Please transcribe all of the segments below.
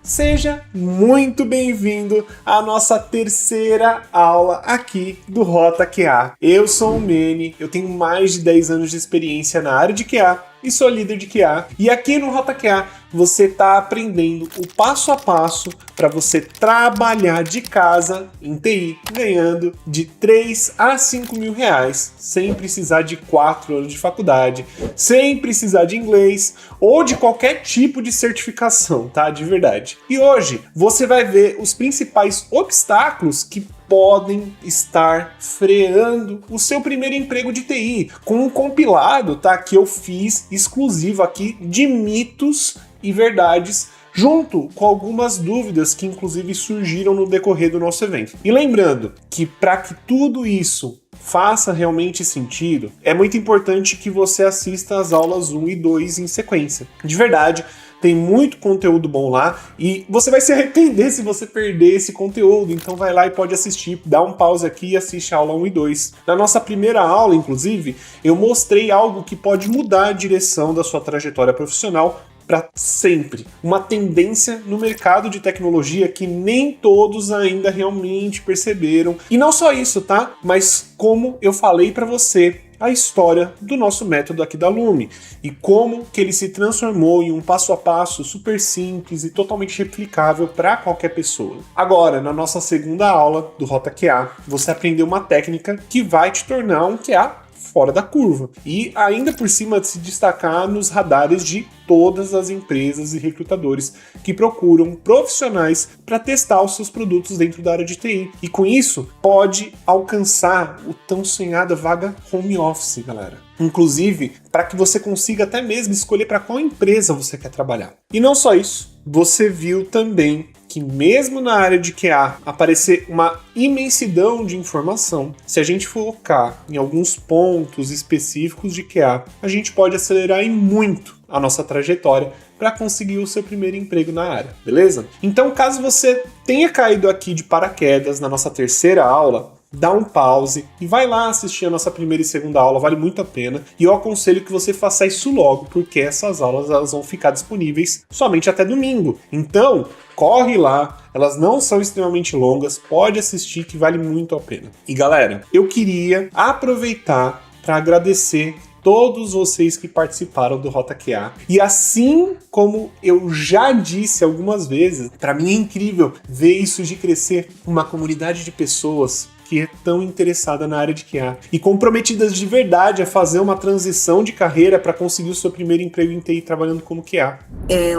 Seja muito bem-vindo à nossa terceira aula aqui do Rota QA. Eu sou o Mene, eu tenho mais de 10 anos de experiência na área de QA e sou líder de QA. E aqui no Rota QA você está aprendendo o passo a passo para você trabalhar de casa em TI, ganhando de 3 a 5 mil reais, sem precisar de 4 anos de faculdade, sem precisar de inglês ou de qualquer tipo de certificação, tá? De verdade. E hoje você vai ver os principais obstáculos que podem estar freando o seu primeiro emprego de TI, com um compilado, tá, que eu fiz exclusivo aqui de mitos e verdades, junto com algumas dúvidas que inclusive surgiram no decorrer do nosso evento. E lembrando que para que tudo isso faça realmente sentido, é muito importante que você assista as aulas 1 e 2 em sequência. De verdade, tem muito conteúdo bom lá e você vai se arrepender se você perder esse conteúdo, então vai lá e pode assistir, dá um pause aqui e assiste a aula 1 e 2. Na nossa primeira aula, inclusive, eu mostrei algo que pode mudar a direção da sua trajetória profissional para sempre. Uma tendência no mercado de tecnologia que nem todos ainda realmente perceberam. E não só isso, tá? Mas como eu falei para você, a história do nosso método aqui da Lume e como que ele se transformou em um passo a passo super simples e totalmente replicável para qualquer pessoa. Agora, na nossa segunda aula do Rota QA, você aprendeu uma técnica que vai te tornar um QA fora da curva e ainda por cima de se destacar nos radares de todas as empresas e recrutadores que procuram profissionais para testar os seus produtos dentro da área de TI. E com isso, pode alcançar o tão sonhada vaga home office, galera. Inclusive, para que você consiga até mesmo escolher para qual empresa você quer trabalhar. E não só isso, você viu também que mesmo na área de QA aparecer uma imensidão de informação, se a gente focar em alguns pontos específicos de QA, a gente pode acelerar em muito a nossa trajetória para conseguir o seu primeiro emprego na área, beleza? Então, caso você tenha caído aqui de paraquedas na nossa terceira aula, dá um pause e vai lá assistir a nossa primeira e segunda aula, vale muito a pena. E eu aconselho que você faça isso logo, porque essas aulas elas vão ficar disponíveis somente até domingo. Então, corre lá, elas não são extremamente longas, pode assistir que vale muito a pena. E galera, eu queria aproveitar para agradecer todos vocês que participaram do Rota QA. E assim como eu já disse algumas vezes, para mim é incrível ver isso de crescer, uma comunidade de pessoas que é tão interessada na área de QA e comprometidas de verdade a fazer uma transição de carreira para conseguir o seu primeiro emprego em TI trabalhando como QA.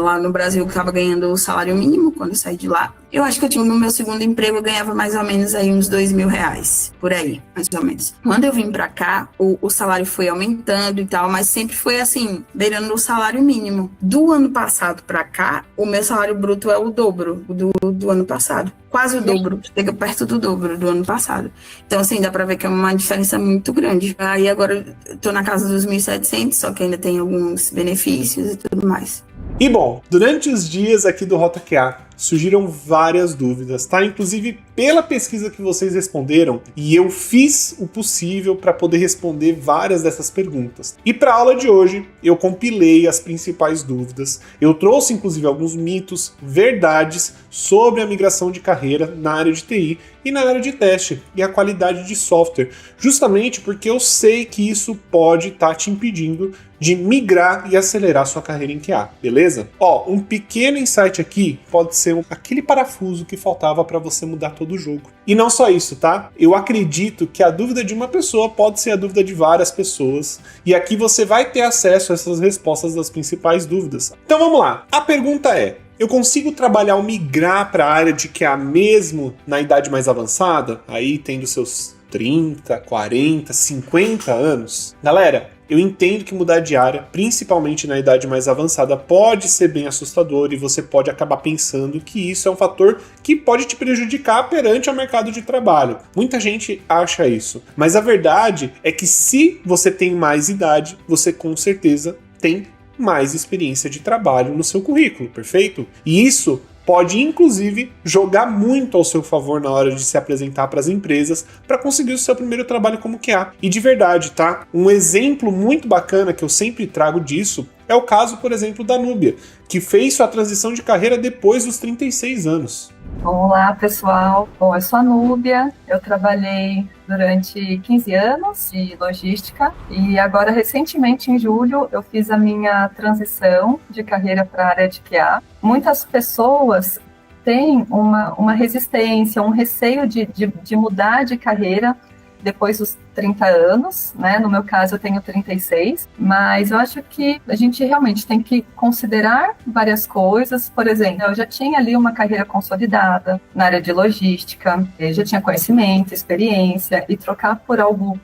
Lá no Brasil eu estava ganhando o salário mínimo quando eu saí de lá. Eu acho que no meu segundo emprego eu ganhava mais ou menos aí uns R$2.000, por aí, mais ou menos. Quando eu vim pra cá, o salário foi aumentando e tal, mas sempre foi assim, beirando o salário mínimo. Do ano passado pra cá, o meu salário bruto é o dobro do ano passado. Quase o dobro, chega perto do dobro do ano passado. Então, assim, dá pra ver que é uma diferença muito grande. Aí agora eu tô na casa dos 1.700, só que ainda tem alguns benefícios e tudo mais. E bom, durante os dias aqui do Rota QA, surgiram várias dúvidas, tá? Inclusive pela pesquisa que vocês responderam, e eu fiz o possível para poder responder várias dessas perguntas. E para a aula de hoje, eu compilei as principais dúvidas. Eu trouxe inclusive alguns mitos, verdades sobre a migração de carreira na área de TI e na área de teste e a qualidade de software, justamente porque eu sei que isso pode estar te impedindo de migrar e acelerar sua carreira em QA, beleza? Ó, um pequeno insight aqui pode ser aquele parafuso que faltava para você mudar todo o jogo. E não só isso, tá? Eu acredito que a dúvida de uma pessoa pode ser a dúvida de várias pessoas, e aqui você vai ter acesso a essas respostas das principais dúvidas. Então vamos lá. A pergunta é: eu consigo trabalhar ou migrar para a área de QA mesmo na idade mais avançada? Aí tendo seus 30, 40, 50 anos? Galera, eu entendo que mudar de área, principalmente na idade mais avançada, pode ser bem assustador e você pode acabar pensando que isso é um fator que pode te prejudicar perante ao mercado de trabalho. Muita gente acha isso, mas a verdade é que se você tem mais idade, você com certeza tem mais experiência de trabalho no seu currículo, perfeito? E isso pode inclusive jogar muito ao seu favor na hora de se apresentar para as empresas para conseguir o seu primeiro trabalho como QA. E de verdade, tá? Um exemplo muito bacana que eu sempre trago disso É o caso, por exemplo, da Núbia, que fez sua transição de carreira depois dos 36 anos. Olá, pessoal. Bom, eu sou a Núbia, eu trabalhei durante 15 anos de logística e agora, recentemente, em julho, eu fiz a minha transição de carreira para a área de QA. Muitas pessoas têm uma resistência, um receio de mudar de carreira depois dos 30 anos, né? No meu caso, eu tenho 36, mas eu acho que a gente realmente tem que considerar várias coisas. Por exemplo, eu já tinha ali uma carreira consolidada na área de logística, eu já tinha conhecimento, experiência, e trocar por algo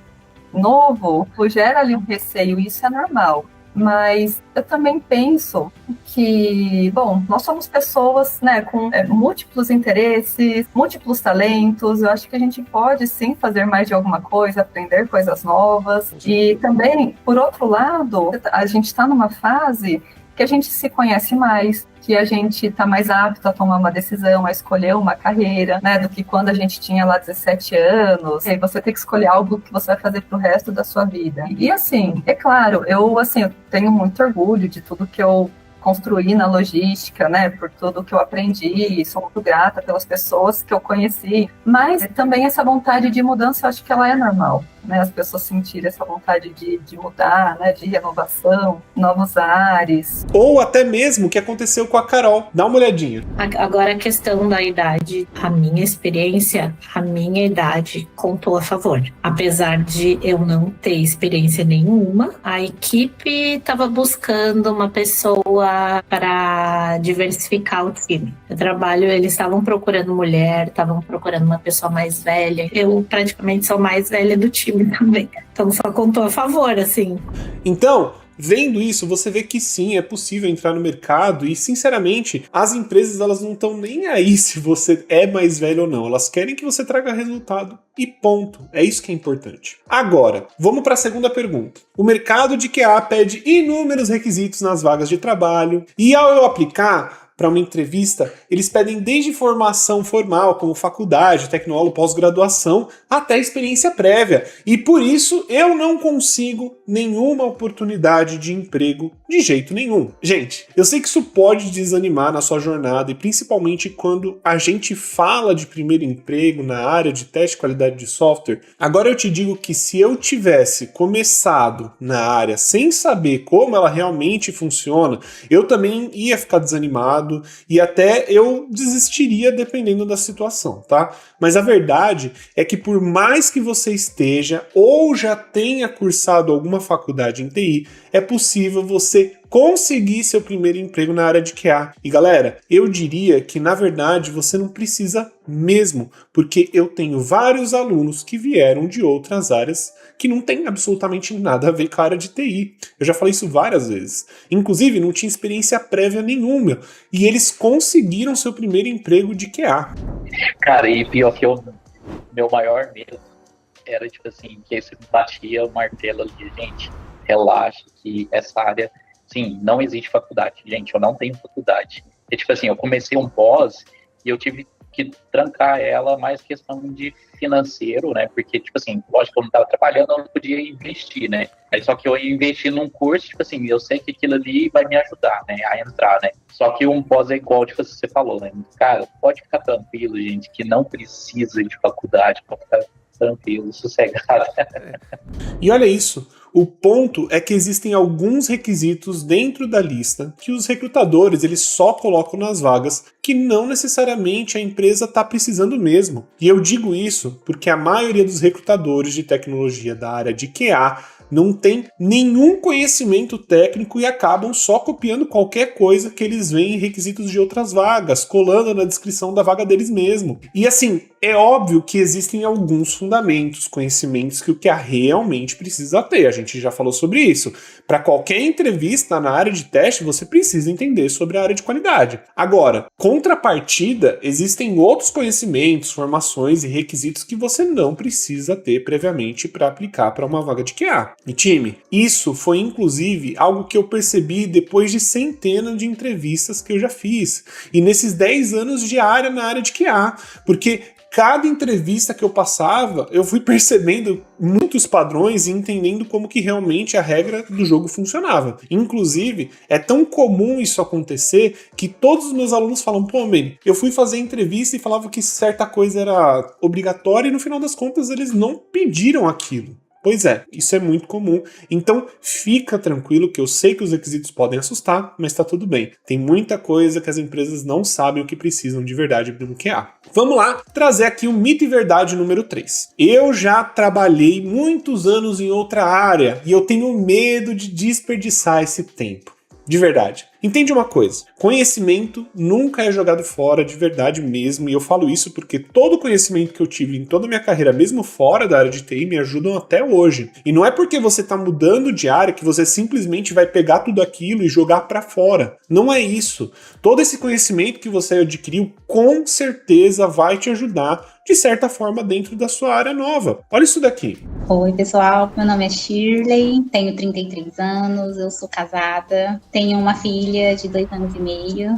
novo gera ali um receio, e isso é normal. Mas eu também penso que, bom, nós somos pessoas, né, com múltiplos interesses, múltiplos talentos. Eu acho que a gente pode sim fazer mais de alguma coisa, aprender coisas novas. E também, por outro lado, a gente está numa fase que a gente se conhece mais, que a gente está mais apto a tomar uma decisão, a escolher uma carreira, né, do que quando a gente tinha lá 17 anos, e aí você tem que escolher algo que você vai fazer pro resto da sua vida. E assim, é claro, eu tenho muito orgulho de tudo que eu construí na logística, né, por tudo que eu aprendi, sou muito grata pelas pessoas que eu conheci, mas também essa vontade de mudança, eu acho que ela é normal, né, as pessoas sentirem essa vontade de mudar, né, de renovação, novos ares. Ou até mesmo o que aconteceu com a Carol. Dá uma olhadinha. Agora a questão da idade, a minha experiência, a minha idade contou a favor. Apesar de eu não ter experiência nenhuma, a equipe estava buscando uma pessoa para diversificar o time. Eu trabalho, eles estavam procurando mulher, estavam procurando uma pessoa mais velha. Eu praticamente sou mais velha do time também. Então só contou a favor, assim. Então, vendo isso, você vê que sim, é possível entrar no mercado e, sinceramente, as empresas elas não estão nem aí se você é mais velho ou não. Elas querem que você traga resultado e ponto. É isso que é importante. Agora, vamos para a segunda pergunta. O mercado de QA pede inúmeros requisitos nas vagas de trabalho e, ao eu aplicar para uma entrevista, eles pedem desde formação formal, como faculdade, tecnólogo, pós-graduação, até experiência prévia. E por isso eu não consigo nenhuma oportunidade de emprego de jeito nenhum. Gente, eu sei que isso pode desanimar na sua jornada, e principalmente quando a gente fala de primeiro emprego na área de teste de qualidade de software. Agora eu te digo que se eu tivesse começado na área sem saber como ela realmente funciona, eu também ia ficar desanimado, e até eu desistiria dependendo da situação, tá? Mas a verdade é que por mais que você esteja ou já tenha cursado alguma faculdade em TI, é possível você conseguir seu primeiro emprego na área de QA. E galera, eu diria que na verdade você não precisa mesmo, porque eu tenho vários alunos que vieram de outras áreas que não tem absolutamente nada a ver com a área de TI. Eu já falei isso várias vezes. Inclusive, não tinha experiência prévia nenhuma. E eles conseguiram seu primeiro emprego de QA. Cara, e pior que meu maior medo era, tipo assim, que você batia o martelo ali, gente, relaxa, que essa área, sim, não existe faculdade. Gente, eu não tenho faculdade. E, tipo assim, eu comecei um pós e eu tive que trancar ela mais questão de financeiro, né? Porque, tipo assim, lógico que eu não estava trabalhando, eu não podia investir, né? Aí, só que eu ia investir num curso, tipo assim, eu sei que aquilo ali vai me ajudar, né? A entrar, né? Só que um pós é igual, tipo, você falou, né? Cara, pode ficar tranquilo, gente, que não precisa de faculdade para ficar tranquilo, sossegado. E olha isso. O ponto é que existem alguns requisitos dentro da lista que os recrutadores eles só colocam nas vagas que não necessariamente a empresa está precisando mesmo. E eu digo isso porque a maioria dos recrutadores de tecnologia da área de QA não tem nenhum conhecimento técnico e acabam só copiando qualquer coisa que eles veem em requisitos de outras vagas, colando na descrição da vaga deles mesmo. E assim, é óbvio que existem alguns fundamentos, conhecimentos que o QA realmente precisa ter. A gente já falou sobre isso. Para qualquer entrevista na área de teste, você precisa entender sobre a área de qualidade. Agora, contrapartida, existem outros conhecimentos, formações e requisitos que você não precisa ter previamente para aplicar para uma vaga de QA. E time, isso foi inclusive algo que eu percebi depois de centenas de entrevistas que eu já fiz. E nesses 10 anos de área na área de QA. Porque Cada entrevista que eu passava, eu fui percebendo muitos padrões e entendendo como que realmente a regra do jogo funcionava. Inclusive, é tão comum isso acontecer que todos os meus alunos falam, pô, Mene, eu fui fazer entrevista e falava que certa coisa era obrigatória e no final das contas eles não pediram aquilo. Pois é, isso é muito comum. Então fica tranquilo que eu sei que os requisitos podem assustar, mas tá tudo bem. Tem muita coisa que as empresas não sabem o que precisam de verdade no QA. Vamos lá, trazer aqui o mito e verdade número 3. Eu já trabalhei muitos anos em outra área e eu tenho medo de desperdiçar esse tempo. De verdade. Entende uma coisa, conhecimento nunca é jogado fora de verdade mesmo, e eu falo isso porque todo o conhecimento que eu tive em toda a minha carreira, mesmo fora da área de TI, me ajudam até hoje. E não é porque você está mudando de área que você simplesmente vai pegar tudo aquilo e jogar para fora. Não é isso. Todo esse conhecimento que você adquiriu com certeza vai te ajudar de certa forma dentro da sua área nova. Olha isso daqui. Oi, pessoal, meu nome é Shirley, tenho 33 anos, eu sou casada, tenho uma filha de 2 anos e meio.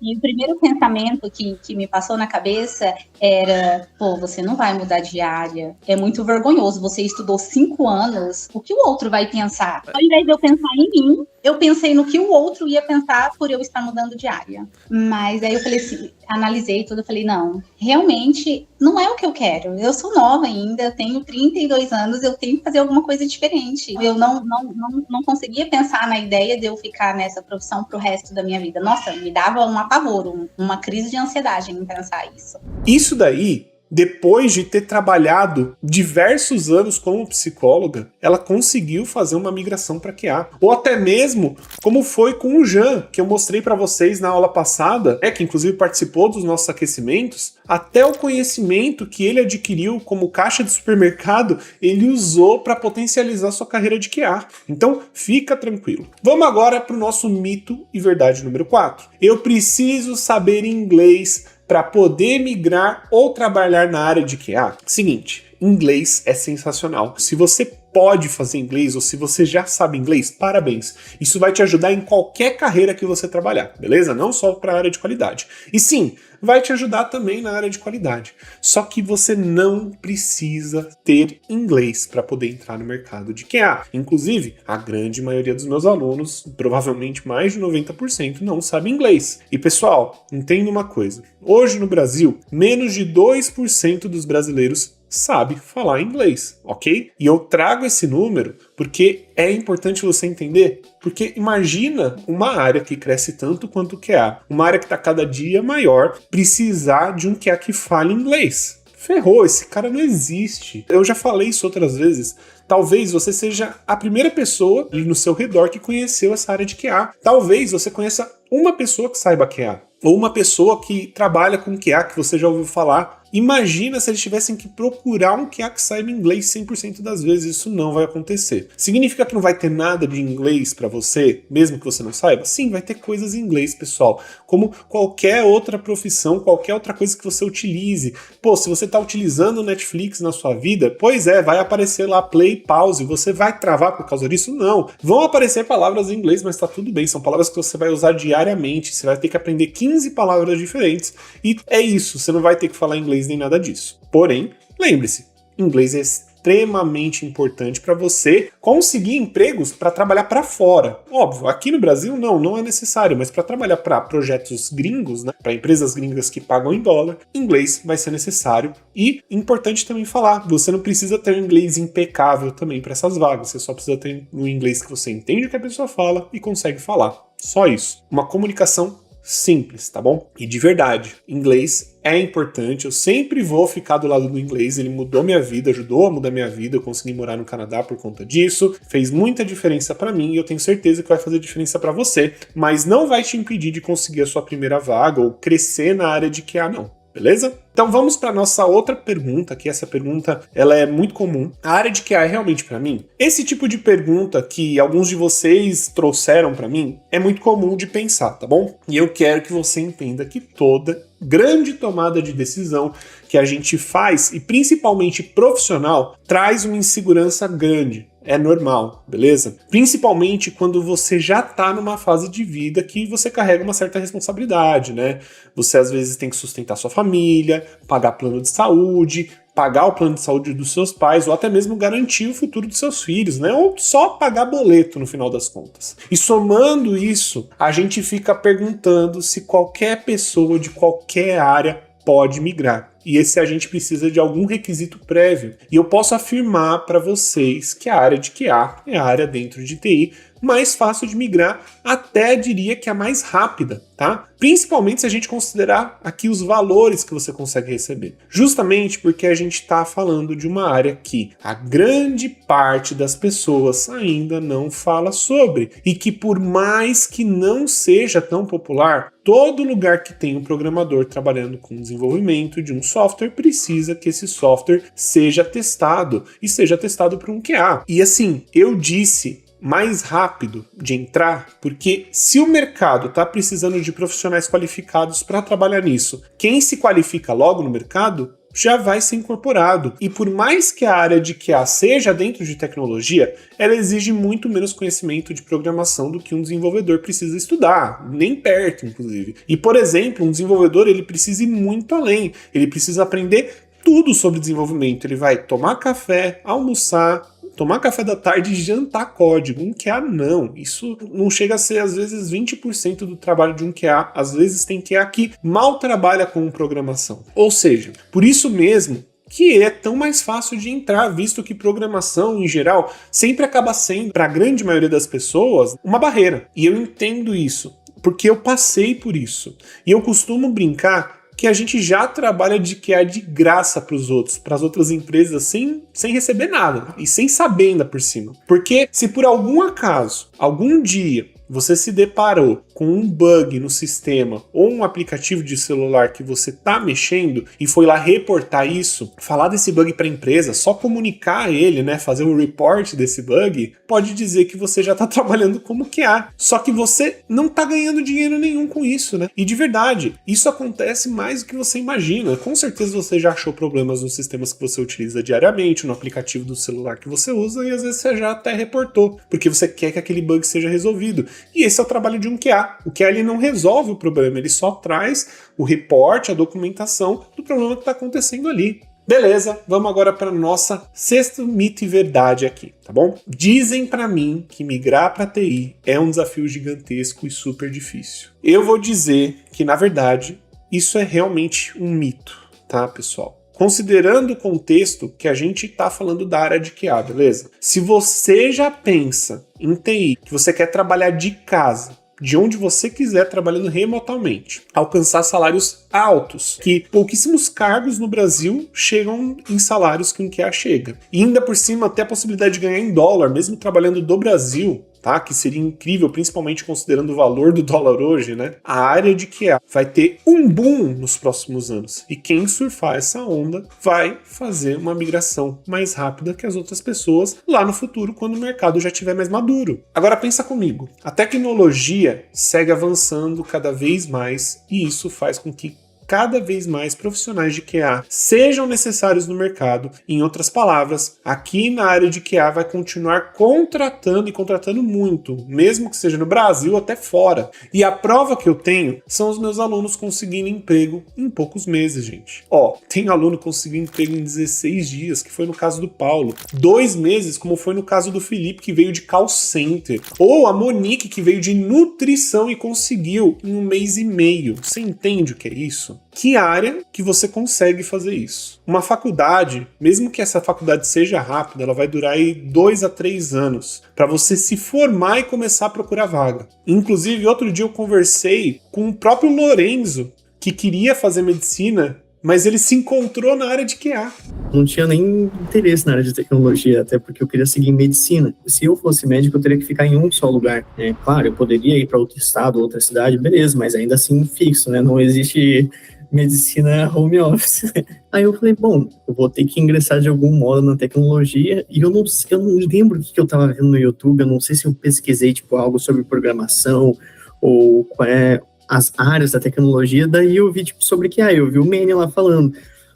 E o primeiro pensamento que me passou na cabeça era, pô, você não vai mudar de área, é muito vergonhoso, você estudou 5 anos, o que o outro vai pensar? Ao invés de eu pensar em mim, eu pensei no que o outro ia pensar por eu estar mudando de área. Mas aí eu falei assim, analisei tudo, eu falei, não, realmente não é o que eu quero, eu sou nova ainda, eu tenho 32 anos, eu tenho que fazer alguma coisa diferente. Eu não conseguia pensar na ideia de eu ficar nessa profissão pro resto da minha vida. Nossa, me dava um apavoro, uma crise de ansiedade em pensar isso. Isso daí, depois de ter trabalhado diversos anos como psicóloga, ela conseguiu fazer uma migração para QA. Ou até mesmo, como foi com o Jean, que eu mostrei para vocês na aula passada, que inclusive participou dos nossos aquecimentos, até o conhecimento que ele adquiriu como caixa de supermercado, ele usou para potencializar sua carreira de QA. Então, fica tranquilo. Vamos agora para o nosso mito e verdade número 4. Eu preciso saber inglês para poder migrar ou trabalhar na área de QA? Seguinte, inglês é sensacional. Se você pode fazer inglês ou se você já sabe inglês, parabéns. Isso vai te ajudar em qualquer carreira que você trabalhar, beleza? Não só para a área de qualidade. E sim, vai te ajudar também na área de qualidade. Só que você não precisa ter inglês para poder entrar no mercado de QA. Inclusive, a grande maioria dos meus alunos, provavelmente mais de 90%, não sabe inglês. E pessoal, entenda uma coisa. Hoje no Brasil, menos de 2% dos brasileiros sabe falar inglês, ok? E eu trago esse número porque é importante você entender, porque imagina uma área que cresce tanto quanto o QA, uma área que está cada dia maior, precisar de um QA que fale inglês. Ferrou, esse cara não existe. Eu já falei isso outras vezes. Talvez você seja a primeira pessoa ali no seu redor que conheceu essa área de QA. Talvez você conheça uma pessoa que saiba QA, ou uma pessoa que trabalha com QA que você já ouviu falar. Imagina se eles tivessem que procurar um QA que saiba inglês 100% das vezes. Isso não vai acontecer. Significa que não vai ter nada de inglês para você, mesmo que você não saiba? Sim, vai ter coisas em inglês, pessoal. Como qualquer outra profissão, qualquer outra coisa que você utilize. Pô, se você está utilizando o Netflix na sua vida, pois é, vai aparecer lá play, pause. Você vai travar por causa disso? Não. Vão aparecer palavras em inglês, mas tá tudo bem. São palavras que você vai usar diariamente. Você vai ter que aprender 15 palavras diferentes. E é isso, você não vai ter que falar inglês nem nada disso. Porém, lembre-se, inglês é extremamente importante para você conseguir empregos para trabalhar para fora. Óbvio, aqui no Brasil não é necessário, mas para trabalhar para projetos gringos, né, para empresas gringas que pagam em dólar, inglês vai ser necessário. E importante também falar, você não precisa ter um inglês impecável também para essas vagas, você só precisa ter um inglês que você entende o que a pessoa fala e consegue falar. Só isso. Uma comunicação simples, tá bom? E de verdade, inglês é importante, eu sempre vou ficar do lado do inglês, ele mudou minha vida, ajudou a mudar minha vida, eu consegui morar no Canadá por conta disso, fez muita diferença pra mim e eu tenho certeza que vai fazer diferença pra você, mas não vai te impedir de conseguir a sua primeira vaga ou crescer na área de QA não. Beleza? Então vamos para nossa outra pergunta, que essa pergunta ela é muito comum. A área de QA é realmente para mim? Esse tipo de pergunta que alguns de vocês trouxeram para mim é muito comum de pensar, tá bom? E eu quero que você entenda que toda grande tomada de decisão que a gente faz, e principalmente profissional, traz uma insegurança grande. É normal, beleza? Principalmente quando você já tá numa fase de vida que você carrega uma certa responsabilidade, né? Você às vezes tem que sustentar sua família, pagar plano de saúde, pagar o plano de saúde dos seus pais, ou até mesmo garantir o futuro dos seus filhos, né? Ou só pagar boleto no final das contas. E somando isso, a gente fica perguntando se qualquer pessoa de qualquer área pode migrar. E se a gente precisa de algum requisito prévio. E eu posso afirmar para vocês que a área de QA é a área dentro de TI mais fácil de migrar, até diria que a mais rápida, tá? Principalmente se a gente considerar aqui os valores que você consegue receber. Justamente porque a gente está falando de uma área que a grande parte das pessoas ainda não fala sobre. E que por mais que não seja tão popular, todo lugar que tem um programador trabalhando com desenvolvimento de um software precisa que esse software seja testado e seja testado por um QA. E assim, eu disse mais rápido de entrar, porque se o mercado está precisando de profissionais qualificados para trabalhar nisso, quem se qualifica logo no mercado já vai ser incorporado. E por mais que a área de QA seja dentro de tecnologia, ela exige muito menos conhecimento de programação do que um desenvolvedor precisa estudar, nem perto, inclusive. E, por exemplo, um desenvolvedor ele precisa ir muito além, ele precisa aprender tudo sobre desenvolvimento. Ele vai tomar café, almoçar, tomar café da tarde e jantar código. Um QA não. Isso não chega a ser, às vezes, 20% do trabalho de um QA. Às vezes tem QA que mal trabalha com programação. Ou seja, por isso mesmo que é tão mais fácil de entrar, visto que programação, em geral, sempre acaba sendo, para a grande maioria das pessoas, uma barreira. E eu entendo isso, porque eu passei por isso. E eu costumo brincar que a gente já trabalha de QA de graça para os outros, para as outras empresas, sem receber nada e sem saber ainda por cima. Porque se por algum acaso, algum dia, você se deparou com um bug no sistema ou um aplicativo de celular que você está mexendo e foi lá reportar isso, falar desse bug para a empresa, só comunicar a ele, né, fazer um report desse bug, pode dizer que você já está trabalhando como QA. Só que você não está ganhando dinheiro nenhum com isso, né? E de verdade, isso acontece mais do que você imagina. Com certeza você já achou problemas nos sistemas que você utiliza diariamente, no aplicativo do celular que você usa, e às vezes você já até reportou, porque você quer que aquele bug seja resolvido. E esse é o trabalho de um QA. O QA ele não resolve o problema, ele só traz o reporte, a documentação do problema que está acontecendo ali. Beleza, vamos agora para nossa sexto mito e verdade aqui, tá bom? Dizem para mim que migrar para TI é um desafio gigantesco e super difícil. Eu vou dizer que, na verdade, isso é realmente um mito, tá, pessoal? Considerando o contexto que a gente está falando da área de QA, beleza? Se você já pensa em TI, que você quer trabalhar de casa, de onde você quiser, trabalhando remotamente, alcançar salários altos, que pouquíssimos cargos no Brasil chegam em salários que um QA chega. E ainda por cima, até a possibilidade de ganhar em dólar, mesmo trabalhando do Brasil, tá? Que seria incrível, principalmente considerando o valor do dólar hoje, né? A área de QA vai ter um boom nos próximos anos. E quem surfar essa onda vai fazer uma migração mais rápida que as outras pessoas lá no futuro, quando o mercado já estiver mais maduro. Agora pensa comigo. A tecnologia segue avançando cada vez mais e isso faz com que cada vez mais profissionais de QA sejam necessários no mercado. Em outras palavras, aqui na área de QA vai continuar contratando e contratando muito, mesmo que seja no Brasil ou até fora. E a prova que eu tenho são os meus alunos conseguindo emprego em poucos meses, gente. Tem aluno conseguindo emprego em 16 dias, que foi no caso do Paulo. 2 meses, como foi no caso do Felipe, que veio de call center. Ou a Monique, que veio de nutrição e conseguiu em 1 mês e meio. Você entende o que é isso? Que área que você consegue fazer isso? Uma faculdade, mesmo que essa faculdade seja rápida, ela vai durar aí 2 a 3 anos para você se formar e começar a procurar vaga. Inclusive, outro dia eu conversei com o próprio Lorenzo, que queria fazer medicina, mas ele se encontrou na área de QA. Não tinha nem interesse na área de tecnologia, até porque eu queria seguir medicina. Se eu fosse médico, eu teria que ficar em um só lugar. Claro, eu poderia ir para outro estado, outra cidade, beleza, mas ainda assim fixo, né? Não existe medicina home office. Aí eu falei, bom, eu vou ter que ingressar de algum modo na tecnologia, e eu não lembro o que eu estava vendo no YouTube, eu não sei se eu pesquisei algo sobre programação, ou qual é as áreas da tecnologia, daí eu vi sobre QA, eu vi o Manny lá falando.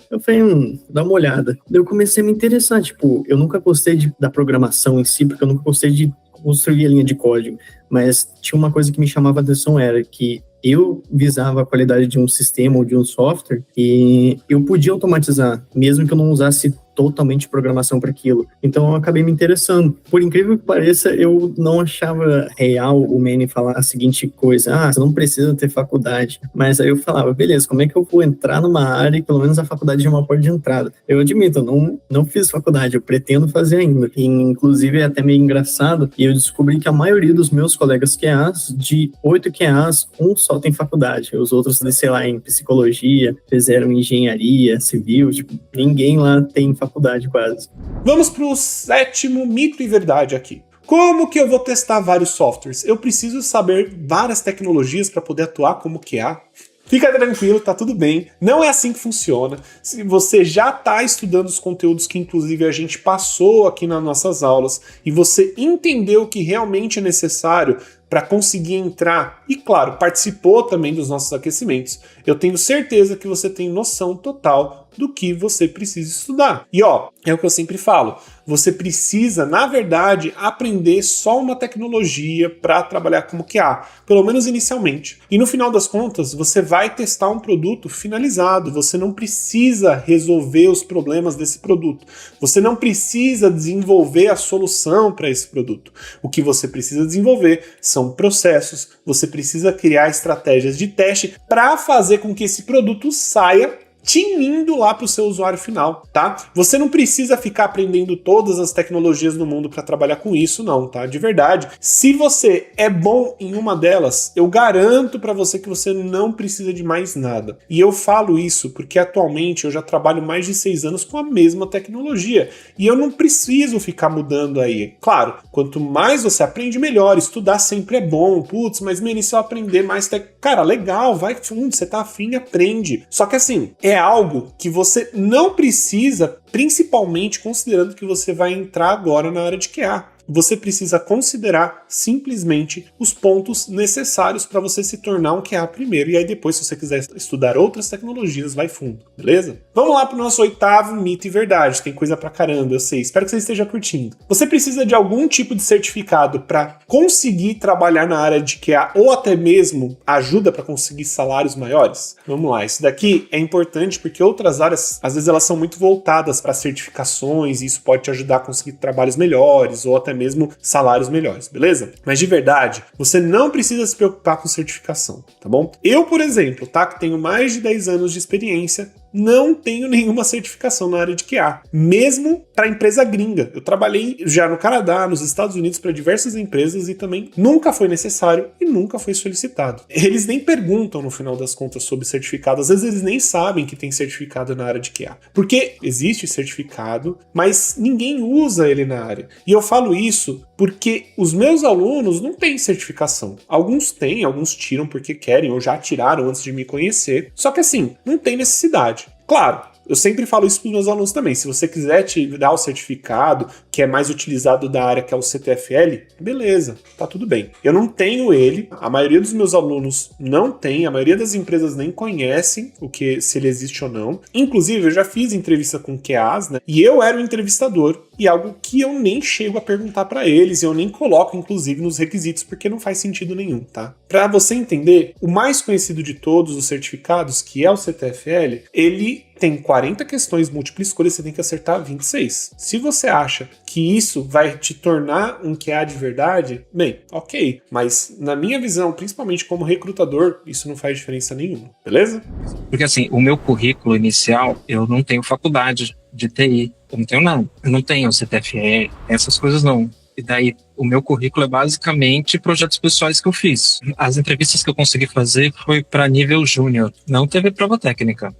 Eu falei, dá uma olhada. Daí eu comecei a me interessar, eu nunca gostei da programação em si, porque eu nunca gostei de construir a linha de código, mas tinha uma coisa que me chamava a atenção, era que eu visava a qualidade de um sistema ou de um software e eu podia automatizar, mesmo que eu não usasse totalmente programação para aquilo. Então eu acabei me interessando. Por incrível que pareça, eu não achava real o Manny falar a seguinte coisa: você não precisa ter faculdade. Mas aí eu falava, beleza, como é que eu vou entrar numa área e pelo menos a faculdade é uma porta de entrada? Eu admito, eu não fiz faculdade, eu pretendo fazer ainda. E, inclusive é até meio engraçado, e eu descobri que a maioria dos meus colegas QAs, de 8 QAs, um só tem faculdade. Os outros, sei lá, em psicologia, fizeram engenharia civil, tipo, ninguém lá tem faculdade quase. Vamos para o 7º mito e verdade aqui. Como que eu vou testar vários softwares? Eu preciso saber várias tecnologias para poder atuar como QA? Fica tranquilo, tá tudo bem. Não é assim que funciona. Se você já está estudando os conteúdos que inclusive a gente passou aqui nas nossas aulas e você entendeu o que realmente é necessário para conseguir entrar e, claro, participou também dos nossos aquecimentos, eu tenho certeza que você tem noção total do que você precisa estudar. E é o que eu sempre falo, você precisa, na verdade, aprender só uma tecnologia para trabalhar como QA, pelo menos inicialmente. E no final das contas, você vai testar um produto finalizado, você não precisa resolver os problemas desse produto, você não precisa desenvolver a solução para esse produto. O que você precisa desenvolver são processos, você precisa criar estratégias de teste para fazer com que esse produto saia tinindo lá para o seu usuário final, tá? Você não precisa ficar aprendendo todas as tecnologias do mundo para trabalhar com isso, não, tá? De verdade. Se você é bom em uma delas, eu garanto para você que você não precisa de mais nada. E eu falo isso porque atualmente eu já trabalho mais de 6 anos com a mesma tecnologia e eu não preciso ficar mudando aí. Claro, quanto mais você aprende, melhor. Estudar sempre é bom. Putz, mas Manny, se eu aprender mais... Cara, legal, vai fundo, você tá afim, aprende. Só que assim, é algo que você não precisa, principalmente considerando que você vai entrar agora na área de QA. Você precisa considerar simplesmente os pontos necessários para você se tornar um QA primeiro, e aí depois, se você quiser estudar outras tecnologias, vai fundo, beleza? Vamos lá para o nosso 8º mito e verdade, tem coisa pra caramba, eu sei, espero que você esteja curtindo. Você precisa de algum tipo de certificado para conseguir trabalhar na área de QA, ou até mesmo ajuda para conseguir salários maiores? Vamos lá, isso daqui é importante porque outras áreas, às vezes elas são muito voltadas para certificações, e isso pode te ajudar a conseguir trabalhos melhores, ou até mesmo salários melhores, beleza? Mas de verdade, você não precisa se preocupar com certificação, tá bom? Eu, por exemplo, tá, que tenho mais de 10 anos de experiência, não tenho nenhuma certificação na área de QA, mesmo para empresa gringa. Eu trabalhei já no Canadá, nos Estados Unidos, para diversas empresas e também nunca foi necessário e nunca foi solicitado. Eles nem perguntam, no final das contas, sobre certificado. Às vezes eles nem sabem que tem certificado na área de QA. Porque existe certificado, mas ninguém usa ele na área. E eu falo isso porque os meus alunos não têm certificação. Alguns têm, alguns tiram porque querem ou já tiraram antes de me conhecer. Só que assim, não tem necessidade. Claro, eu sempre falo isso para os meus alunos também. Se você quiser tirar o certificado, que é mais utilizado da área, que é o CTFL, beleza, tá tudo bem. Eu não tenho ele, a maioria dos meus alunos não tem, a maioria das empresas nem conhecem se ele existe ou não. Inclusive, eu já fiz entrevista com QAs, né? E eu era o entrevistador, e algo que eu nem chego a perguntar para eles, eu nem coloco, inclusive, nos requisitos, porque não faz sentido nenhum, tá? Para você entender, o mais conhecido de todos os certificados, que é o CTFL, ele tem 40 questões múltipla escolha, você tem que acertar 26. Se você acha que isso vai te tornar um QA de verdade, bem, ok. Mas na minha visão, principalmente como recrutador, isso não faz diferença nenhuma, beleza? Porque assim, o meu currículo inicial, eu não tenho faculdade de TI, eu não tenho nada. Eu não tenho CTFE, essas coisas não. E daí, o meu currículo é basicamente projetos pessoais que eu fiz. As entrevistas que eu consegui fazer foi para nível júnior. Não teve prova técnica.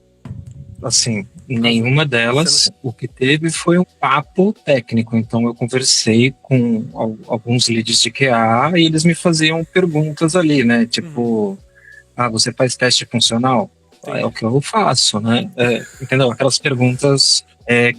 Assim, nenhuma delas. O que teve foi um papo técnico. Então, eu conversei com alguns leads de QA e eles me faziam perguntas ali, né? Tipo, você faz teste funcional? É o que eu faço, né? Entendeu? Aquelas perguntas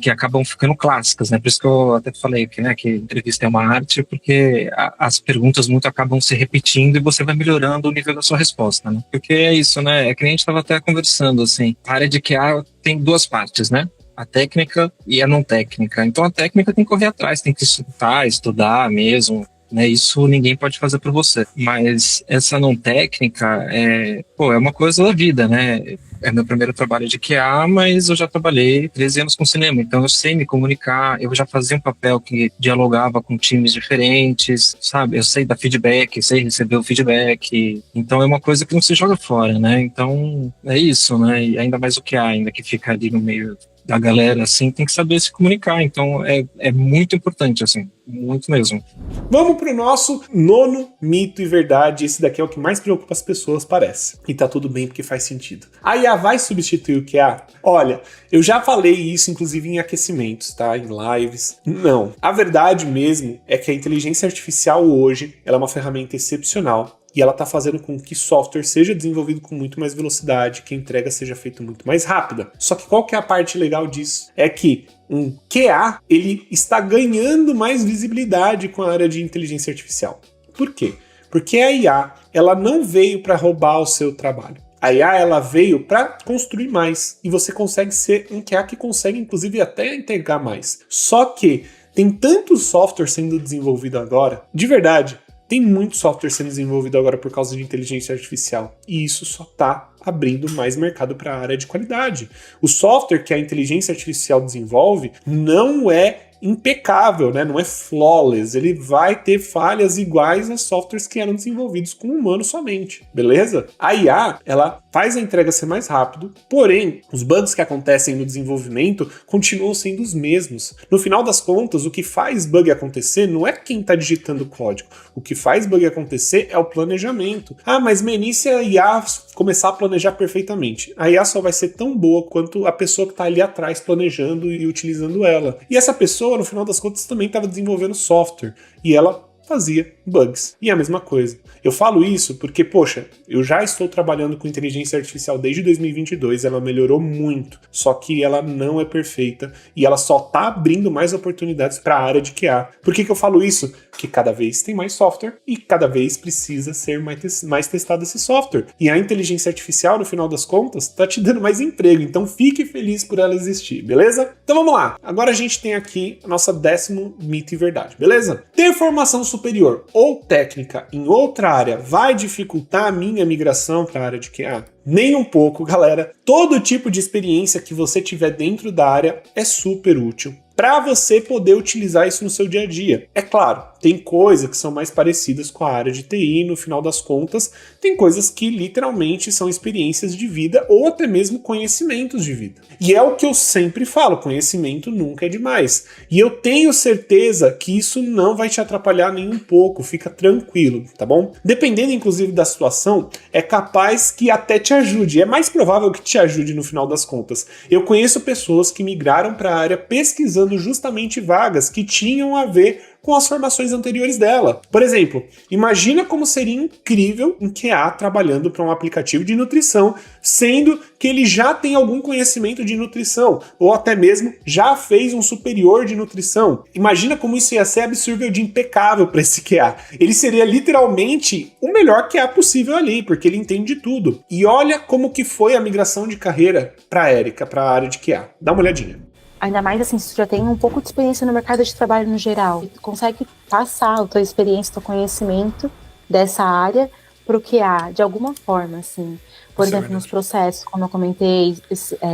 que acabam ficando clássicas, né? Por isso que eu até falei que, né, que entrevista é uma arte, porque as perguntas muito acabam se repetindo e você vai melhorando o nível da sua resposta, né? Porque é isso, né? É que nem a gente estava até conversando, assim. A área de QA tem duas partes, né? A técnica e a não técnica. Então a técnica tem que correr atrás, tem que estudar mesmo. né? Isso ninguém pode fazer por você. Mas essa não técnica é uma coisa da vida, né? É meu primeiro trabalho de QA, mas eu já trabalhei 13 anos com cinema, então eu sei me comunicar, eu já fazia um papel que dialogava com times diferentes, sabe? Eu sei dar feedback, sei receber o feedback, então é uma coisa que não se joga fora, né? Então é isso, né? E ainda mais o QA, ainda que fica ali no meio da galera, assim, tem que saber se comunicar, então é muito importante, assim, muito mesmo. Vamos pro nosso nono mito e verdade. Esse daqui é o que mais preocupa as pessoas, parece. E tá tudo bem porque faz sentido. A IA vai substituir o QA? Olha, eu já falei isso inclusive em aquecimentos, tá? Em lives. Não. A verdade mesmo é que a inteligência artificial hoje, ela é uma ferramenta excepcional. E ela está fazendo com que software seja desenvolvido com muito mais velocidade, que a entrega seja feita muito mais rápida. Só que qual que é a parte legal disso? É que um QA, ele está ganhando mais visibilidade com a área de inteligência artificial. Por quê? Porque a IA, ela não veio para roubar o seu trabalho. A IA, ela veio para construir mais. E você consegue ser um QA que consegue, inclusive, até entregar mais. Só que tem tanto software sendo desenvolvido agora, de verdade, tem muito software sendo desenvolvido agora por causa de inteligência artificial. E isso só está abrindo mais mercado para a área de qualidade. O software que a inteligência artificial desenvolve não é impecável, né? Não é flawless. Ele vai ter falhas iguais a softwares que eram desenvolvidos com humano somente, beleza? A IA, ela faz a entrega ser mais rápido, porém, os bugs que acontecem no desenvolvimento continuam sendo os mesmos. No final das contas, o que faz bug acontecer não é quem está digitando o código. O que faz bug acontecer é o planejamento. Ah, mas se a IA começar a planejar perfeitamente, a IA só vai ser tão boa quanto a pessoa que está ali atrás planejando e utilizando ela. E essa pessoa, no final das contas, também estava desenvolvendo software. E ela fazia bugs. E a mesma coisa. Eu falo isso porque, poxa, eu já estou trabalhando com inteligência artificial desde 2022, ela melhorou muito, só que ela não é perfeita e ela só está abrindo mais oportunidades para a área de QA. Por que eu falo isso? Porque cada vez tem mais software e cada vez precisa ser mais testado esse software. E a inteligência artificial, no final das contas, está te dando mais emprego, então fique feliz por ela existir, beleza? Então vamos lá. Agora a gente tem aqui a nossa 10º mito e verdade, beleza? Ter formação superior ou técnica em outra área vai dificultar a minha migração para a área de QA? Nem um pouco, galera. Todo tipo de experiência que você tiver dentro da área é super útil para você poder utilizar isso no seu dia a dia. É claro, tem coisas que são mais parecidas com a área de TI, no final das contas, tem coisas que literalmente são experiências de vida ou até mesmo conhecimentos de vida. E é o que eu sempre falo, conhecimento nunca é demais. E eu tenho certeza que isso não vai te atrapalhar nem um pouco, fica tranquilo, tá bom? Dependendo inclusive da situação, é capaz que até te ajude, é mais provável que te ajude no final das contas. Eu conheço pessoas que migraram para a área pesquisando justamente vagas que tinham a ver com as formações anteriores dela. Por exemplo, imagina como seria incrível um QA trabalhando para um aplicativo de nutrição, sendo que ele já tem algum conhecimento de nutrição, ou até mesmo já fez um superior de nutrição. Imagina como isso ia ser absurdo de impecável para esse QA. Ele seria literalmente o melhor QA possível ali, porque ele entende de tudo. E olha como que foi a migração de carreira para a Érica, para a área de QA. Dá uma olhadinha. Ainda mais assim, se tu já tem um pouco de experiência no mercado de trabalho no geral, tu consegue passar a tua experiência, o teu conhecimento dessa área pro QA, de alguma forma, assim. Por exemplo, nos processos, como eu comentei,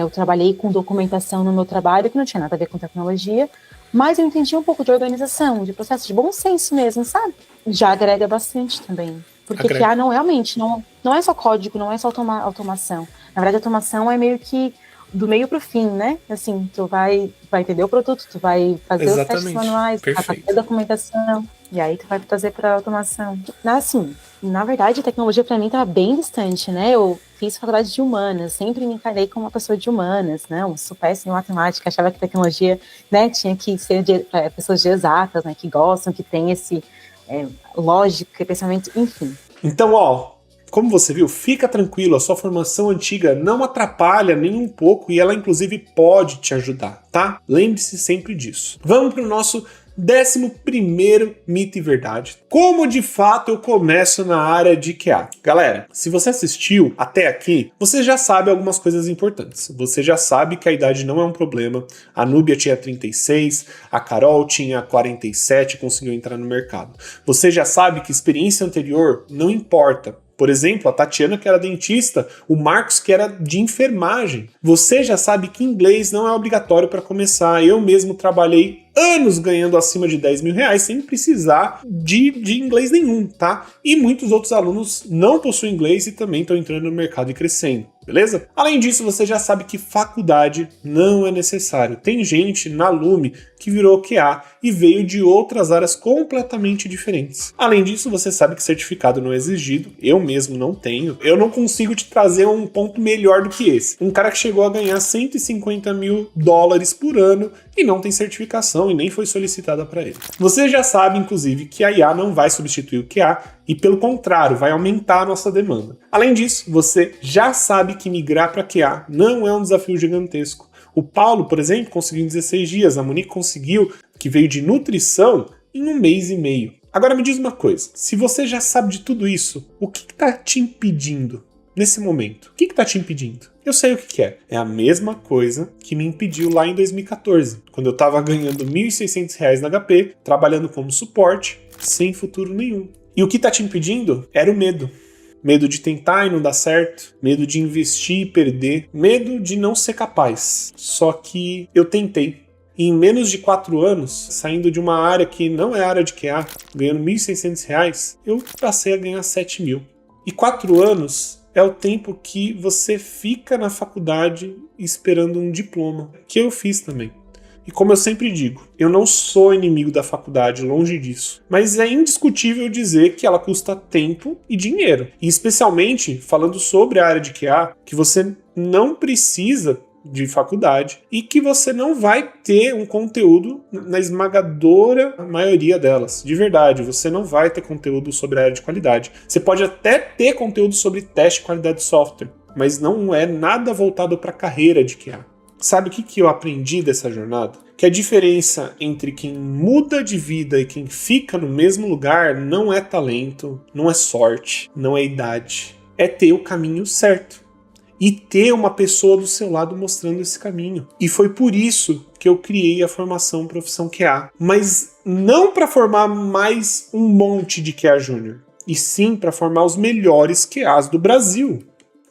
eu trabalhei com documentação no meu trabalho, que não tinha nada a ver com tecnologia, mas eu entendi um pouco de organização, de processo, de bom senso mesmo, sabe? Já agrega bastante também. Porque QA não realmente, não é só código, não é só automação. Na verdade, a automação é meio que do meio pro fim, né? Assim, tu vai entender o produto, tu vai fazer os testes manuais, tu vai fazer a documentação, e aí tu vai trazer pra automação. Assim, na verdade, a tecnologia pra mim tava bem distante, né? Eu fiz faculdade de humanas, sempre me encarei como uma pessoa de humanas, né? Eu sou péssima em matemática, achava que tecnologia, né, tinha que ser para pessoas de exatas, né, que gostam, que tem esse lógica, pensamento, enfim. Então, como você viu, fica tranquilo, a sua formação antiga não atrapalha nem um pouco e ela inclusive pode te ajudar, tá? Lembre-se sempre disso. Vamos para o nosso 11º mito e verdade. Como de fato eu começo na área de QA? Galera, se você assistiu até aqui, você já sabe algumas coisas importantes. Você já sabe que a idade não é um problema. A Núbia tinha 36, a Carol tinha 47 e conseguiu entrar no mercado. Você já sabe que experiência anterior não importa. Por exemplo, a Tatiana, que era dentista, o Marcos, que era de enfermagem. Você já sabe que inglês não é obrigatório para começar. Eu mesmo trabalhei anos ganhando acima de 10 mil reais sem precisar de inglês nenhum, tá? E muitos outros alunos não possuem inglês e também estão entrando no mercado e crescendo. Beleza? Além disso, você já sabe que faculdade não é necessário. Tem gente na Lume que virou QA e veio de outras áreas completamente diferentes. Além disso, você sabe que certificado não é exigido. Eu mesmo não tenho. Eu não consigo te trazer um ponto melhor do que esse. Um cara que chegou a ganhar $150 mil por ano e não tem certificação e nem foi solicitada para ele. Você já sabe, inclusive, que a IA não vai substituir o QA e, pelo contrário, vai aumentar a nossa demanda. Além disso, você já sabe que migrar para QA não é um desafio gigantesco. O Paulo, por exemplo, conseguiu em 16 dias, a Monique conseguiu, que veio de nutrição, em 1 mês e meio. Agora me diz uma coisa, se você já sabe de tudo isso, o que está te impedindo nesse momento? O que está te impedindo? Eu sei o que é. É a mesma coisa que me impediu lá em 2014, quando eu estava ganhando R$ 1.600 na HP, trabalhando como suporte, sem futuro nenhum. E o que está te impedindo era o medo. Medo de tentar e não dar certo, medo de investir e perder, medo de não ser capaz. Só que eu tentei. E em menos de 4 anos, saindo de uma área que não é área de QA, ganhando R$ 1.600, eu passei a ganhar 7 mil. E 4 anos é o tempo que você fica na faculdade esperando um diploma, que eu fiz também. E como eu sempre digo, eu não sou inimigo da faculdade, longe disso. Mas é indiscutível dizer que ela custa tempo e dinheiro. E especialmente, falando sobre a área de QA, que você não precisa de faculdade e que você não vai ter um conteúdo na esmagadora maioria delas. De verdade, você não vai ter conteúdo sobre a área de qualidade. Você pode até ter conteúdo sobre teste de qualidade de software, mas não é nada voltado para a carreira de QA. Sabe o que eu aprendi dessa jornada? Que a diferença entre quem muda de vida e quem fica no mesmo lugar não é talento, não é sorte, não é idade. É ter o caminho certo. E ter uma pessoa do seu lado mostrando esse caminho. E foi por isso que eu criei a formação Profissão QA. Mas não para formar mais um monte de QA Júnior, e sim para formar os melhores QAs do Brasil.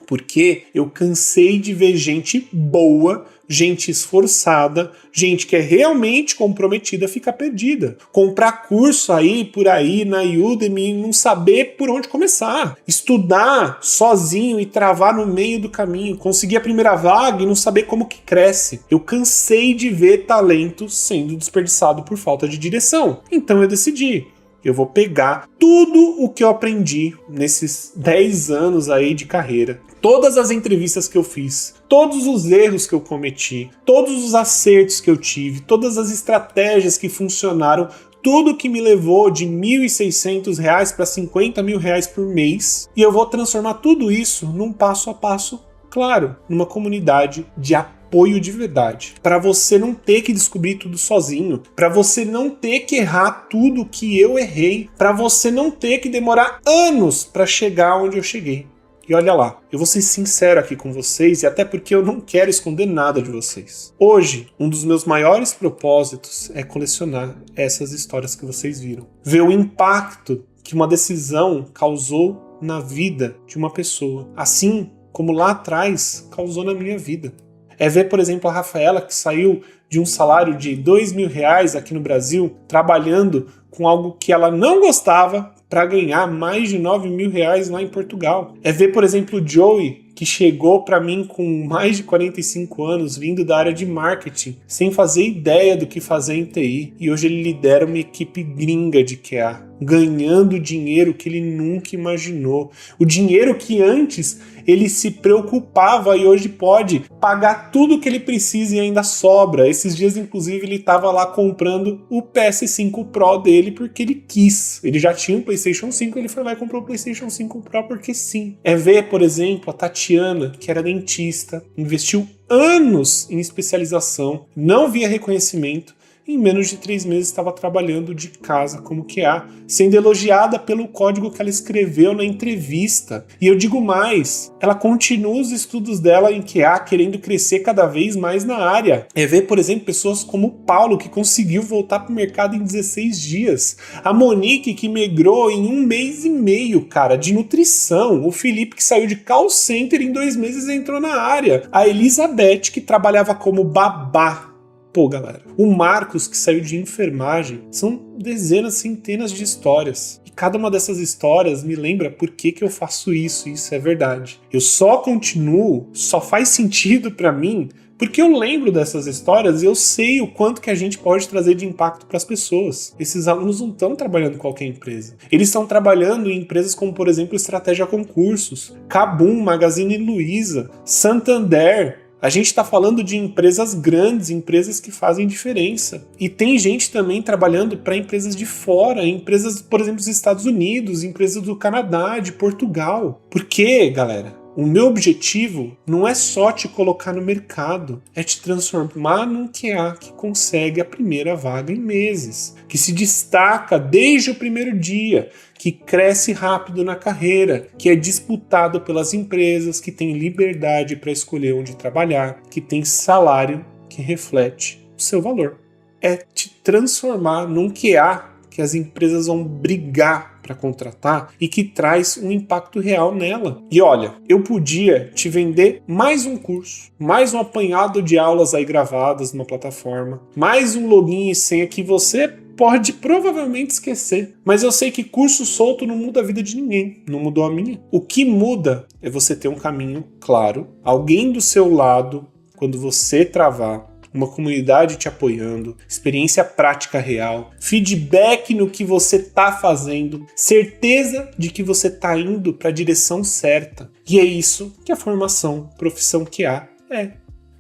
Porque eu cansei de ver gente boa, gente esforçada, gente que é realmente comprometida ficar perdida. Comprar curso aí, por aí, na Udemy e não saber por onde começar. Estudar sozinho e travar no meio do caminho. Conseguir a primeira vaga e não saber como que cresce. Eu cansei de ver talento sendo desperdiçado por falta de direção. Então eu decidi. Eu vou pegar tudo o que eu aprendi nesses 10 anos aí de carreira, todas as entrevistas que eu fiz, todos os erros que eu cometi, todos os acertos que eu tive, todas as estratégias que funcionaram, tudo que me levou de R$ 1.600 para R$ 50 mil por mês, e eu vou transformar tudo isso num passo a passo, claro, numa comunidade de apoio de verdade, para você não ter que descobrir tudo sozinho, para você não ter que errar tudo que eu errei, para você não ter que demorar anos para chegar onde eu cheguei. E olha lá, eu vou ser sincero aqui com vocês, e até porque eu não quero esconder nada de vocês. Hoje, um dos meus maiores propósitos é colecionar essas histórias que vocês viram. Ver o impacto que uma decisão causou na vida de uma pessoa, assim como lá atrás causou na minha vida. É ver, por exemplo, a Rafaela, que saiu de um salário de R$ 2.000 aqui no Brasil, trabalhando com algo que ela não gostava, para ganhar mais de R$ 9.000 lá em Portugal. É ver, por exemplo, o Joey, que chegou para mim com mais de 45 anos, vindo da área de marketing, sem fazer ideia do que fazer em TI. E hoje ele lidera uma equipe gringa de QA, ganhando dinheiro que ele nunca imaginou. O dinheiro que antes ele se preocupava e hoje pode pagar tudo que ele precisa e ainda sobra. Esses dias, inclusive, ele estava lá comprando o PS5 Pro dele porque ele quis. Ele já tinha um PlayStation 5, ele foi lá e comprou o PlayStation 5 Pro porque sim. É ver, por exemplo, a Tatiana, que era dentista, investiu anos em especialização, não via reconhecimento, em menos de 3 meses estava trabalhando de casa como QA, sendo elogiada pelo código que ela escreveu na entrevista. E eu digo mais, ela continua os estudos dela em QA, querendo crescer cada vez mais na área. É ver, por exemplo, pessoas como o Paulo, que conseguiu voltar para o mercado em 16 dias. A Monique, que migrou em 1 mês e meio, cara, de nutrição. O Felipe, que saiu de call center em 2 meses e entrou na área. A Elizabeth, que trabalhava como babá. Pô, galera, o Marcos, que saiu de enfermagem. São dezenas, centenas de histórias. E cada uma dessas histórias me lembra por que eu faço isso. Isso é verdade. Eu só continuo, só faz sentido pra mim, porque eu lembro dessas histórias e eu sei o quanto que a gente pode trazer de impacto para as pessoas. Esses alunos não estão trabalhando em qualquer empresa. Eles estão trabalhando em empresas como, por exemplo, Estratégia Concursos, Kabum, Magazine Luiza, Santander. A gente está falando de empresas grandes, empresas que fazem diferença. E tem gente também trabalhando para empresas de fora, empresas, por exemplo, dos Estados Unidos, empresas do Canadá, de Portugal. Por quê, galera? O meu objetivo não é só te colocar no mercado, é te transformar num QA que consegue a primeira vaga em meses, que se destaca desde o primeiro dia, que cresce rápido na carreira, que é disputado pelas empresas, que tem liberdade para escolher onde trabalhar, que tem salário que reflete o seu valor. É te transformar num QA que as empresas vão brigar para contratar e que traz um impacto real nela. E olha, eu podia te vender mais um curso, mais um apanhado de aulas aí gravadas numa plataforma, mais um login e senha que você pode provavelmente esquecer. Mas eu sei que curso solto não muda a vida de ninguém, não mudou a minha. O que muda é você ter um caminho claro, alguém do seu lado quando você travar, uma comunidade te apoiando, experiência prática real, feedback no que você está fazendo, certeza de que você está indo para a direção certa. E é isso que a formação Profissão QA é.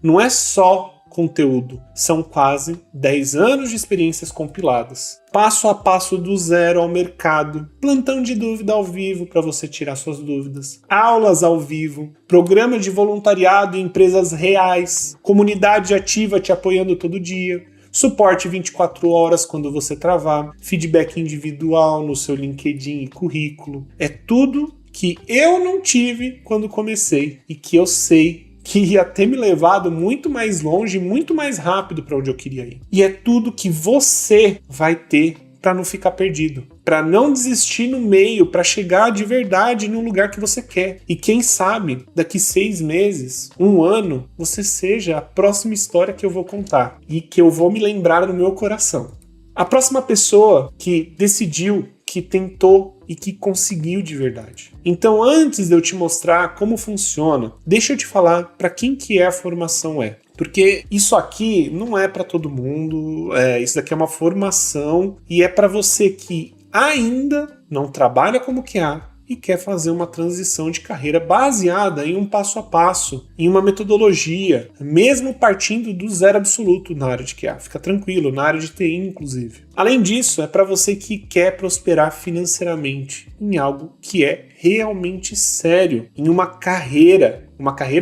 Não é só conteúdo, são quase 10 anos de experiências compiladas. Passo a passo do zero ao mercado, plantão de dúvida ao vivo para você tirar suas dúvidas, aulas ao vivo, programa de voluntariado em empresas reais, comunidade ativa te apoiando todo dia, suporte 24 horas quando você travar, feedback individual no seu LinkedIn e currículo. É tudo que eu não tive quando comecei e que eu sei que ia ter me levado muito mais longe, muito mais rápido para onde eu queria ir. E é tudo que você vai ter para não ficar perdido, para não desistir no meio, para chegar de verdade no lugar que você quer. E quem sabe, daqui 6 meses, 1 ano, você seja a próxima história que eu vou contar e que eu vou me lembrar no meu coração. A próxima pessoa que decidiu, que tentou e que conseguiu de verdade. Então, antes de eu te mostrar como funciona, deixa eu te falar para quem que a formação é. Porque isso aqui não é para todo mundo, isso daqui é uma formação e é para você que ainda não trabalha como QA e quer fazer uma transição de carreira baseada em um passo a passo, em uma metodologia, mesmo partindo do zero absoluto na área de QA. Fica tranquilo, na área de TI, inclusive. Além disso, é para você que quer prosperar financeiramente em algo que é realmente sério, em uma carreira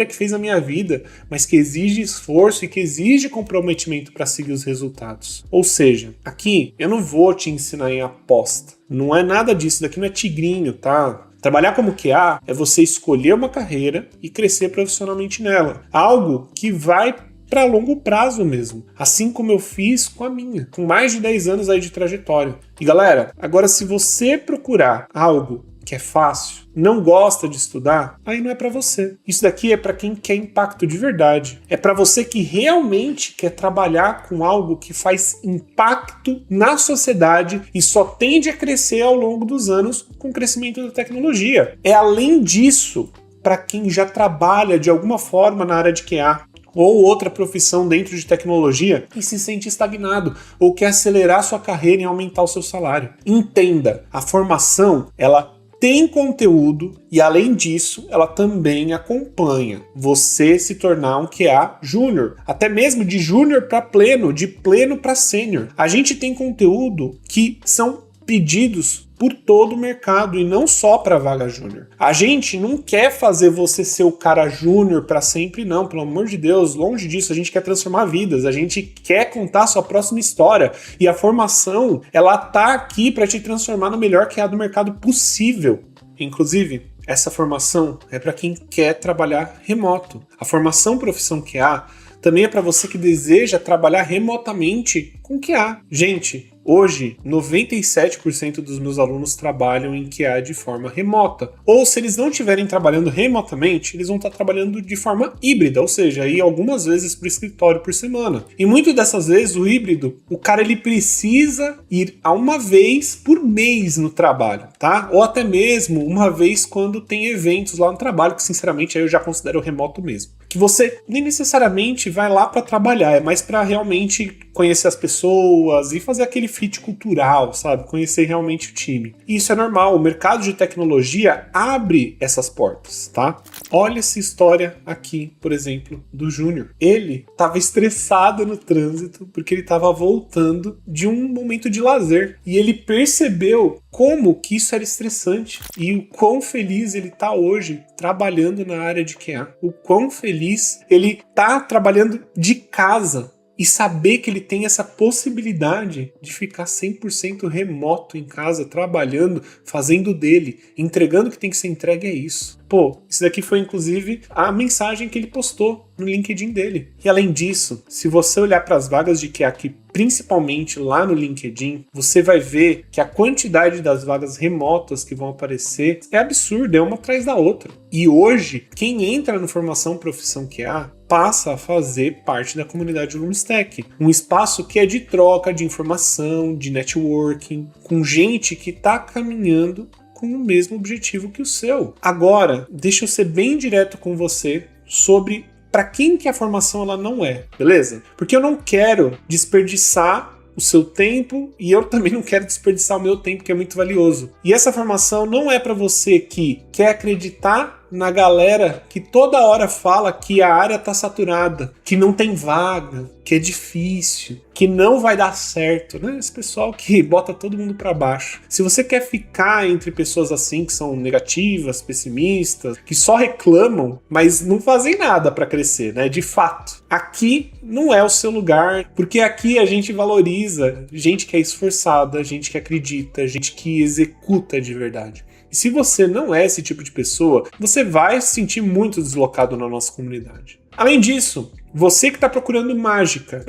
que fez a minha vida, mas que exige esforço e que exige comprometimento para seguir os resultados. Ou seja, aqui eu não vou te ensinar em aposta. Não é nada disso, daqui não é tigrinho, tá? Trabalhar como QA é você escolher uma carreira e crescer profissionalmente nela. Algo que vai para longo prazo mesmo. Assim como eu fiz com a minha, com mais de 10 anos aí de trajetória. E galera, agora se você procurar algo que é fácil, não gosta de estudar, aí não é para você. Isso daqui é para quem quer impacto de verdade. É para você que realmente quer trabalhar com algo que faz impacto na sociedade e só tende a crescer ao longo dos anos com o crescimento da tecnologia. É além disso, para quem já trabalha de alguma forma na área de QA, ou outra profissão dentro de tecnologia e se sente estagnado ou quer acelerar sua carreira e aumentar o seu salário. Entenda, a formação, ela tem conteúdo e, além disso, ela também acompanha você se tornar um QA júnior, até mesmo de júnior para pleno, de pleno para sênior. A gente tem conteúdo que são pedidos por todo o mercado e não só para vaga júnior. A gente não quer fazer você ser o cara júnior para sempre, não, pelo amor de Deus, longe disso. A gente quer transformar vidas, a gente quer contar a sua próxima história, e a formação, ela tá aqui para te transformar no melhor QA do mercado possível. Inclusive, essa formação é para quem quer trabalhar remoto. A formação Profissão QA também é para você que deseja trabalhar remotamente com QA. Gente, hoje, 97% dos meus alunos trabalham em QA de forma remota. Ou se eles não estiverem trabalhando remotamente, eles vão estar trabalhando de forma híbrida, ou seja, ir algumas vezes para o escritório por semana. E muitas dessas vezes, o híbrido, o cara ele precisa ir a uma vez por mês no trabalho, tá? Ou até mesmo uma vez quando tem eventos lá no trabalho, que sinceramente aí eu já considero remoto mesmo. Que você nem necessariamente vai lá para trabalhar, é mais para realmente conhecer as pessoas e fazer aquele fit cultural, sabe? Conhecer realmente o time. E isso é normal, o mercado de tecnologia abre essas portas, tá? Olha essa história aqui, por exemplo, do Júnior. Ele estava estressado no trânsito porque ele estava voltando de um momento de lazer e ele percebeu como que isso era estressante e o quão feliz ele tá hoje trabalhando na área de QA. O quão feliz ele tá trabalhando de casa e saber que ele tem essa possibilidade de ficar 100% remoto em casa, trabalhando, fazendo dele, entregando o que tem que ser entregue, é isso. Pô, isso daqui foi inclusive a mensagem que ele postou no LinkedIn dele. E além disso, se você olhar para as vagas de QA aqui, principalmente lá no LinkedIn, você vai ver que a quantidade das vagas remotas que vão aparecer é absurda, é uma atrás da outra. E hoje, quem entra no Formação Profissão QA passa a fazer parte da comunidade Roomstack, um espaço que é de troca de informação, de networking, com gente que está caminhando com o mesmo objetivo que o seu. Agora, deixa eu ser bem direto com você sobre para quem que a formação ela não é, beleza? Porque eu não quero desperdiçar o seu tempo e eu também não quero desperdiçar o meu tempo, que é muito valioso. E essa formação não é para você que quer acreditar na galera que toda hora fala que a área tá saturada, que não tem vaga, que é difícil, que não vai dar certo, né? Esse pessoal que bota todo mundo para baixo. Se você quer ficar entre pessoas assim que são negativas, pessimistas, que só reclamam, mas não fazem nada para crescer, né? De fato, aqui não é o seu lugar, porque aqui a gente valoriza gente que é esforçada, gente que acredita, gente que executa de verdade. E se você não é esse tipo de pessoa, você vai se sentir muito deslocado na nossa comunidade. Além disso, você que está procurando mágica,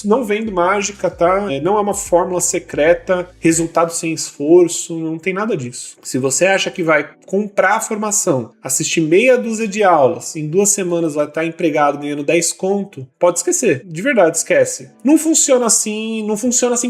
não vendo mágica, tá? Não é uma fórmula secreta, resultado sem esforço, não tem nada disso. Se você acha que vai comprar a formação, assistir meia dúzia de aulas, em 2 semanas vai estar empregado ganhando 10 conto, pode esquecer, de verdade, esquece. Não funciona assim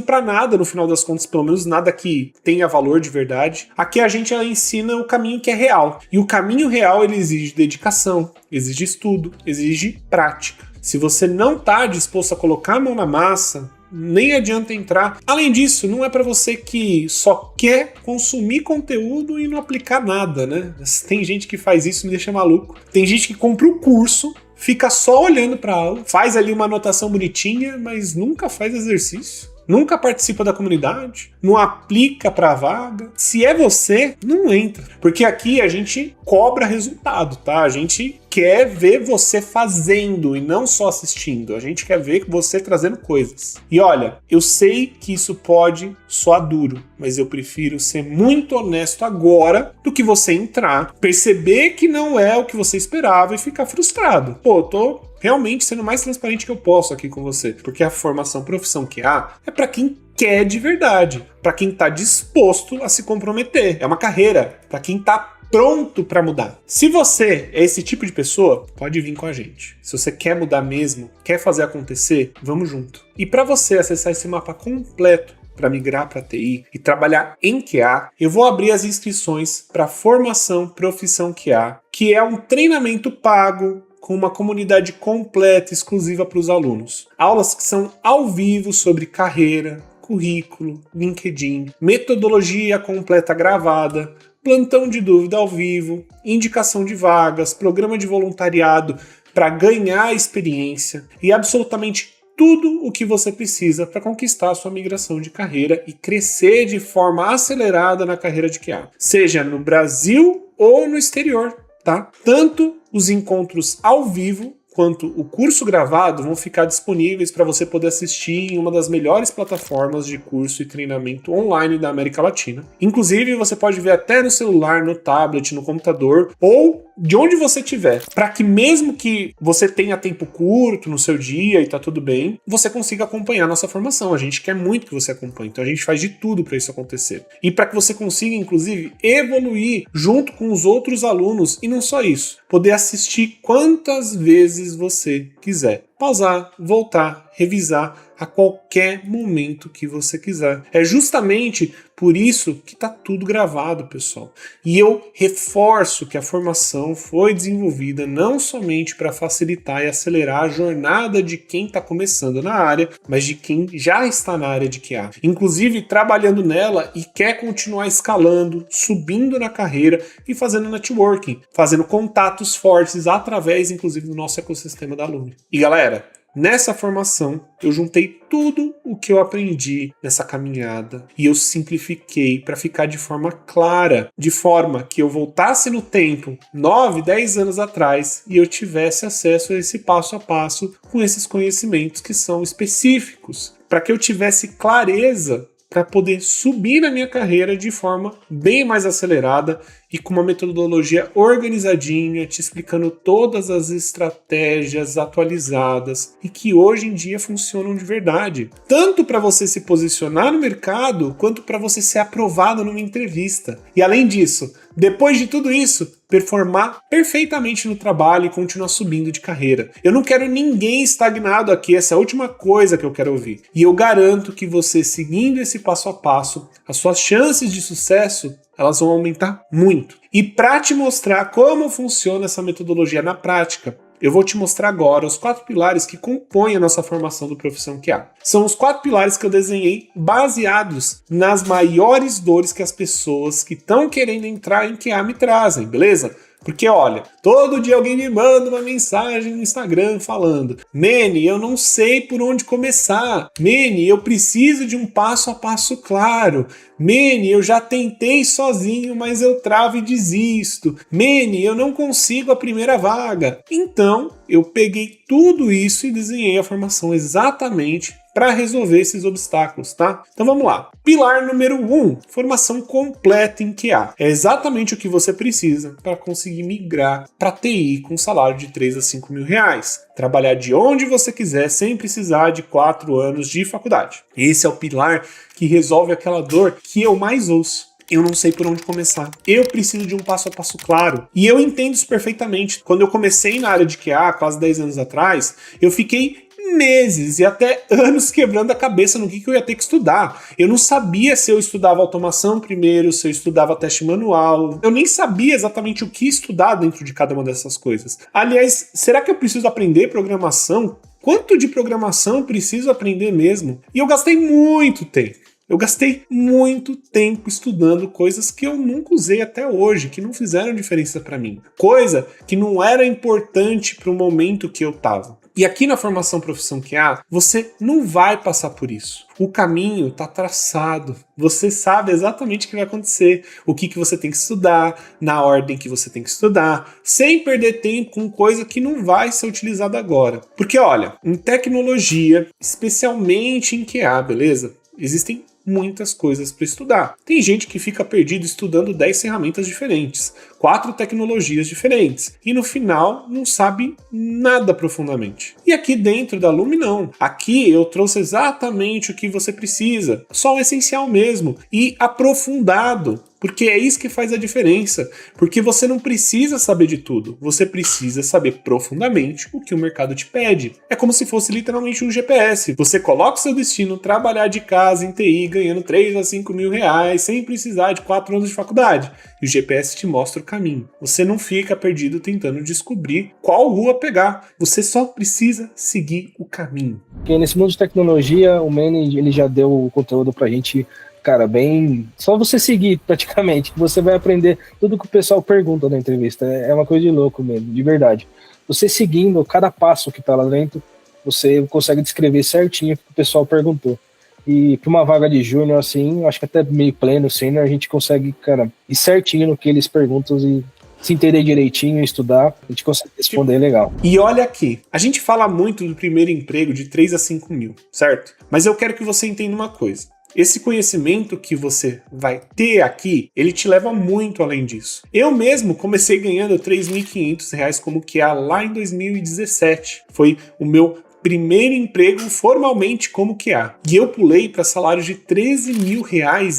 para nada no final das contas, pelo menos nada que tenha valor de verdade. Aqui a gente ensina o caminho que é real, e o caminho real ele exige dedicação, exige estudo, exige prática. Se você não está disposto a colocar a mão na massa, nem adianta entrar. Além disso, não é para você que só quer consumir conteúdo e não aplicar nada, né? Tem gente que faz isso e me deixa maluco. Tem gente que compra o curso, fica só olhando para a aula, faz ali uma anotação bonitinha, mas nunca faz exercício. Nunca participa da comunidade, não aplica para a vaga. Se é você, não entra. Porque aqui a gente cobra resultado, tá? A gente quer ver você fazendo e não só assistindo. A gente quer ver você trazendo coisas. E olha, eu sei que isso pode soar duro, mas eu prefiro ser muito honesto agora do que você entrar, perceber que não é o que você esperava e ficar frustrado. Pô, tô realmente sendo o mais transparente que eu posso aqui com você, porque a formação Profissão QA é para quem quer de verdade, para quem tá disposto a se comprometer. É uma carreira para quem tá pronto para mudar. Se você é esse tipo de pessoa, pode vir com a gente. Se você quer mudar mesmo, quer fazer acontecer, vamos junto. E para você acessar esse mapa completo para migrar para TI e trabalhar em QA, eu vou abrir as inscrições para a formação Profissão QA, que é um treinamento pago com uma comunidade completa exclusiva para os alunos. Aulas que são ao vivo sobre carreira, currículo, LinkedIn, metodologia completa gravada, plantão de dúvida ao vivo, indicação de vagas, programa de voluntariado para ganhar experiência e absolutamente tudo o que você precisa para conquistar a sua migração de carreira e crescer de forma acelerada na carreira de QA, seja no Brasil ou no exterior, tá? Tanto os encontros ao vivo quanto o curso gravado vão ficar disponíveis para você poder assistir em uma das melhores plataformas de curso e treinamento online da América Latina. Inclusive, você pode ver até no celular, no tablet, no computador ou de onde você estiver, para que mesmo que você tenha tempo curto no seu dia e tá tudo bem, você consiga acompanhar a nossa formação. A gente quer muito que você acompanhe, então a gente faz de tudo para isso acontecer. E para que você consiga, inclusive, evoluir junto com os outros alunos e não só isso, poder assistir quantas vezes você quiser. Pausar, voltar, revisar a qualquer momento que você quiser. É justamente por isso que está tudo gravado, pessoal. E eu reforço que a formação foi desenvolvida não somente para facilitar e acelerar a jornada de quem está começando na área, mas de quem já está na área de QA. Inclusive trabalhando nela e quer continuar escalando, subindo na carreira e fazendo networking, fazendo contatos fortes através, inclusive, do nosso ecossistema da Alumni. E galera, nessa formação, eu juntei tudo o que eu aprendi nessa caminhada e eu simplifiquei para ficar de forma clara, de forma que eu voltasse no tempo, 9, 10 anos atrás, e eu tivesse acesso a esse passo a passo com esses conhecimentos que são específicos, para que eu tivesse clareza para poder subir na minha carreira de forma bem mais acelerada e com uma metodologia organizadinha, te explicando todas as estratégias atualizadas e que hoje em dia funcionam de verdade. Tanto para você se posicionar no mercado, quanto para você ser aprovado numa entrevista. E além disso, depois de tudo isso, performar perfeitamente no trabalho e continuar subindo de carreira. Eu não quero ninguém estagnado aqui, essa é a última coisa que eu quero ouvir. E eu garanto que você, seguindo esse passo a passo, as suas chances de sucesso, elas vão aumentar muito. E para te mostrar como funciona essa metodologia na prática, eu vou te mostrar agora os 4 pilares que compõem a nossa formação do Profissão QA. São os 4 pilares que eu desenhei baseados nas maiores dores que as pessoas que estão querendo entrar em QA me trazem, beleza? Porque olha, todo dia alguém me manda uma mensagem no Instagram falando: Mene, eu não sei por onde começar. Mene, eu preciso de um passo a passo claro. Mene, eu já tentei sozinho, mas eu travo e desisto. Mene, eu não consigo a primeira vaga. Então, eu peguei tudo isso e desenhei a formação exatamente para resolver esses obstáculos, tá? Então vamos lá. Pilar número 1, formação completa em QA. É exatamente o que você precisa para conseguir migrar para TI com um salário de 3 a 5 mil reais. Trabalhar de onde você quiser sem precisar de 4 anos de faculdade. Esse é o pilar que resolve aquela dor que eu mais ouço. Eu não sei por onde começar. Eu preciso de um passo a passo claro. E eu entendo isso perfeitamente. Quando eu comecei na área de QA, quase 10 anos atrás, eu fiquei meses e até anos quebrando a cabeça no que eu ia ter que estudar. Eu não sabia se eu estudava automação primeiro, se eu estudava teste manual. Eu nem sabia exatamente o que estudar dentro de cada uma dessas coisas. Aliás, será que eu preciso aprender programação? Quanto de programação eu preciso aprender mesmo? E eu gastei muito tempo. Eu gastei muito tempo estudando coisas que eu nunca usei até hoje, que não fizeram diferença para mim. Coisa que não era importante para o momento que eu estava. E aqui na formação Profissão QA, você não vai passar por isso. O caminho está traçado. Você sabe exatamente o que vai acontecer, o que você tem que estudar, na ordem que você tem que estudar, sem perder tempo com coisa que não vai ser utilizada agora. Porque olha, em tecnologia, especialmente em QA, beleza? Existem muitas coisas para estudar. Tem gente que fica perdido estudando 10 ferramentas diferentes, 4 tecnologias diferentes, e no final não sabe nada profundamente. E aqui dentro da Alumni não. Aqui eu trouxe exatamente o que você precisa, só o essencial mesmo, e aprofundado. Porque é isso que faz a diferença. Porque você não precisa saber de tudo. Você precisa saber profundamente o que o mercado te pede. É como se fosse literalmente um GPS. Você coloca o seu destino, trabalhar de casa em TI, ganhando 3 a 5 mil reais, sem precisar de 4 anos de faculdade. E o GPS te mostra o caminho. Você não fica perdido tentando descobrir qual rua pegar. Você só precisa seguir o caminho. E nesse mundo de tecnologia, o Mene, ele já deu o conteúdo pra gente, cara, bem... Só você seguir, praticamente. Você vai aprender tudo que o pessoal pergunta na entrevista. É uma coisa de louco mesmo, de verdade. Você seguindo cada passo que tá lá dentro, você consegue descrever certinho o que o pessoal perguntou. E para uma vaga de júnior, assim, acho que até meio pleno, sênior, a gente consegue, cara, ir certinho no que eles perguntam e se entender direitinho, estudar, a gente consegue responder legal. E olha aqui, a gente fala muito do primeiro emprego de 3 a 5 mil, certo? Mas eu quero que você entenda uma coisa. Esse conhecimento que você vai ter aqui, ele te leva muito além disso. Eu mesmo comecei ganhando R$ 3.500 como QA lá em 2017. Foi o meu primeiro emprego formalmente como QA. E eu pulei para salários de R$ 13 mil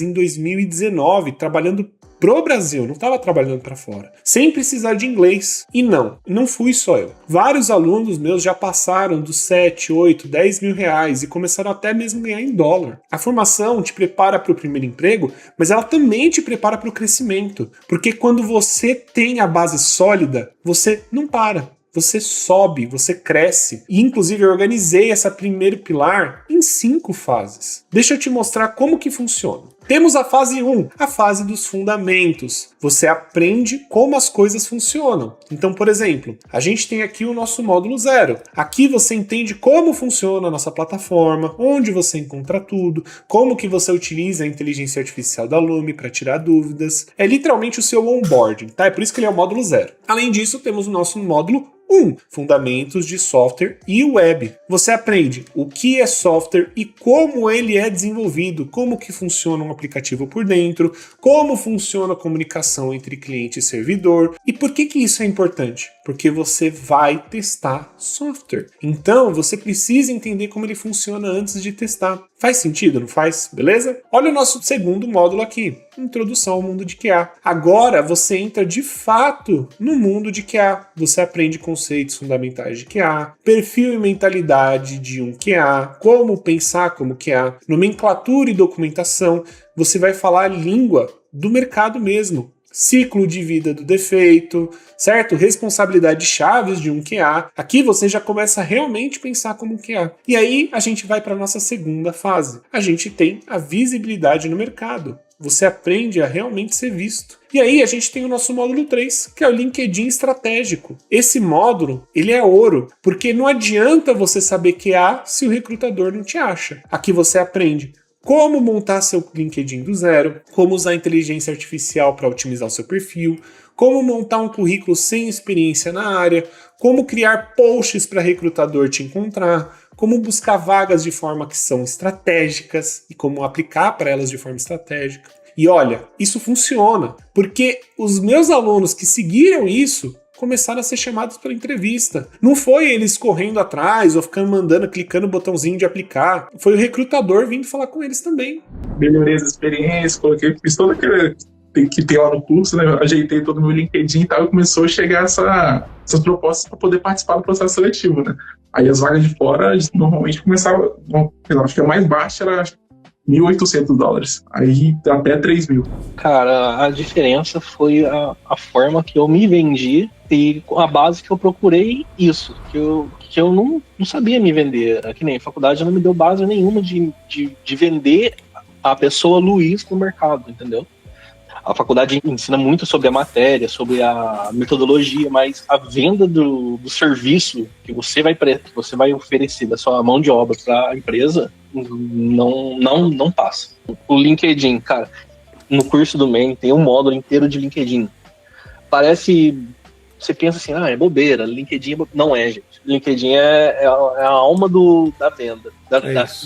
em 2019, trabalhando pro Brasil, não estava trabalhando para fora, sem precisar de inglês. E não fui só eu. Vários alunos meus já passaram dos 7, 8, 10 mil reais e começaram até mesmo a ganhar em dólar. A formação te prepara para o primeiro emprego, mas ela também te prepara para o crescimento, porque quando você tem a base sólida, você não para. Você sobe, você cresce. E inclusive eu organizei essa primeiro pilar em 5 fases. Deixa eu te mostrar como que funciona. Temos a fase 1, a fase dos fundamentos. Você aprende como as coisas funcionam. Então, por exemplo, a gente tem aqui o nosso módulo 0. Aqui você entende como funciona a nossa plataforma, onde você encontra tudo, como que você utiliza a inteligência artificial da Lumi para tirar dúvidas. É literalmente o seu onboarding, tá? É por isso que ele é o módulo 0. Além disso, temos o nosso módulo 1, fundamentos de software e web. Você aprende o que é software e como ele é desenvolvido, como que funciona um aplicativo por dentro, como funciona a comunicação entre cliente e servidor. E por que isso é importante? Porque você vai testar software. Então, você precisa entender como ele funciona antes de testar. Faz sentido, não faz? Beleza? Olha o nosso segundo módulo aqui, Introdução ao mundo de QA. Agora você entra de fato no mundo de QA. Você aprende conceitos fundamentais de QA, perfil e mentalidade de um QA, como pensar como QA, nomenclatura e documentação. Você vai falar a língua do mercado mesmo. Ciclo de vida do defeito, certo? Responsabilidades chaves de um QA. Aqui você já começa a realmente pensar como um QA. E aí a gente vai para a nossa segunda fase. A gente tem a visibilidade no mercado. Você aprende a realmente ser visto. E aí a gente tem o nosso módulo 3, que é o LinkedIn estratégico. Esse módulo, ele é ouro, porque não adianta você saber QA se o recrutador não te acha. Aqui você aprende como montar seu LinkedIn do zero, como usar a inteligência artificial para otimizar o seu perfil, como montar um currículo sem experiência na área, como criar posts para recrutador te encontrar, como buscar vagas de forma que são estratégicas e como aplicar para elas de forma estratégica. E olha, isso funciona, porque os meus alunos que seguiram isso começaram a ser chamados para entrevista. Não foi eles correndo atrás ou ficando mandando, clicando no botãozinho de aplicar. Foi o recrutador vindo falar com eles também. Melhorei as experiências, fiz todo aquele que tem lá no curso, né? Ajeitei todo o meu LinkedIn e tal, e começou a chegar essas propostas para poder participar do processo seletivo, né? Aí as vagas de fora normalmente começavam, acho que a mais baixa era $1.800, aí até 3 mil. Cara, a diferença foi a forma que eu me vendi e a base que eu procurei isso, que eu não sabia me vender. Que nem a faculdade não me deu base nenhuma de vender a pessoa Luiz no mercado, entendeu? A faculdade ensina muito sobre a matéria, sobre a metodologia, mas a venda do serviço que você vai oferecer da sua mão de obra para a empresa não passa. O LinkedIn, cara, no curso do MEN tem um módulo inteiro de LinkedIn. Parece, você pensa assim, é bobeira, LinkedIn não é, gente. LinkedIn é a alma da venda,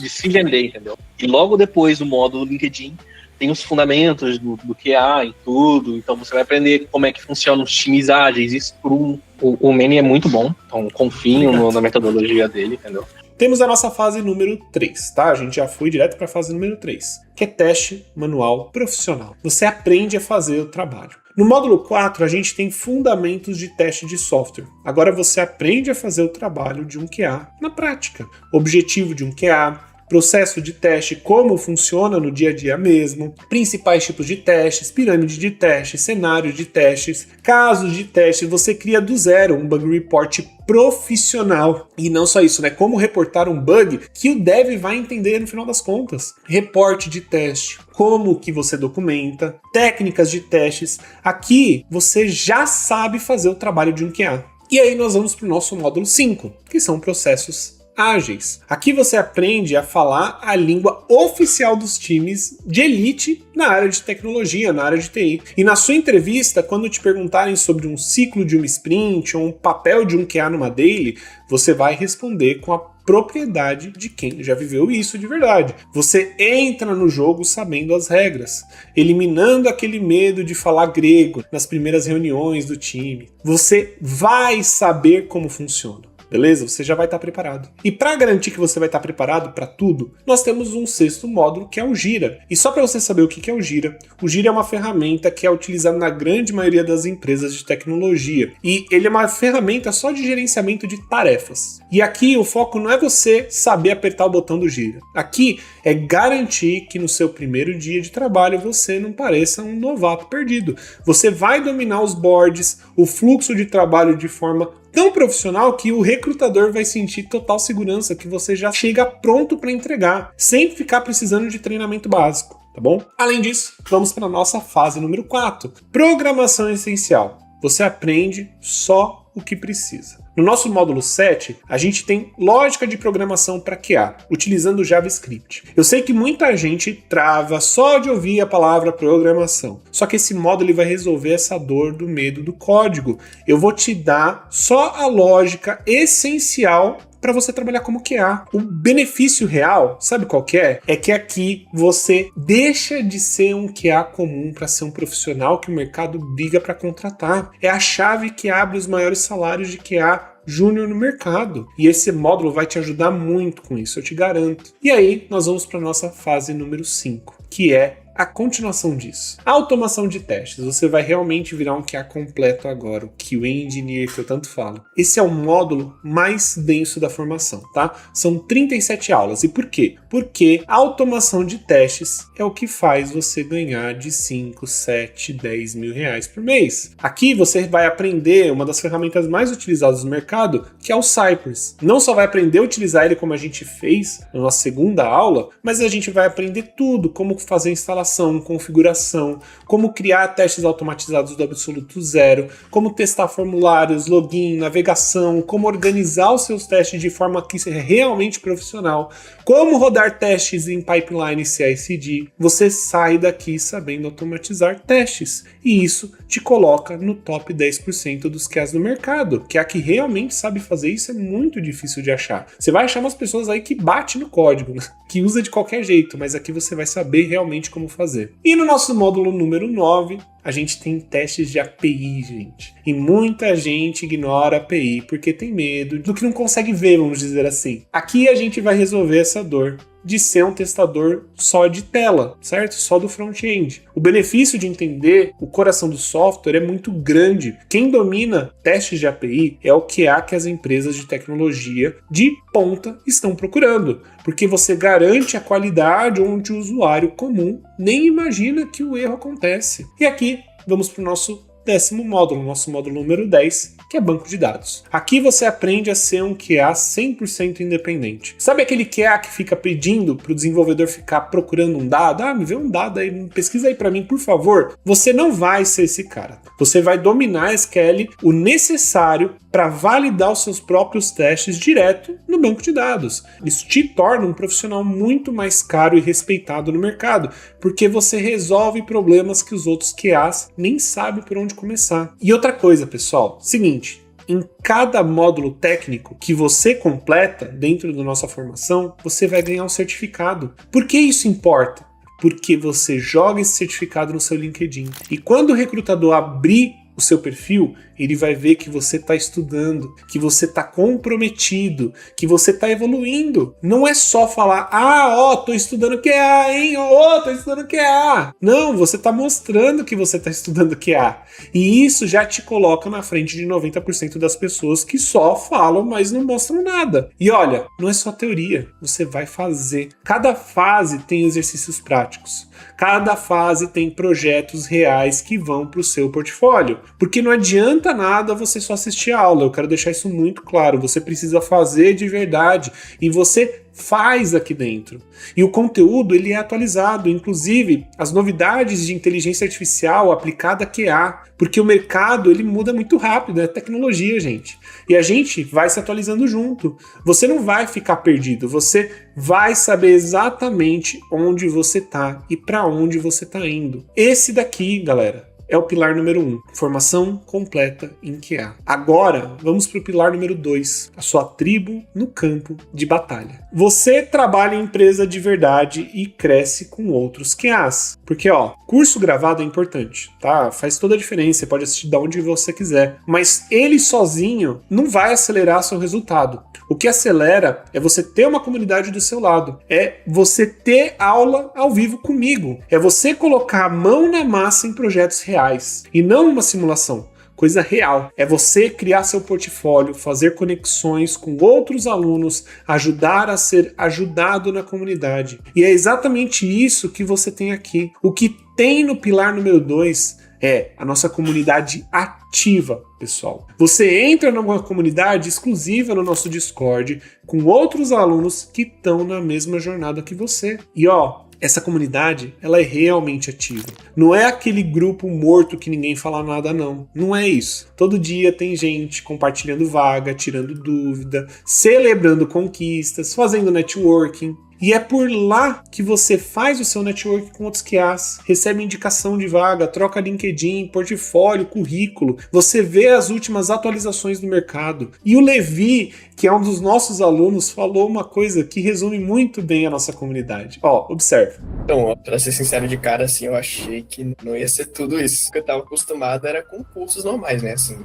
de se vender, entendeu? E logo depois do módulo LinkedIn tem os fundamentos do QA e tudo, então você vai aprender como é que funcionam os times ágeis, Scrum. O MEN é muito bom, então confio na metodologia dele, entendeu? Temos a nossa fase número 3, tá? A gente já foi direto para a fase número 3, que é teste manual profissional. Você aprende a fazer o trabalho. No módulo 4, a gente tem fundamentos de teste de software. Agora você aprende a fazer o trabalho de um QA na prática. Objetivo de um QA, processo de teste, como funciona no dia a dia mesmo, principais tipos de testes, pirâmide de testes, cenários de testes, casos de testes. Você cria do zero um bug report profissional. E não só isso, né? Como reportar um bug que o dev vai entender no final das contas. Reporte de teste, como que você documenta, técnicas de testes. Aqui você já sabe fazer o trabalho de um QA. E aí nós vamos para o nosso módulo 5, que são processos ágeis. Aqui você aprende a falar a língua oficial dos times de elite na área de tecnologia, na área de TI. E na sua entrevista, quando te perguntarem sobre um ciclo de uma sprint ou um papel de um QA numa daily, você vai responder com a propriedade de quem já viveu isso de verdade. Você entra no jogo sabendo as regras, eliminando aquele medo de falar grego nas primeiras reuniões do time. Você vai saber como funciona. Beleza? Você já vai estar preparado. E para garantir que você vai estar preparado para tudo, nós temos um 6º módulo que é o Gira. E só para você saber o que é o Gira é uma ferramenta que é utilizada na grande maioria das empresas de tecnologia. E ele é uma ferramenta só de gerenciamento de tarefas. E aqui o foco não é você saber apertar o botão do Gira. Aqui é garantir que no seu primeiro dia de trabalho você não pareça um novato perdido. Você vai dominar os boards, o fluxo de trabalho de forma tão profissional que o recrutador vai sentir total segurança que você já chega pronto para entregar, sem ficar precisando de treinamento básico, tá bom? Além disso, vamos para a nossa fase número 4, programação essencial. Você aprende só o que precisa. No nosso módulo 7, a gente tem lógica de programação para QA, utilizando JavaScript. Eu sei que muita gente trava só de ouvir a palavra programação, só que esse módulo ele vai resolver essa dor do medo do código. Eu vou te dar só a lógica essencial para você trabalhar como QA. O benefício real, sabe qual que é? É que aqui você deixa de ser um QA comum para ser um profissional que o mercado briga para contratar. É a chave que abre os maiores salários de QA júnior no mercado. E esse módulo vai te ajudar muito com isso, eu te garanto. E aí, nós vamos para a nossa fase número 5, que é a continuação disso. A automação de testes. Você vai realmente virar um QA completo agora, o QA Engineer que eu tanto falo. Esse é o módulo mais denso da formação, tá? São 37 aulas. E por quê? Porque a automação de testes é o que faz você ganhar de 5, 7, 10 mil reais por mês. Aqui você vai aprender uma das ferramentas mais utilizadas no mercado, que é o Cypress. Não só vai aprender a utilizar ele como a gente fez na nossa segunda aula, mas a gente vai aprender tudo, como fazer instalação, configuração, como criar testes automatizados do absoluto zero, como testar formulários, login, navegação, como organizar os seus testes de forma que seja realmente profissional, como rodar testes em pipeline CI/CD. Você sai daqui sabendo automatizar testes e isso te coloca no top 10% dos QAs do mercado. QA que realmente sabe fazer isso é muito difícil de achar. Você vai achar umas pessoas aí que bate no código, né? Que usa de qualquer jeito, mas aqui você vai saber realmente como fazer. E no nosso módulo número 9, a gente tem testes de API, gente. E muita gente ignora a API porque tem medo do que não consegue ver, vamos dizer assim. Aqui a gente vai resolver essa dor de ser um testador só de tela, certo? Só do front-end. O benefício de entender o coração do software é muito grande. Quem domina testes de API é o QA que as empresas de tecnologia de ponta estão procurando, porque você garante a qualidade onde o usuário comum nem imagina que o erro acontece. E aqui vamos para o nosso 10º módulo, nosso módulo número 10, que é banco de dados. Aqui você aprende a ser um QA 100% independente. Sabe aquele QA que fica pedindo para o desenvolvedor ficar procurando um dado? Me vê um dado aí, pesquisa aí para mim, por favor. Você não vai ser esse cara. Você vai dominar SQL o necessário para validar os seus próprios testes direto no banco de dados. Isso te torna um profissional muito mais caro e respeitado no mercado, porque você resolve problemas que os outros QAs nem sabem por onde começar. E outra coisa, pessoal, seguinte, em cada módulo técnico que você completa dentro da nossa formação, você vai ganhar um certificado. Por que isso importa? Porque você joga esse certificado no seu LinkedIn. E quando o recrutador abrir o seu perfil, ele vai ver que você está estudando, que você está comprometido, que você está evoluindo. Não é só falar, tô estudando QA, hein? Tô estudando QA. Não, você está mostrando que você está estudando QA. E isso já te coloca na frente de 90% das pessoas que só falam, mas não mostram nada. E olha, não é só teoria, você vai fazer. Cada fase tem exercícios práticos. Cada fase tem projetos reais que vão para o seu portfólio. Porque não adianta nada você só assistir a aula, eu quero deixar isso muito claro. Você precisa fazer de verdade e você faz aqui dentro. E o conteúdo ele é atualizado, inclusive as novidades de inteligência artificial aplicada a QA, porque o mercado ele muda muito rápido, é tecnologia, gente. E a gente vai se atualizando junto. Você não vai ficar perdido, você vai saber exatamente onde você tá e para onde você tá indo. Esse daqui, galera, é o pilar número 1, formação completa em QA. Agora, vamos para o pilar número 2, a sua tribo no campo de batalha. Você trabalha em empresa de verdade e cresce com outros QAs. Porque, curso gravado é importante, tá? Faz toda a diferença, você pode assistir de onde você quiser. Mas ele sozinho não vai acelerar seu resultado. O que acelera é você ter uma comunidade do seu lado. É você ter aula ao vivo comigo. É você colocar a mão na massa em projetos reais. E não uma simulação. Coisa real. É você criar seu portfólio, fazer conexões com outros alunos, ajudar a ser ajudado na comunidade. E é exatamente isso que você tem aqui. O que tem no pilar número 2 é a nossa comunidade ativa, pessoal. Você entra numa comunidade exclusiva no nosso Discord com outros alunos que estão na mesma jornada que você. E essa comunidade, ela é realmente ativa. Não é aquele grupo morto que ninguém fala nada, não. Não é isso. Todo dia tem gente compartilhando vaga, tirando dúvida, celebrando conquistas, fazendo networking. E é por lá que você faz o seu network com outros QAs, recebe indicação de vaga, troca LinkedIn, portfólio, currículo, você vê as últimas atualizações do mercado. E o Levi, que é um dos nossos alunos, falou uma coisa que resume muito bem a nossa comunidade. Observe. Então, pra ser sincero de cara, assim, eu achei que não ia ser tudo isso. O que eu tava acostumado era com cursos normais, né, assim,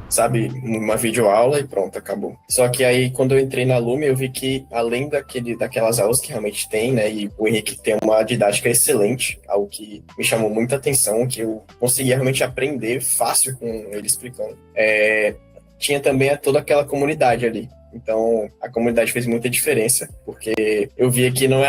sabe, uma videoaula e pronto, acabou. Só que aí, quando eu entrei na Lume, eu vi que, além daquelas aulas que realmente tem, né, e o Henrique tem uma didática excelente, algo que me chamou muita atenção, que eu conseguia realmente aprender fácil com ele explicando. Tinha também toda aquela comunidade ali. Então, a comunidade fez muita diferença, porque eu via que não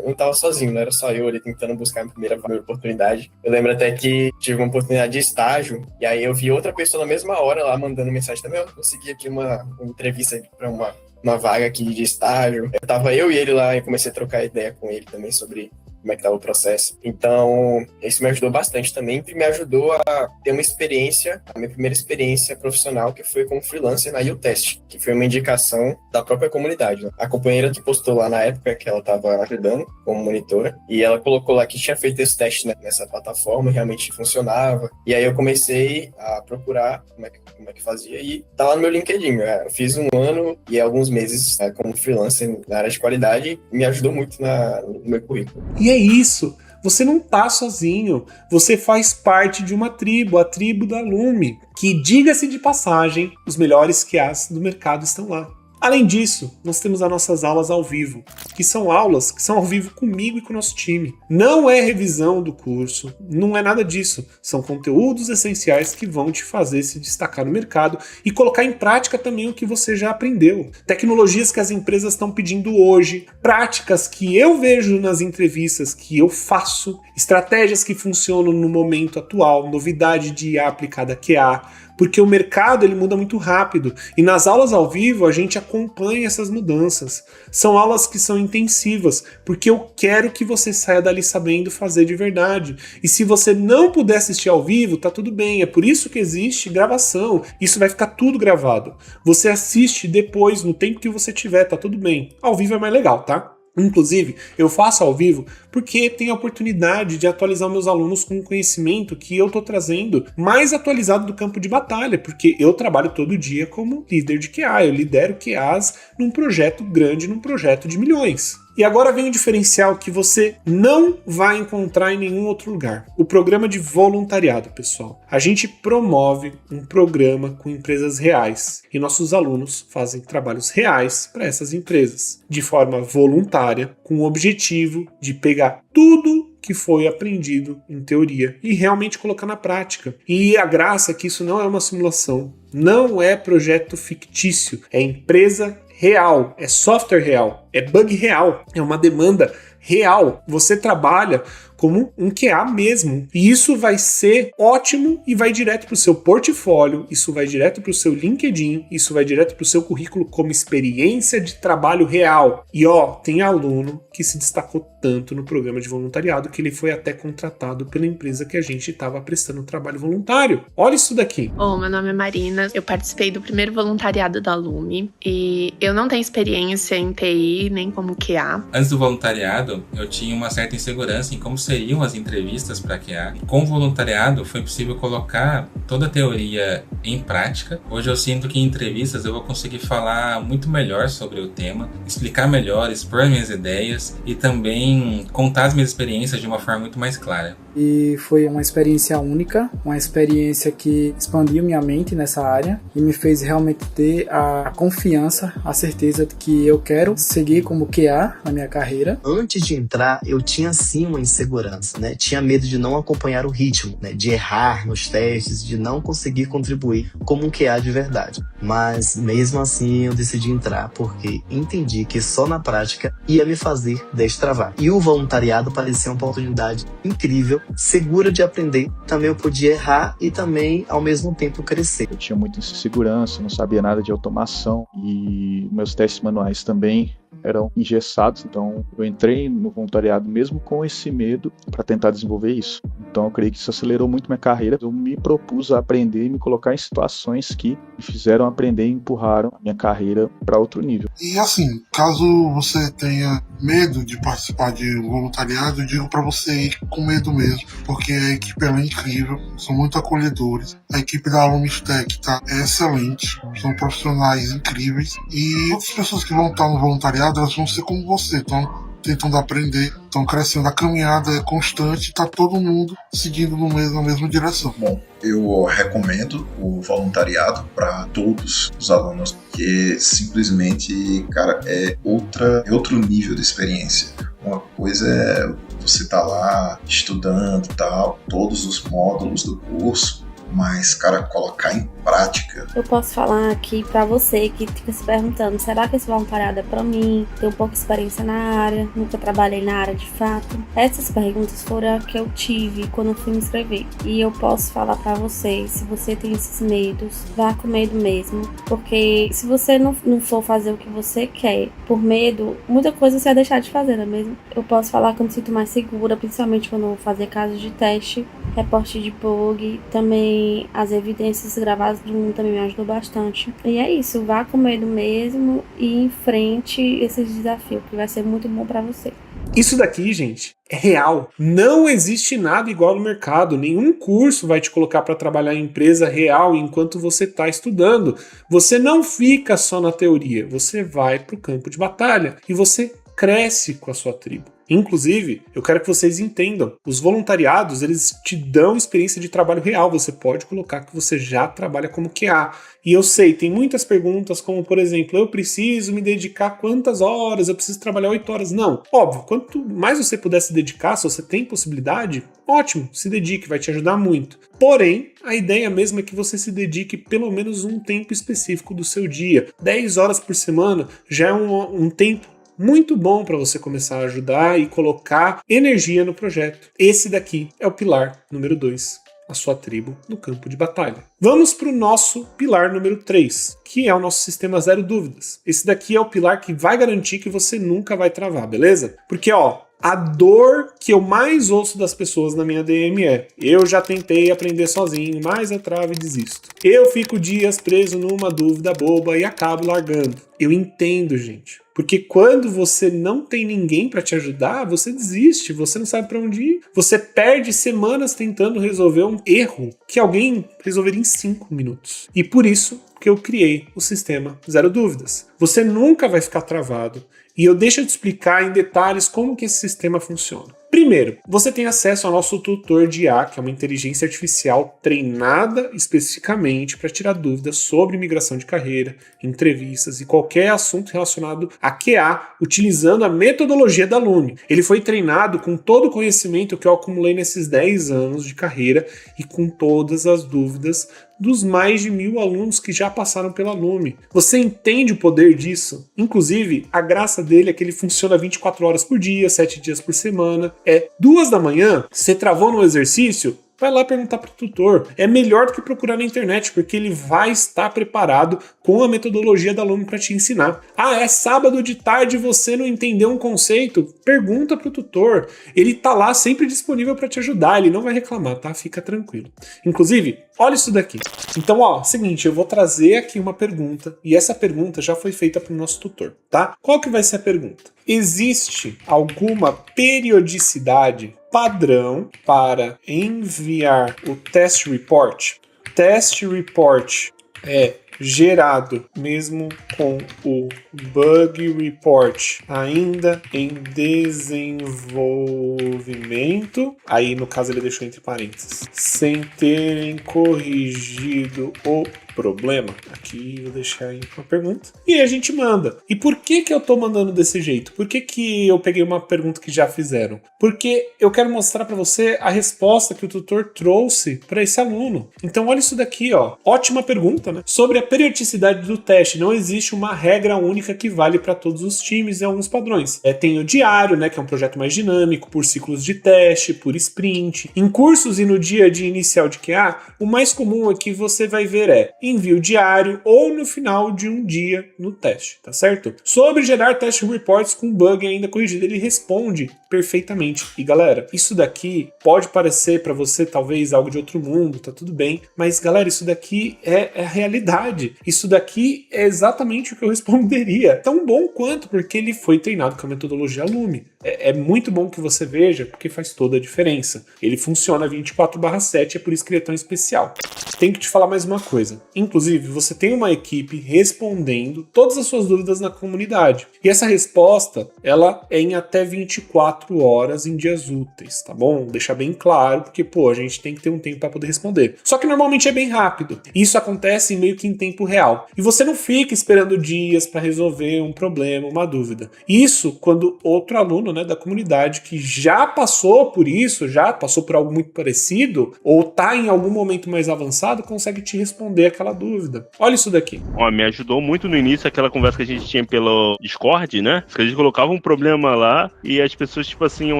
estava sozinho, não era só eu ali tentando buscar a minha primeira oportunidade. Eu lembro até que tive uma oportunidade de estágio, e aí eu vi outra pessoa na mesma hora lá mandando mensagem também, eu consegui aqui uma entrevista para uma vaga aqui de estágio. Tava eu e ele lá e comecei a trocar ideia com ele também sobre como é que estava o processo. Então, isso me ajudou bastante também e me ajudou a ter uma experiência, a minha primeira experiência profissional, que foi como freelancer na YouTest, que foi uma indicação da própria comunidade, né? A companheira que postou lá na época que ela estava ajudando como monitora, e ela colocou lá que tinha feito esse teste, né, nessa plataforma e realmente funcionava. E aí eu comecei a procurar como é que fazia e tá lá no meu LinkedIn. Eu fiz 1 ano e alguns meses como freelancer na área de qualidade e me ajudou muito no meu currículo. E é isso, você não tá sozinho, você faz parte de uma tribo, a tribo da Lume, que, diga-se de passagem, os melhores QAs do mercado estão lá. Além disso, nós temos as nossas aulas ao vivo, que são aulas que são ao vivo comigo e com o nosso time. Não é revisão do curso, não é nada disso. São conteúdos essenciais que vão te fazer se destacar no mercado e colocar em prática também o que você já aprendeu. Tecnologias que as empresas estão pedindo hoje, práticas que eu vejo nas entrevistas que eu faço, estratégias que funcionam no momento atual, novidade de IA aplicada a QA, porque o mercado ele muda muito rápido e nas aulas ao vivo a gente acompanha essas mudanças. São aulas que são intensivas, porque eu quero que você saia dali sabendo fazer de verdade. E se você não puder assistir ao vivo, tá tudo bem, é por isso que existe gravação, isso vai ficar tudo gravado. Você assiste depois, no tempo que você tiver, tá tudo bem. Ao vivo é mais legal, tá? Inclusive, eu faço ao vivo porque tenho a oportunidade de atualizar meus alunos com o conhecimento que eu estou trazendo mais atualizado do campo de batalha, porque eu trabalho todo dia como líder de QA, eu lidero QAs num projeto grande, num projeto de milhões. E agora vem um diferencial que você não vai encontrar em nenhum outro lugar. O programa de voluntariado, pessoal. A gente promove um programa com empresas reais e nossos alunos fazem trabalhos reais para essas empresas, de forma voluntária, com o objetivo de pegar tudo que foi aprendido em teoria e realmente colocar na prática. E a graça é que isso não é uma simulação, não é projeto fictício, é empresa real, é software real. é bug real, é uma demanda real. Você trabalha como um QA mesmo. E isso vai ser ótimo e vai direto para o seu portfólio, isso vai direto para o seu LinkedIn, isso vai direto para o seu currículo como experiência de trabalho real. E tem aluno que se destacou tanto no programa de voluntariado que ele foi até contratado pela empresa que a gente estava prestando trabalho voluntário. Olha isso daqui. Meu nome é Marina, eu participei do primeiro voluntariado da Lume e eu não tenho experiência em TI nem como QA. Antes do voluntariado, eu tinha uma certa insegurança em como seriam as entrevistas para QA. Com o voluntariado, foi possível colocar toda a teoria em prática. Hoje eu sinto que em entrevistas eu vou conseguir falar muito melhor sobre o tema, explicar melhor, expor minhas ideias e também contar as minhas experiências de uma forma muito mais clara. E foi uma experiência única, uma experiência que expandiu minha mente nessa área e me fez realmente ter a confiança, a certeza de que eu quero seguir como QA na minha carreira. Antes de entrar, eu tinha sim uma insegurança, né? Tinha medo de não acompanhar o ritmo, né? De errar nos testes, de não conseguir contribuir como um QA de verdade. Mas mesmo assim eu decidi entrar porque entendi que só na prática ia me fazer destravar. E o voluntariado parecia uma oportunidade incrível, segura de aprender. Também eu podia errar e também ao mesmo tempo crescer. Eu tinha muita insegurança, não sabia nada de automação e meus testes manuais também eram engessados, então eu entrei no voluntariado mesmo com esse medo para tentar desenvolver isso. Então eu creio que isso acelerou muito minha carreira. Eu me propus a aprender e me colocar em situações que me fizeram aprender e empurraram a minha carreira para outro nível. E assim, caso você tenha medo de participar de um voluntariado, eu digo para você ir com medo mesmo, porque a equipe é incrível, são muito acolhedores. A equipe da Alumistec é excelente, são profissionais incríveis e outras pessoas que vão estar no voluntariado, elas vão ser como você, estão tentando aprender, estão crescendo. A caminhada é constante, está todo mundo seguindo na mesma direção. Bom, eu recomendo o voluntariado para todos os alunos, porque simplesmente, cara, é outro nível de experiência. Uma coisa é você estar lá estudando e tal, todos os módulos do curso, mas, cara, colocar em prática. Eu posso falar aqui pra você que fica se perguntando, será que esse voluntariado é pra mim? Tenho pouca experiência na área, nunca trabalhei na área de fato. Essas perguntas foram as que eu tive quando eu fui me inscrever. E eu posso falar pra você, se você tem esses medos, vá com medo mesmo. Porque se você não for fazer o que você quer por medo, muita coisa você vai deixar de fazer, não é mesmo? Eu posso falar que eu me sinto mais segura, principalmente quando eu vou fazer casos de teste, reporte de bug, também as evidências gravadas do mundo também me ajudou bastante. E é isso, vá com medo mesmo e enfrente esses desafios, que vai ser muito bom pra você. Isso daqui, gente, é real. Não existe nada igual no mercado. Nenhum curso vai te colocar para trabalhar em empresa real enquanto você está estudando. Você não fica só na teoria, você vai para o campo de batalha e você cresce com a sua tribo. Inclusive, eu quero que vocês entendam, os voluntariados, eles te dão experiência de trabalho real. Você pode colocar que você já trabalha como QA. E eu sei, tem muitas perguntas como, por exemplo, eu preciso me dedicar quantas horas? Eu preciso trabalhar 8 horas? Não. Óbvio, quanto mais você puder se dedicar, se você tem possibilidade, ótimo, se dedique, vai te ajudar muito. Porém, a ideia mesmo é que você se dedique pelo menos um tempo específico do seu dia. 10 horas por semana já é um tempo muito bom para você começar a ajudar e colocar energia no projeto. Esse daqui é o pilar número 2, a sua tribo no campo de batalha. Vamos para o nosso pilar número 3, que é o nosso sistema zero dúvidas. Esse daqui é o pilar que vai garantir que você nunca vai travar, beleza? Porque, a dor que eu mais ouço das pessoas na minha DM é: eu já tentei aprender sozinho, mas eu travo e desisto. Eu fico dias preso numa dúvida boba e acabo largando. Eu entendo, gente. Porque quando você não tem ninguém para te ajudar, você desiste, você não sabe para onde ir. Você perde semanas tentando resolver um erro que alguém resolveria em 5 minutos. E por isso que eu criei o sistema zero dúvidas. Você nunca vai ficar travado. E eu deixo te explicar em detalhes como que esse sistema funciona. Primeiro, você tem acesso ao nosso tutor de IA, que é uma inteligência artificial treinada especificamente para tirar dúvidas sobre migração de carreira, entrevistas e qualquer assunto relacionado a QA, utilizando a metodologia da Lume. Ele foi treinado com todo o conhecimento que eu acumulei nesses 10 anos de carreira e com todas as dúvidas dos mais de 1000 alunos que já passaram pela Lume. Você entende o poder disso? Inclusive, a graça dele é que ele funciona 24 horas por dia, 7 dias por semana. 2 da manhã, você travou no exercício, vai lá perguntar para o tutor. É melhor do que procurar na internet, porque ele vai estar preparado com a metodologia da Lume para te ensinar. É sábado de tarde e você não entendeu um conceito? Pergunta para o tutor. Ele tá lá sempre disponível para te ajudar, ele não vai reclamar, tá? Fica tranquilo. Inclusive, olha isso daqui. Então, seguinte, eu vou trazer aqui uma pergunta, e essa pergunta já foi feita para o nosso tutor, tá? Qual que vai ser a pergunta? Existe alguma periodicidade padrão para enviar o test report? Test report é gerado mesmo com o bug report ainda em desenvolvimento, aí no caso ele deixou entre parênteses, sem terem corrigido o problema. Aqui eu vou deixar aí uma pergunta e a gente manda. E por que eu tô mandando desse jeito? Por que eu peguei uma pergunta que já fizeram? Porque eu quero mostrar para você a resposta que o tutor trouxe para esse aluno. Então olha isso daqui, ó. Ótima pergunta, né? Sobre a periodicidade do teste, não existe uma regra única que vale para todos os times e alguns padrões. Tem o diário, né, que é um projeto mais dinâmico, por ciclos de teste, por sprint. Em cursos e no dia de inicial de QA, o mais comum é que você vai ver envio diário ou no final de um dia no teste, tá certo? Sobre gerar test reports com bug ainda corrigido, ele responde perfeitamente. E galera, isso daqui pode parecer para você talvez algo de outro mundo, tá tudo bem, mas galera, isso daqui é a realidade. Isso daqui é exatamente o que eu responderia. Tão bom quanto, porque ele foi treinado com a metodologia Lume. É muito bom que você veja, porque faz toda a diferença. Ele funciona 24/7, é por isso que ele é tão especial. Tenho que te falar mais uma coisa. Inclusive, você tem uma equipe respondendo todas as suas dúvidas na comunidade. E essa resposta, ela é em até 24 horas em dias úteis, tá bom? Deixar bem claro, porque, a gente tem que ter um tempo para poder responder. Só que normalmente é bem rápido. Isso acontece meio que em tempo real. E você não fica esperando dias para resolver um problema, uma dúvida. Isso quando outro aluno, da comunidade que já passou por isso, já passou por algo muito parecido, ou tá em algum momento mais avançado, consegue te responder aquela dúvida. Olha isso daqui. Me ajudou muito no início aquela conversa que a gente tinha pelo Discord, né? Que a gente colocava um problema lá e as pessoas, iam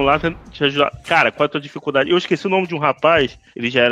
lá te ajudar. Cara, qual é a tua dificuldade? Eu esqueci o nome de um rapaz, ele já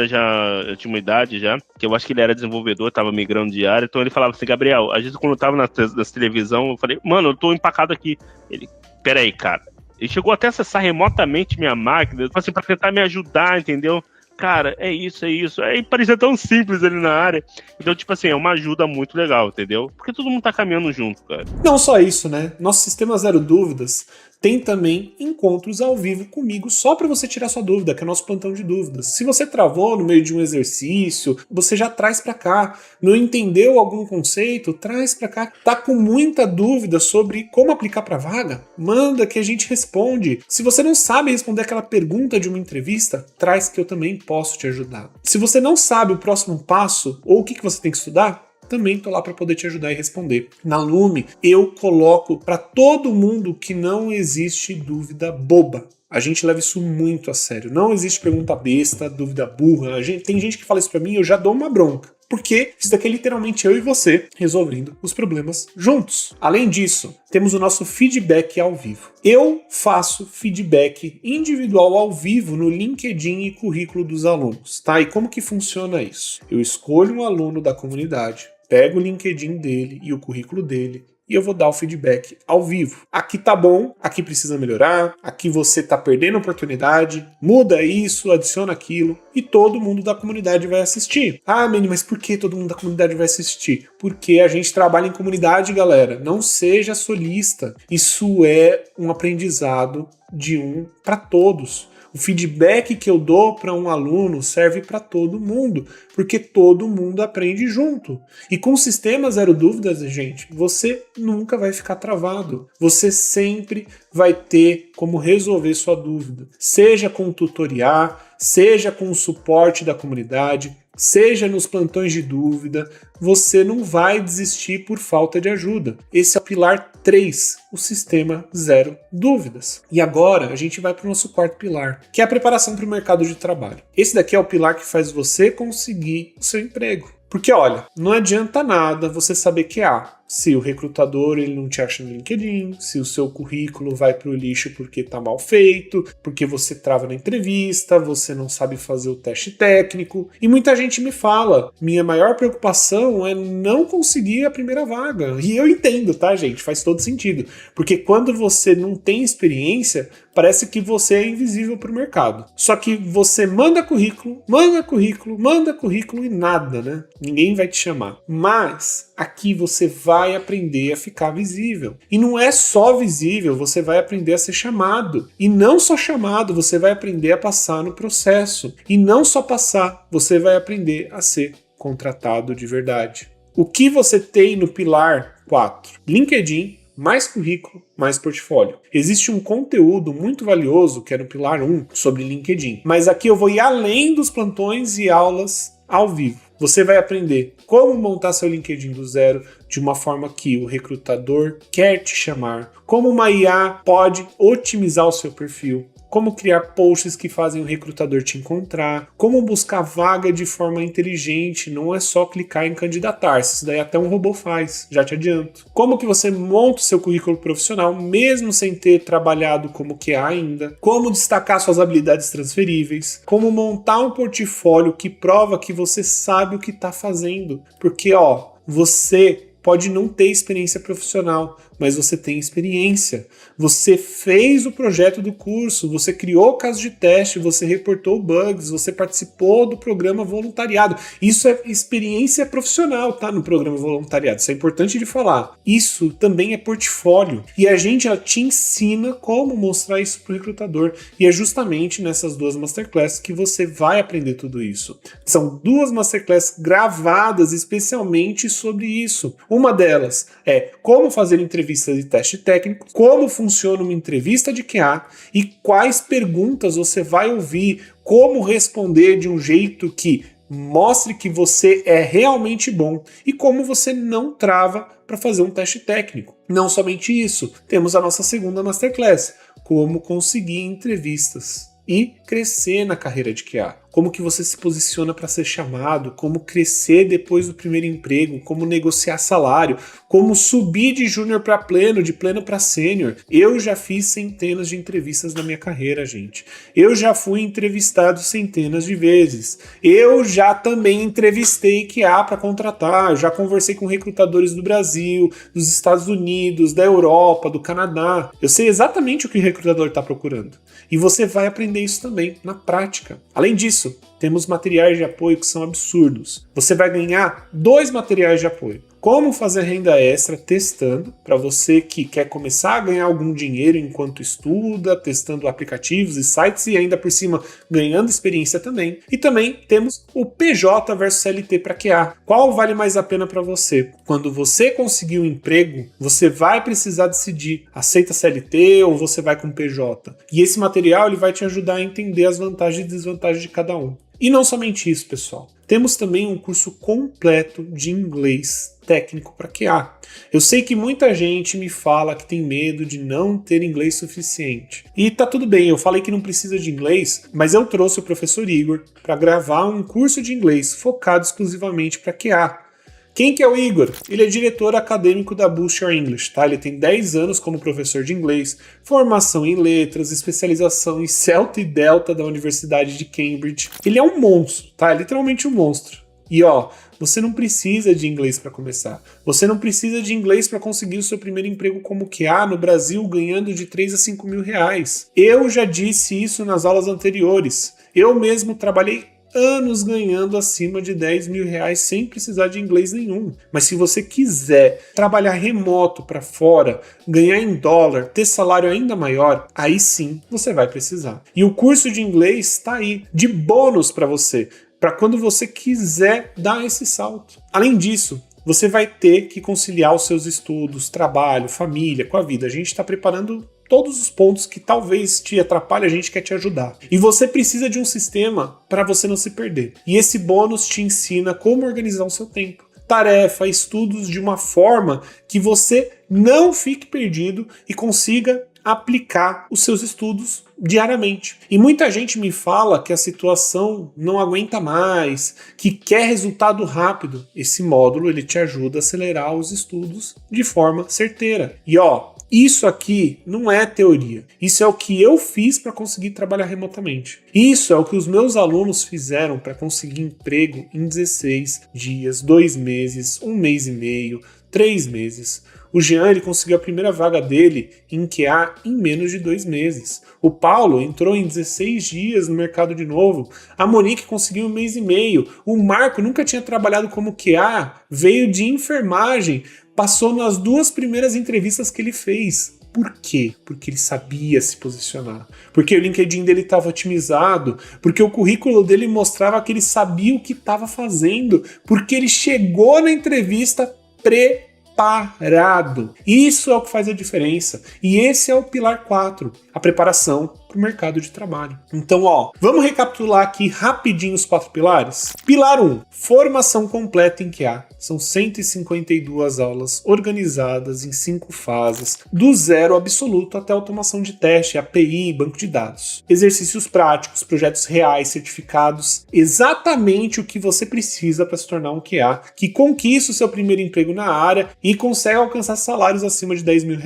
tinha uma idade já, que eu acho que ele era desenvolvedor, tava migrando de área, então ele falava assim, Gabriel, às vezes quando eu tava na televisão, eu falei, mano, eu tô empacado aqui. Ele, peraí, cara. Ele chegou até a acessar remotamente minha máquina, assim, pra tentar me ajudar, entendeu? Cara, é isso. Aí parecia tão simples ali na área. Então, é uma ajuda muito legal, entendeu? Porque todo mundo tá caminhando junto, cara. Não só isso, né? Nosso sistema Zero Dúvidas tem também encontros ao vivo comigo só para você tirar sua dúvida, que é o nosso plantão de dúvidas. Se você travou no meio de um exercício, você já traz para cá. Não entendeu algum conceito? Traz para cá. Tá com muita dúvida sobre como aplicar para vaga? Manda que a gente responde. Se você não sabe responder aquela pergunta de uma entrevista, traz que eu também posso te ajudar. Se você não sabe o próximo passo ou o que você tem que estudar, também tô lá para poder te ajudar e responder. Na Lume, eu coloco para todo mundo que não existe dúvida boba. A gente leva isso muito a sério. Não existe pergunta besta, dúvida burra. Tem gente que fala isso para mim e eu já dou uma bronca. Porque isso daqui é literalmente eu e você resolvendo os problemas juntos. Além disso, temos o nosso feedback ao vivo. Eu faço feedback individual ao vivo no LinkedIn e currículo dos alunos, tá? E como que funciona isso? Eu escolho um aluno da comunidade, pego o LinkedIn dele e o currículo dele, e eu vou dar o feedback ao vivo. Aqui tá bom, aqui precisa melhorar, aqui você tá perdendo oportunidade, muda isso, adiciona aquilo, e todo mundo da comunidade vai assistir. Meni, mas por que todo mundo da comunidade vai assistir? Porque a gente trabalha em comunidade, galera. Não seja solista. Isso é um aprendizado de um para todos. O feedback que eu dou para um aluno serve para todo mundo, porque todo mundo aprende junto. E com o sistema Zero Dúvidas, gente, você nunca vai ficar travado. Você sempre vai ter como resolver sua dúvida. Seja com o tutorial, seja com o suporte da comunidade, seja nos plantões de dúvida, você não vai desistir por falta de ajuda. Esse é o pilar 3, o sistema Zero Dúvidas. E agora a gente vai para o nosso quarto pilar, que é a preparação para o mercado de trabalho. Esse daqui é o pilar que faz você conseguir o seu emprego. Porque, olha, não adianta nada você saber QA se o recrutador ele não te acha no LinkedIn, se o seu currículo vai pro lixo porque tá mal feito, porque você trava na entrevista, você não sabe fazer o teste técnico. E muita gente me fala, minha maior preocupação é não conseguir a primeira vaga. E eu entendo, tá, gente? Faz todo sentido. Porque quando você não tem experiência, parece que você é invisível pro mercado. Só que você manda currículo e nada, né? Ninguém vai te chamar. Mas aqui você vai aprender a ficar visível. E não é só visível, você vai aprender a ser chamado. E não só chamado, você vai aprender a passar no processo. E não só passar, você vai aprender a ser contratado de verdade. O que você tem no pilar 4? LinkedIn, mais currículo, mais portfólio. Existe um conteúdo muito valioso, que é no pilar 1, sobre LinkedIn. Mas aqui eu vou ir além dos plantões e aulas ao vivo. Você vai aprender como montar seu LinkedIn do zero de uma forma que o recrutador quer te chamar, como uma IA pode otimizar o seu perfil, como criar posts que fazem o recrutador te encontrar, como buscar vaga de forma inteligente, não é só clicar em candidatar-se, isso daí até um robô faz, já te adianto. Como que você monta o seu currículo profissional, mesmo sem ter trabalhado como QA ainda, como destacar suas habilidades transferíveis, como montar um portfólio que prova que você sabe o que está fazendo, porque você pode não ter experiência profissional, mas você tem experiência. Você fez o projeto do curso, você criou o caso de teste, você reportou bugs, você participou do programa voluntariado. Isso é experiência profissional, tá? No programa voluntariado. Isso é importante de falar. Isso também é portfólio. E a gente já te ensina como mostrar isso pro recrutador. E é justamente nessas 2 masterclasses que você vai aprender tudo isso. São 2 masterclasses gravadas especialmente sobre isso. Uma delas é como fazer entrevistas de teste técnico, como funciona uma entrevista de QA e quais perguntas você vai ouvir, como responder de um jeito que mostre que você é realmente bom e como você não trava para fazer um teste técnico. Não somente isso, temos a nossa segunda masterclass, como conseguir entrevistas e crescer na carreira de QA. Como que você se posiciona para ser chamado, como crescer depois do primeiro emprego, como negociar salário, como subir de júnior para pleno, de pleno para sênior. Eu já fiz centenas de entrevistas na minha carreira, gente. Eu já fui entrevistado centenas de vezes. Eu já também entrevistei QA para contratar, já conversei com recrutadores do Brasil, dos Estados Unidos, da Europa, do Canadá. Eu sei exatamente o que o recrutador está procurando. E você vai aprender isso também na prática. Além disso, temos materiais de apoio que são absurdos. Você vai ganhar 2 materiais de apoio. Como fazer renda extra testando, para você que quer começar a ganhar algum dinheiro enquanto estuda, testando aplicativos e sites e ainda por cima ganhando experiência também. E também temos o PJ versus CLT para QA. Qual vale mais a pena para você? Quando você conseguir um emprego, você vai precisar decidir, aceita CLT ou você vai com PJ? E esse material ele vai te ajudar a entender as vantagens e desvantagens de cada um. E não somente isso, pessoal. Temos também um curso completo de inglês técnico para QA. Eu sei que muita gente me fala que tem medo de não ter inglês suficiente. E tá tudo bem, eu falei que não precisa de inglês, mas eu trouxe o professor Igor para gravar um curso de inglês focado exclusivamente para QA. Quem que é o Igor? Ele é diretor acadêmico da Boost Your English, tá? Ele tem 10 anos como professor de inglês, formação em letras, especialização em Celta e Delta da Universidade de Cambridge. Ele é um monstro, tá? É literalmente um monstro. E você não precisa de inglês para começar. Você não precisa de inglês para conseguir o seu primeiro emprego como QA no Brasil ganhando de 3 a 5 mil reais. Eu já disse isso nas aulas anteriores. Eu mesmo trabalhei anos ganhando acima de 10 mil reais sem precisar de inglês nenhum. Mas se você quiser trabalhar remoto para fora, ganhar em dólar, ter salário ainda maior, aí sim você vai precisar. E o curso de inglês está aí, de bônus para você, para quando você quiser dar esse salto. Além disso, você vai ter que conciliar os seus estudos, trabalho, família com a vida. A gente está preparando todos os pontos que talvez te atrapalhem, a gente quer te ajudar. E você precisa de um sistema para você não se perder. E esse bônus te ensina como organizar o seu tempo. Tarefa, estudos de uma forma que você não fique perdido e consiga aplicar os seus estudos diariamente. E muita gente me fala que a situação não aguenta mais, que quer resultado rápido. Esse módulo ele te ajuda a acelerar os estudos de forma certeira. E isso aqui não é teoria. Isso é o que eu fiz para conseguir trabalhar remotamente. Isso é o que os meus alunos fizeram para conseguir emprego em 16 dias, 2 meses, 1 mês e meio, 3 meses. O Jean ele conseguiu a primeira vaga dele em QA em menos de 2 meses. O Paulo entrou em 16 dias no mercado de novo. A Monique conseguiu 1 mês e meio. O Marco nunca tinha trabalhado como QA, veio de enfermagem, passou nas 2 primeiras entrevistas que ele fez. Por quê? Porque ele sabia se posicionar. Porque o LinkedIn dele estava otimizado. Porque o currículo dele mostrava que ele sabia o que estava fazendo. Porque ele chegou na entrevista preparado. Isso é o que faz a diferença. E esse é o pilar 4, a preparação para o mercado de trabalho. Então, vamos recapitular aqui rapidinho os 4 pilares? Pilar 1, formação completa em QA. São 152 aulas organizadas em 5 fases, do zero absoluto até automação de teste, API, banco de dados. Exercícios práticos, projetos reais, certificados, exatamente o que você precisa para se tornar um QA, que conquista o seu primeiro emprego na área e consegue alcançar salários acima de R$10 mil.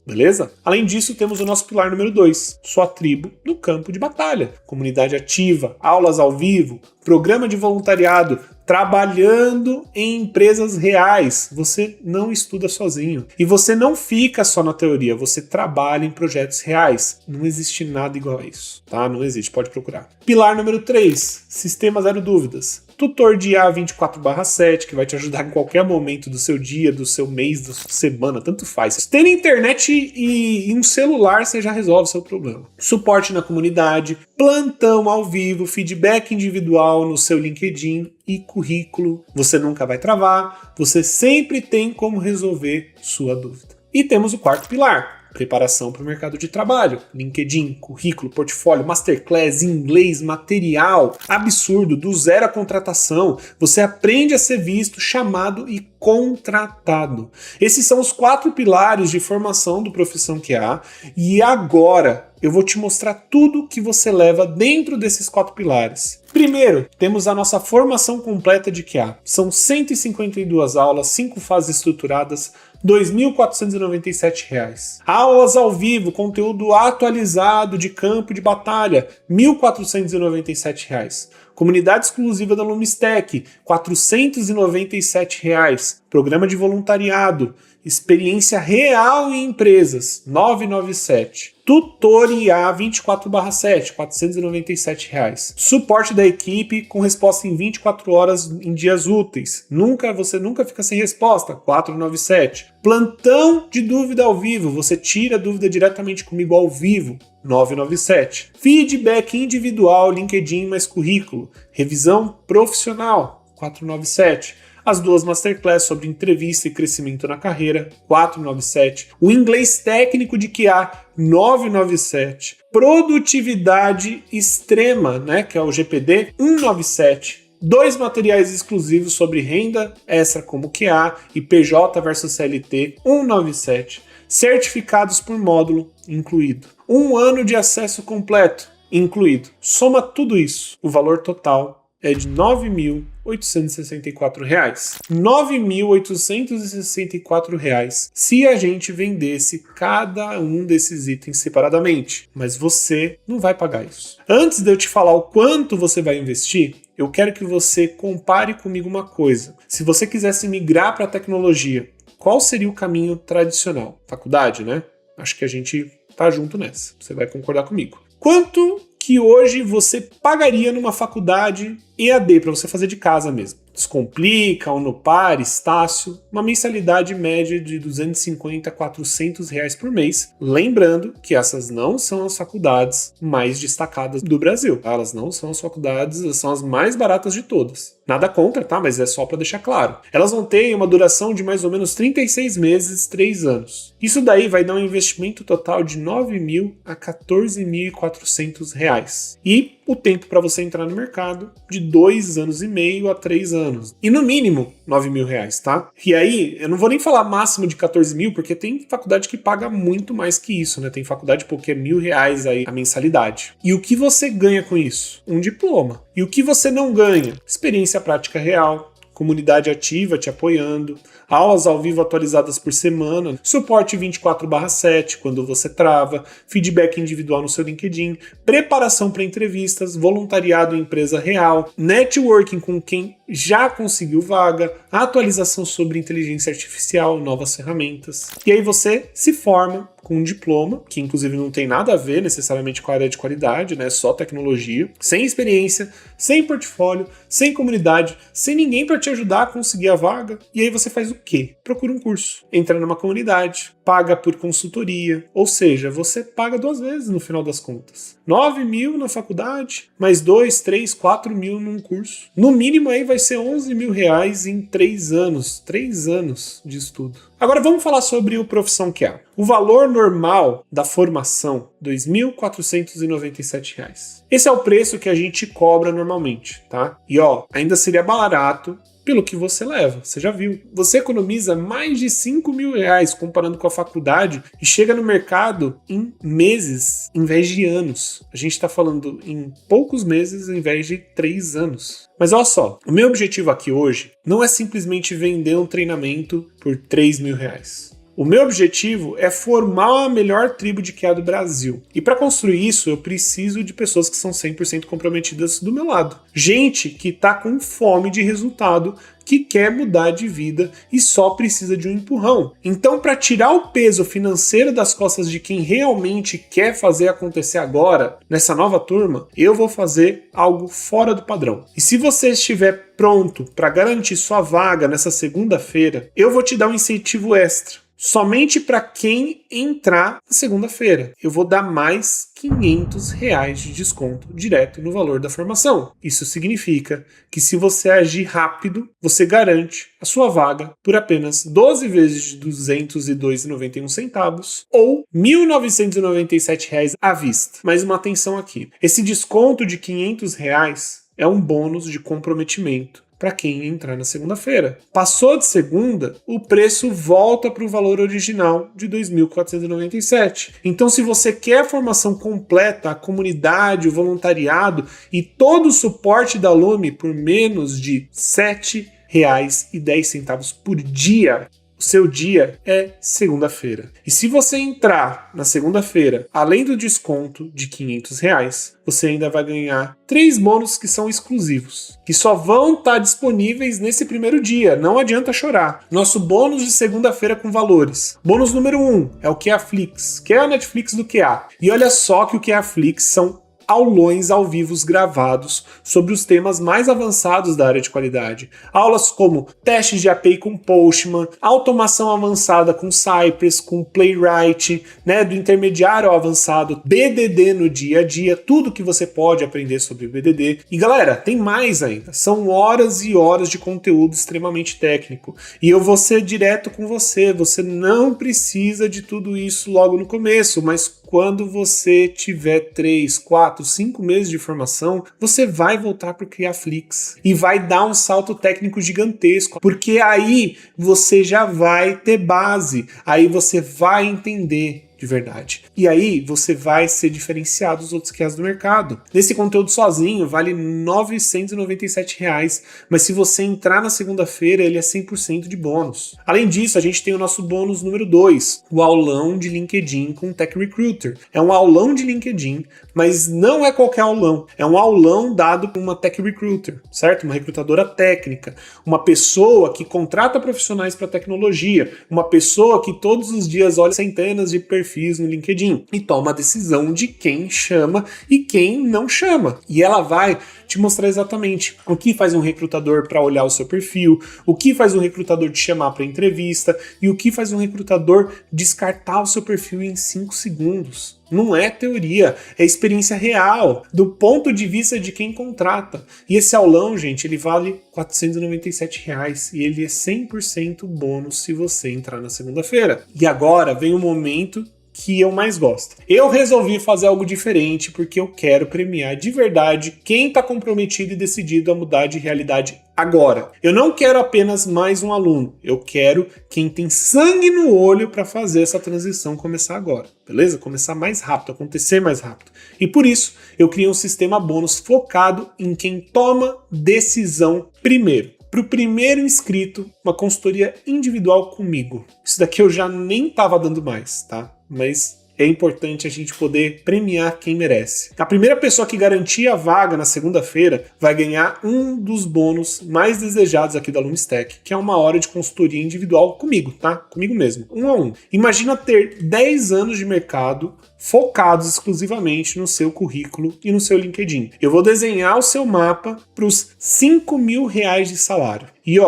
Beleza? Além disso, temos o nosso pilar número 2, sua tribo no campo de batalha. Comunidade ativa, aulas ao vivo, programa de voluntariado, trabalhando em empresas reais. Você não estuda sozinho. E você não fica só na teoria, você trabalha em projetos reais. Não existe nada igual a isso, tá? Não existe, pode procurar. Pilar número 3, sistema zero dúvidas. Tutor de IA 24/7, que vai te ajudar em qualquer momento do seu dia, do seu mês, da sua semana, tanto faz. Tendo internet e um celular, você já resolve o seu problema. Suporte na comunidade, plantão ao vivo, feedback individual no seu LinkedIn e currículo. Você nunca vai travar, você sempre tem como resolver sua dúvida. E temos o 4º pilar. Preparação para o mercado de trabalho, LinkedIn, currículo, portfólio, masterclass, inglês, material, absurdo, do zero à contratação. Você aprende a ser visto, chamado e contratado. Esses são os 4 pilares de formação do Profissão QA e agora eu vou te mostrar tudo que você leva dentro desses 4 pilares. Primeiro, temos a nossa formação completa de QA. São 152 aulas, 5 fases estruturadas, R$ 2.497. Aulas ao vivo, conteúdo atualizado de campo de batalha, R$ 1.497. Comunidade exclusiva da Lumistec, R$ 497. Programa de voluntariado, experiência real em empresas, R$ 997. Tutor IA 24/7, R$ 497. Suporte da equipe com resposta em 24 horas em dias úteis. Você nunca fica sem resposta, R$ 497. Plantão de dúvida ao vivo, você tira a dúvida diretamente comigo ao vivo, R$ 997. Feedback individual, LinkedIn mais currículo. Revisão profissional, R$ 497. As 2 masterclass sobre entrevista e crescimento na carreira, R$ 497. O inglês técnico de QA, R$ 997. Produtividade extrema, que é o GPD, R$ 197. 2 materiais exclusivos sobre renda extra como QA e PJ versus CLT, R$ 197. Certificados por módulo, incluído. 1 ano de acesso completo, incluído. Soma tudo isso, o valor total é de R$ 9.864. R$ 9.864 se a gente vendesse cada um desses itens separadamente. Mas você não vai pagar isso. Antes de eu te falar o quanto você vai investir, eu quero que você compare comigo uma coisa. Se você quisesse migrar para a tecnologia, qual seria o caminho tradicional? Faculdade, né? Acho que a gente tá junto nessa. Você vai concordar comigo. Quanto que hoje você pagaria numa faculdade EAD para você fazer de casa mesmo? Descomplica, Unopar, Estácio, uma mensalidade média de R$ 250 a R$ 400 por mês. Lembrando que essas não são as faculdades mais destacadas do Brasil. Elas não são as faculdades, são as mais baratas de todas. Nada contra, tá? Mas é só para deixar claro. Elas vão ter uma duração de mais ou menos 36 meses, 3 anos. Isso daí vai dar um investimento total de R$ 9.000 a R$ 14.400. E o tempo para você entrar no mercado de 2 anos e meio a 3 anos. E no mínimo R$ 9.000, tá? E aí, eu não vou nem falar máximo de 14 mil, porque tem faculdade que paga muito mais que isso, né? Tem faculdade porque é R$ 1.000 aí a mensalidade. E o que você ganha com isso? Um diploma. E o que você não ganha? Experiência prática real, comunidade ativa te apoiando, aulas ao vivo atualizadas por semana, suporte 24/7 quando você trava, feedback individual no seu LinkedIn, preparação para entrevistas, voluntariado em empresa real, networking com quem já conseguiu vaga, atualização sobre inteligência artificial, novas ferramentas. E aí você se forma com um diploma, que inclusive não tem nada a ver necessariamente com a área de qualidade, né? Só tecnologia, sem experiência, sem portfólio, sem comunidade, sem ninguém para te ajudar a conseguir a vaga. E aí você faz o quê? Procura um curso, entra numa comunidade, paga por consultoria, ou seja, você paga 2 vezes no final das contas. 9.000 na faculdade, mais 2, 3, 4 mil num curso. No mínimo aí vai ser R$11.000 em 3 anos. 3 anos de estudo. Agora vamos falar sobre o Profissão QA. O valor normal da formação, R$ 2.497. Esse é o preço que a gente cobra normalmente, tá? E ó, ainda seria barato pelo que você leva, você já viu. Você economiza mais de R$5.000 comparando com a faculdade e chega no mercado em meses, em vez de anos. A gente está falando em poucos meses, em vez de 3 anos. Mas olha só, o meu objetivo aqui hoje não é simplesmente vender um treinamento por R$3.000. O meu objetivo é formar a melhor tribo de QA do Brasil. E para construir isso, eu preciso de pessoas que são 100% comprometidas do meu lado. Gente que está com fome de resultado, que quer mudar de vida e só precisa de um empurrão. Então, para tirar o peso financeiro das costas de quem realmente quer fazer acontecer agora, nessa nova turma, eu vou fazer algo fora do padrão. E se você estiver pronto para garantir sua vaga nessa segunda-feira, eu vou te dar um incentivo extra. Somente para quem entrar na segunda-feira. Eu vou dar mais R$500 de desconto direto no valor da formação. Isso significa que se você agir rápido, você garante a sua vaga por apenas 12 vezes de R$202,91 ou R$1.997 à vista. Mas uma atenção aqui. Esse desconto de R$500 é um bônus de comprometimento para quem entrar na segunda-feira. Passou de segunda, o preço volta para o valor original de R$2.497. Então, se você quer a formação completa, a comunidade, o voluntariado e todo o suporte da Lume por menos de R$7,10 por dia, o seu dia é segunda-feira. E se você entrar na segunda-feira, além do desconto de R$500, você ainda vai ganhar 3 bônus que são exclusivos, que só vão estar disponíveis nesse primeiro dia, não adianta chorar. Nosso bônus de segunda-feira com valores. Bônus número 1 é o QAFlix, que é a Netflix do QA. E olha só que o QAFlix são aulões ao vivo gravados sobre os temas mais avançados da área de qualidade. Aulas como testes de API com Postman, automação avançada com Cypress, com Playwright, né, do intermediário ao avançado, BDD no dia a dia, tudo que você pode aprender sobre BDD. E galera, tem mais ainda. São horas e horas de conteúdo extremamente técnico. E eu vou ser direto com você. Você não precisa de tudo isso logo no começo, mas quando você tiver 3, 4, 5 meses de formação, você vai voltar para o QAFlix e vai dar um salto técnico gigantesco, porque aí você já vai ter base, aí você vai entender de verdade. E aí você vai ser diferenciado dos outros QAs do mercado. Nesse conteúdo sozinho vale R$997, mas se você entrar na segunda-feira, ele é 100% de bônus. Além disso, a gente tem o nosso bônus número 2, o aulão de LinkedIn com Tech Recruiter. É um aulão de LinkedIn, mas não é qualquer aulão. É um aulão dado por uma Tech Recruiter, certo? Uma recrutadora técnica, uma pessoa que contrata profissionais para tecnologia, uma pessoa que todos os dias olha centenas de perfis no LinkedIn e toma a decisão de quem chama e quem não chama. E ela vai te mostrar exatamente o que faz um recrutador para olhar o seu perfil, o que faz um recrutador te chamar para entrevista e o que faz um recrutador descartar o seu perfil em 5 segundos. Não é teoria, é experiência real, do ponto de vista de quem contrata. E esse aulão, gente, ele vale R$497 e ele é 100% bônus se você entrar na segunda-feira. E agora vem o momento que eu mais gosto. Eu resolvi fazer algo diferente porque eu quero premiar de verdade quem está comprometido e decidido a mudar de realidade agora. Eu não quero apenas mais um aluno, eu quero quem tem sangue no olho para fazer essa transição começar agora, beleza? Começar mais rápido, acontecer mais rápido. E por isso, eu criei um sistema bônus focado em quem toma decisão primeiro. Para o primeiro inscrito, uma consultoria individual comigo. Isso daqui eu já nem estava dando mais, tá? Mas é importante a gente poder premiar quem merece. A primeira pessoa que garantir a vaga na segunda-feira vai ganhar um dos bônus mais desejados aqui da Lumistech, que é 1 hora de consultoria individual comigo, tá? Comigo mesmo, 1 a 1. Imagina ter 10 anos de mercado focados exclusivamente no seu currículo e no seu LinkedIn. Eu vou desenhar o seu mapa para os R$5.000 de salário. E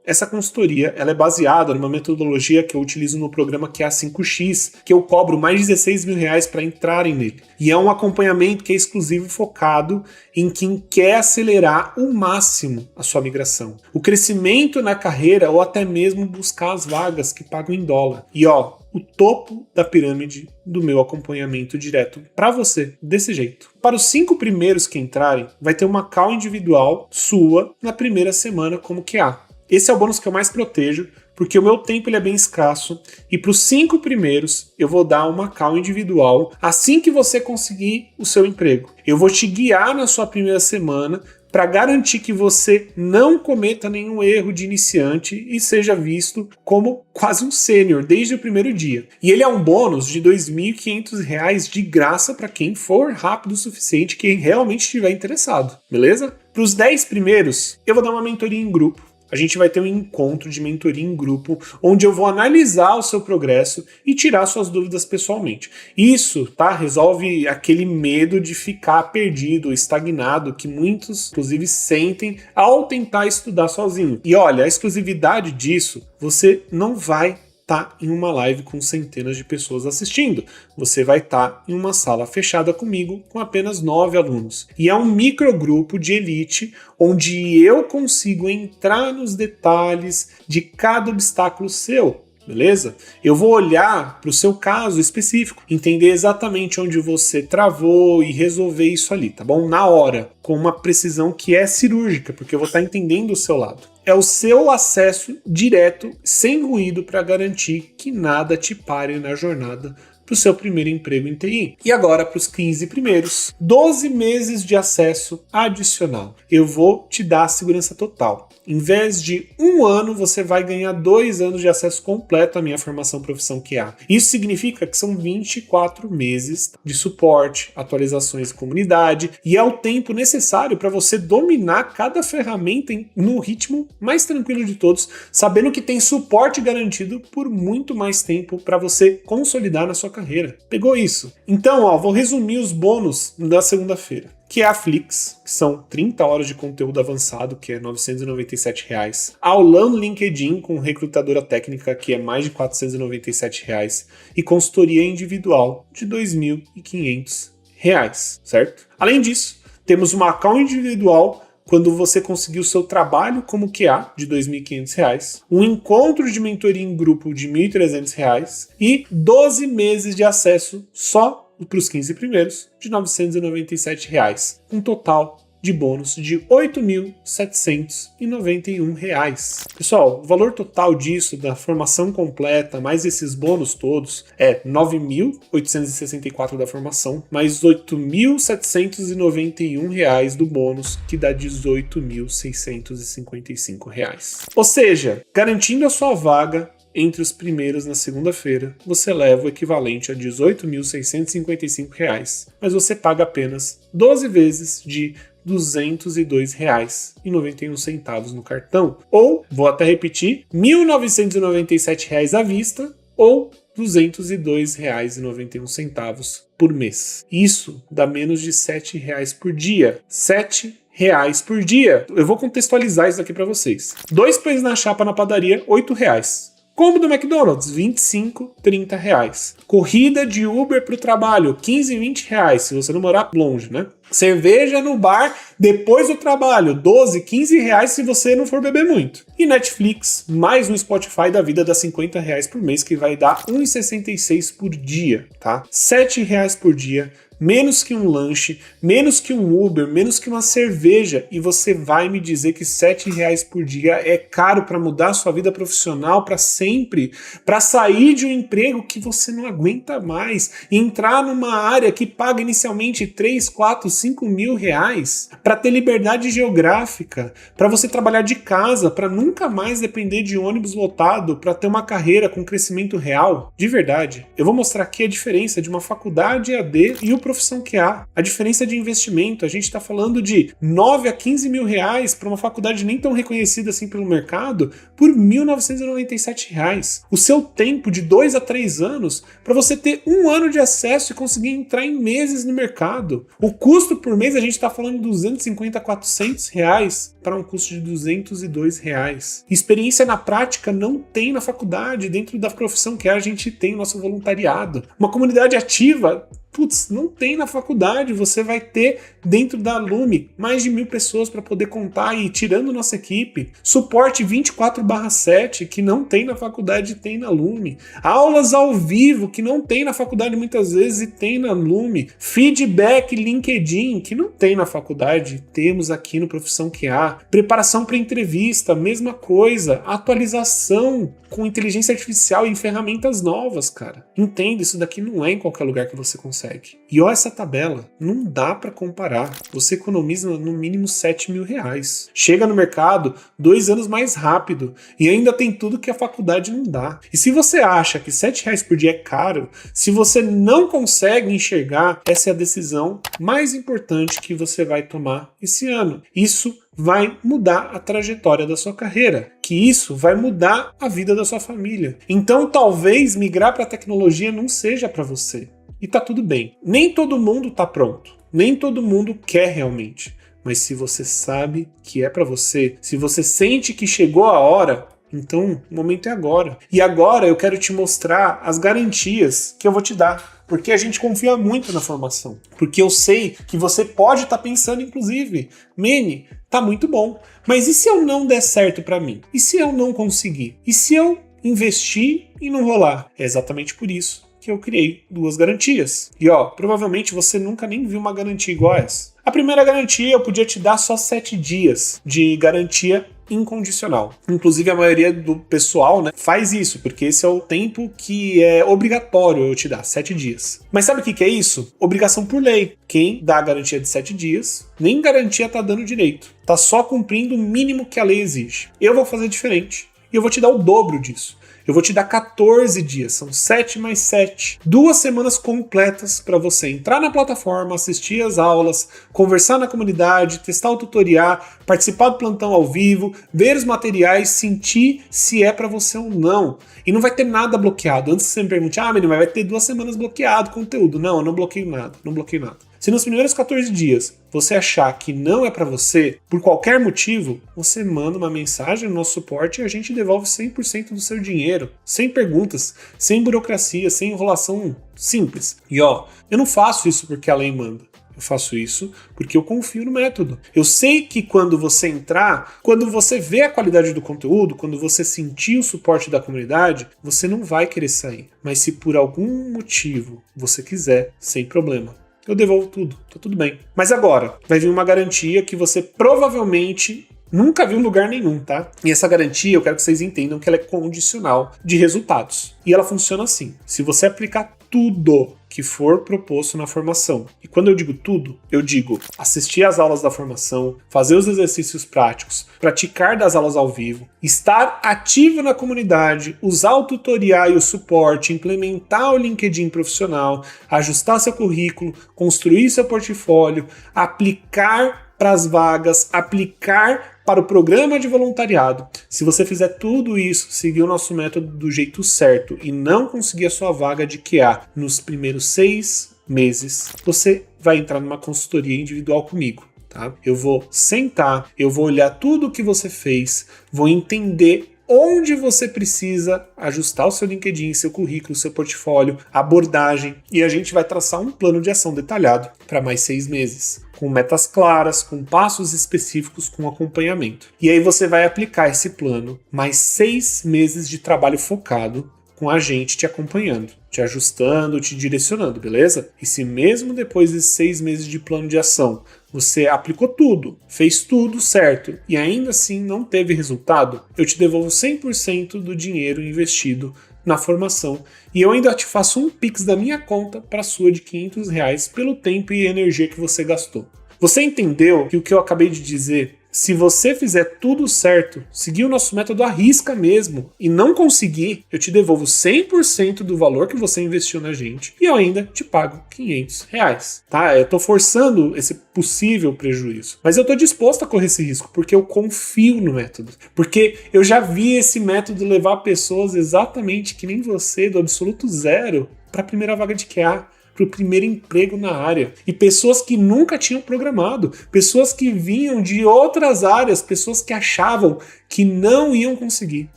essa consultoria ela é baseada numa metodologia que eu utilizo no programa QA5X, que eu cobro mais de R$16.000 para entrarem nele. E é um acompanhamento que é exclusivo focado em quem quer acelerar o máximo a sua migração. O crescimento na carreira ou até mesmo buscar as vagas que pagam em dólar. E o topo da pirâmide do meu acompanhamento direto para você, desse jeito. Para os 5 primeiros que entrarem, vai ter uma call individual sua na primeira semana como QA. Esse é o bônus que eu mais protejo, porque o meu tempo ele é bem escasso, e para os 5 primeiros eu vou dar uma call individual assim que você conseguir o seu emprego. Eu vou te guiar na sua primeira semana para garantir que você não cometa nenhum erro de iniciante e seja visto como quase um sênior desde o primeiro dia. E ele é um bônus de R$2.500 de graça para quem for rápido o suficiente, quem realmente estiver interessado, beleza? Para os 10 primeiros, eu vou dar uma mentoria em grupo. A gente vai ter um encontro de mentoria em grupo, onde eu vou analisar o seu progresso e tirar suas dúvidas pessoalmente. Isso, resolve aquele medo de ficar perdido, estagnado, que muitos, inclusive, sentem ao tentar estudar sozinho. E olha, a exclusividade disso, você não vai estar em uma live com centenas de pessoas assistindo. Você vai estar em uma sala fechada comigo com apenas 9 alunos. E é um microgrupo de elite onde eu consigo entrar nos detalhes de cada obstáculo seu. Beleza? Eu vou olhar para o seu caso específico, entender exatamente onde você travou e resolver isso ali, tá bom? Na hora, com uma precisão que é cirúrgica, porque eu vou estar entendendo o seu lado. É o seu acesso direto, sem ruído, para garantir que nada te pare na jornada para o seu primeiro emprego em TI. E agora, para os 15 primeiros, 12 meses de acesso adicional. Eu vou te dar a segurança total. Em vez de 1 ano, você vai ganhar 2 anos de acesso completo à minha formação profissão QA. Isso significa que são 24 meses de suporte, atualizações de comunidade, e é o tempo necessário para você dominar cada ferramenta no ritmo mais tranquilo de todos, sabendo que tem suporte garantido por muito mais tempo para você consolidar na sua carreira. Pegou isso? Então, vou resumir os bônus da segunda-feira. QA-Flix, que são 30 horas de conteúdo avançado, que é R$997. Aulão no LinkedIn com recrutadora técnica, que é mais de R$497. E consultoria individual de R$2.500, certo? Além disso, temos uma call individual quando você conseguir o seu trabalho como QA, de R$2.500, um encontro de mentoria em grupo de R$1.300 e 12 meses de acesso só para os 15 primeiros, de R$997, um total de bônus de R$8.791. Pessoal, o valor total disso, da formação completa, mais esses bônus todos, é R$9.864 da formação, mais R$8.791 do bônus, que dá R$18.655. Ou seja, garantindo a sua vaga entre os primeiros na segunda-feira, você leva o equivalente a R$18.655, mas você paga apenas 12 vezes de R$202,91 no cartão. Ou, vou até repetir, R$1.997 à vista ou R$202,91 por mês. Isso dá menos de R$7 por dia. R$7 por dia. Eu vou contextualizar isso aqui para vocês. 2 pães na chapa na padaria, R$8. Combo do McDonald's, 25, 30 reais. Corrida de Uber pro trabalho, 15, 20 reais, se você não morar longe, né? Cerveja no bar depois do trabalho, 12, 15 reais se você não for beber muito. E Netflix, mais um Spotify da vida, dá 50 reais por mês, que vai dar 1,66 por dia, tá? 7 reais por dia, menos que um lanche, menos que um Uber, menos que uma cerveja, e você vai me dizer que 7 reais por dia é caro para mudar a sua vida profissional para sempre, para sair de um emprego que você não aguenta mais e entrar numa área que paga inicialmente 3, 4, 5 mil reais, para ter liberdade geográfica, para você trabalhar de casa, para nunca mais depender de ônibus lotado, para ter uma carreira com crescimento real. De verdade, eu vou mostrar aqui a diferença de uma faculdade EAD e o profissão QA. A diferença de investimento, a gente está falando de 9 a 15 mil reais para uma faculdade nem tão reconhecida assim pelo mercado, por R$ 1.997. O seu tempo de 2 a 3 anos para você ter 1 ano de acesso e conseguir entrar em meses no mercado. O custo por mês, a gente está falando de 250 a 400 reais para um custo de 202 reais. Experiência na prática não tem na faculdade, dentro da profissão que a gente tem, nosso voluntariado. Uma comunidade ativa, putz, não tem na faculdade. Você vai ter dentro da Lume mais de 1.000 pessoas para poder contar e tirando nossa equipe. Suporte 24/7 que não tem na faculdade e tem na Lume. Aulas ao vivo que não tem na faculdade muitas vezes e tem na Lume. Feedback LinkedIn que não tem na faculdade, temos aqui no Profissão QA. Preparação para entrevista, mesma coisa. Atualização com inteligência artificial e ferramentas novas, cara. Entenda, isso daqui não é em qualquer lugar que você consegue. E olha essa tabela, não dá para comparar. Você economiza no mínimo 7 mil reais. Chega no mercado 2 anos mais rápido e ainda tem tudo que a faculdade não dá. E se você acha que 7 reais por dia é caro, se você não consegue enxergar, essa é a decisão mais importante que você vai tomar esse ano. Isso vai mudar a trajetória da sua carreira, que isso vai mudar a vida da sua família. Então talvez migrar para a tecnologia não seja para você. E tá tudo bem. Nem todo mundo tá pronto. Nem todo mundo quer realmente. Mas se você sabe que é para você, se você sente que chegou a hora, então o momento é agora. E agora eu quero te mostrar as garantias que eu vou te dar. Porque a gente confia muito na formação. Porque eu sei que você pode estar pensando, inclusive, Mene, tá muito bom. Mas e se eu não der certo para mim? E se eu não conseguir? E se eu investir e não rolar? É exatamente por isso que eu criei 2 garantias. E provavelmente você nunca nem viu uma garantia igual a essa. A primeira garantia eu podia te dar só 7 dias de garantia incondicional. Inclusive a maioria do pessoal, né, faz isso, porque esse é o tempo que é obrigatório eu te dar, 7 dias. Mas sabe o que é isso? Obrigação por lei. Quem dá a garantia de 7 dias, nem garantia tá dando direito. Tá só cumprindo o mínimo que a lei exige. Eu vou fazer diferente. E eu vou te dar o dobro disso. Eu vou te dar 14 dias, são 7 mais 7. 2 semanas completas para você entrar na plataforma, assistir as aulas, conversar na comunidade, testar o tutorial, participar do plantão ao vivo, ver os materiais, sentir se é para você ou não. E não vai ter nada bloqueado. Antes você me pergunte, menino, mas vai ter 2 semanas bloqueado o conteúdo. Não, eu não bloqueio nada, não bloqueio nada. Se nos primeiros 14 dias você achar que não é para você, por qualquer motivo, você manda uma mensagem no nosso suporte e a gente devolve 100% do seu dinheiro, sem perguntas, sem burocracia, sem enrolação simples. E eu não faço isso porque a lei manda. Eu faço isso porque eu confio no método. Eu sei que quando você entrar, quando você vê a qualidade do conteúdo, quando você sentir o suporte da comunidade, você não vai querer sair. Mas se por algum motivo você quiser, sem problema, eu devolvo tudo, tá tudo bem. Mas agora, vai vir uma garantia que você provavelmente nunca viu em lugar nenhum, tá? E essa garantia, eu quero que vocês entendam que ela é condicional de resultados. E ela funciona assim. Se você aplicar tudo que for proposto na formação. E quando eu digo tudo, eu digo assistir às aulas da formação, fazer os exercícios práticos, praticar das aulas ao vivo, estar ativo na comunidade, usar o tutorial e o suporte, implementar o LinkedIn profissional, ajustar seu currículo, construir seu portfólio, aplicar para as vagas, aplicar para o programa de voluntariado. Se você fizer tudo isso, seguir o nosso método do jeito certo e não conseguir a sua vaga de QA nos primeiros 6 meses, você vai entrar numa consultoria individual comigo. Tá? Eu vou sentar, eu vou olhar tudo o que você fez, vou entender onde você precisa ajustar o seu LinkedIn, seu currículo, seu portfólio, abordagem, e a gente vai traçar um plano de ação detalhado para mais 6 meses, com metas claras, com passos específicos, com acompanhamento. E aí você vai aplicar esse plano, mais 6 meses de trabalho focado, com a gente te acompanhando, te ajustando, te direcionando, beleza? E se mesmo depois desses 6 meses de plano de ação, você aplicou tudo, fez tudo certo e ainda assim não teve resultado, eu te devolvo 100% do dinheiro investido na formação e eu ainda te faço um Pix da minha conta para a sua de R$500 pelo tempo e energia que você gastou. Você entendeu que o que eu acabei de dizer? Se você fizer tudo certo, seguir o nosso método à risca mesmo, e não conseguir, eu te devolvo 100% do valor que você investiu na gente e eu ainda te pago R$500, tá? Eu tô forçando esse possível prejuízo, mas eu tô disposto a correr esse risco, porque eu confio no método, porque eu já vi esse método levar pessoas exatamente que nem você, do absoluto zero, para a primeira vaga de QA, para o primeiro emprego na área. E pessoas que nunca tinham programado, pessoas que vinham de outras áreas, pessoas que achavam que não iam conseguir.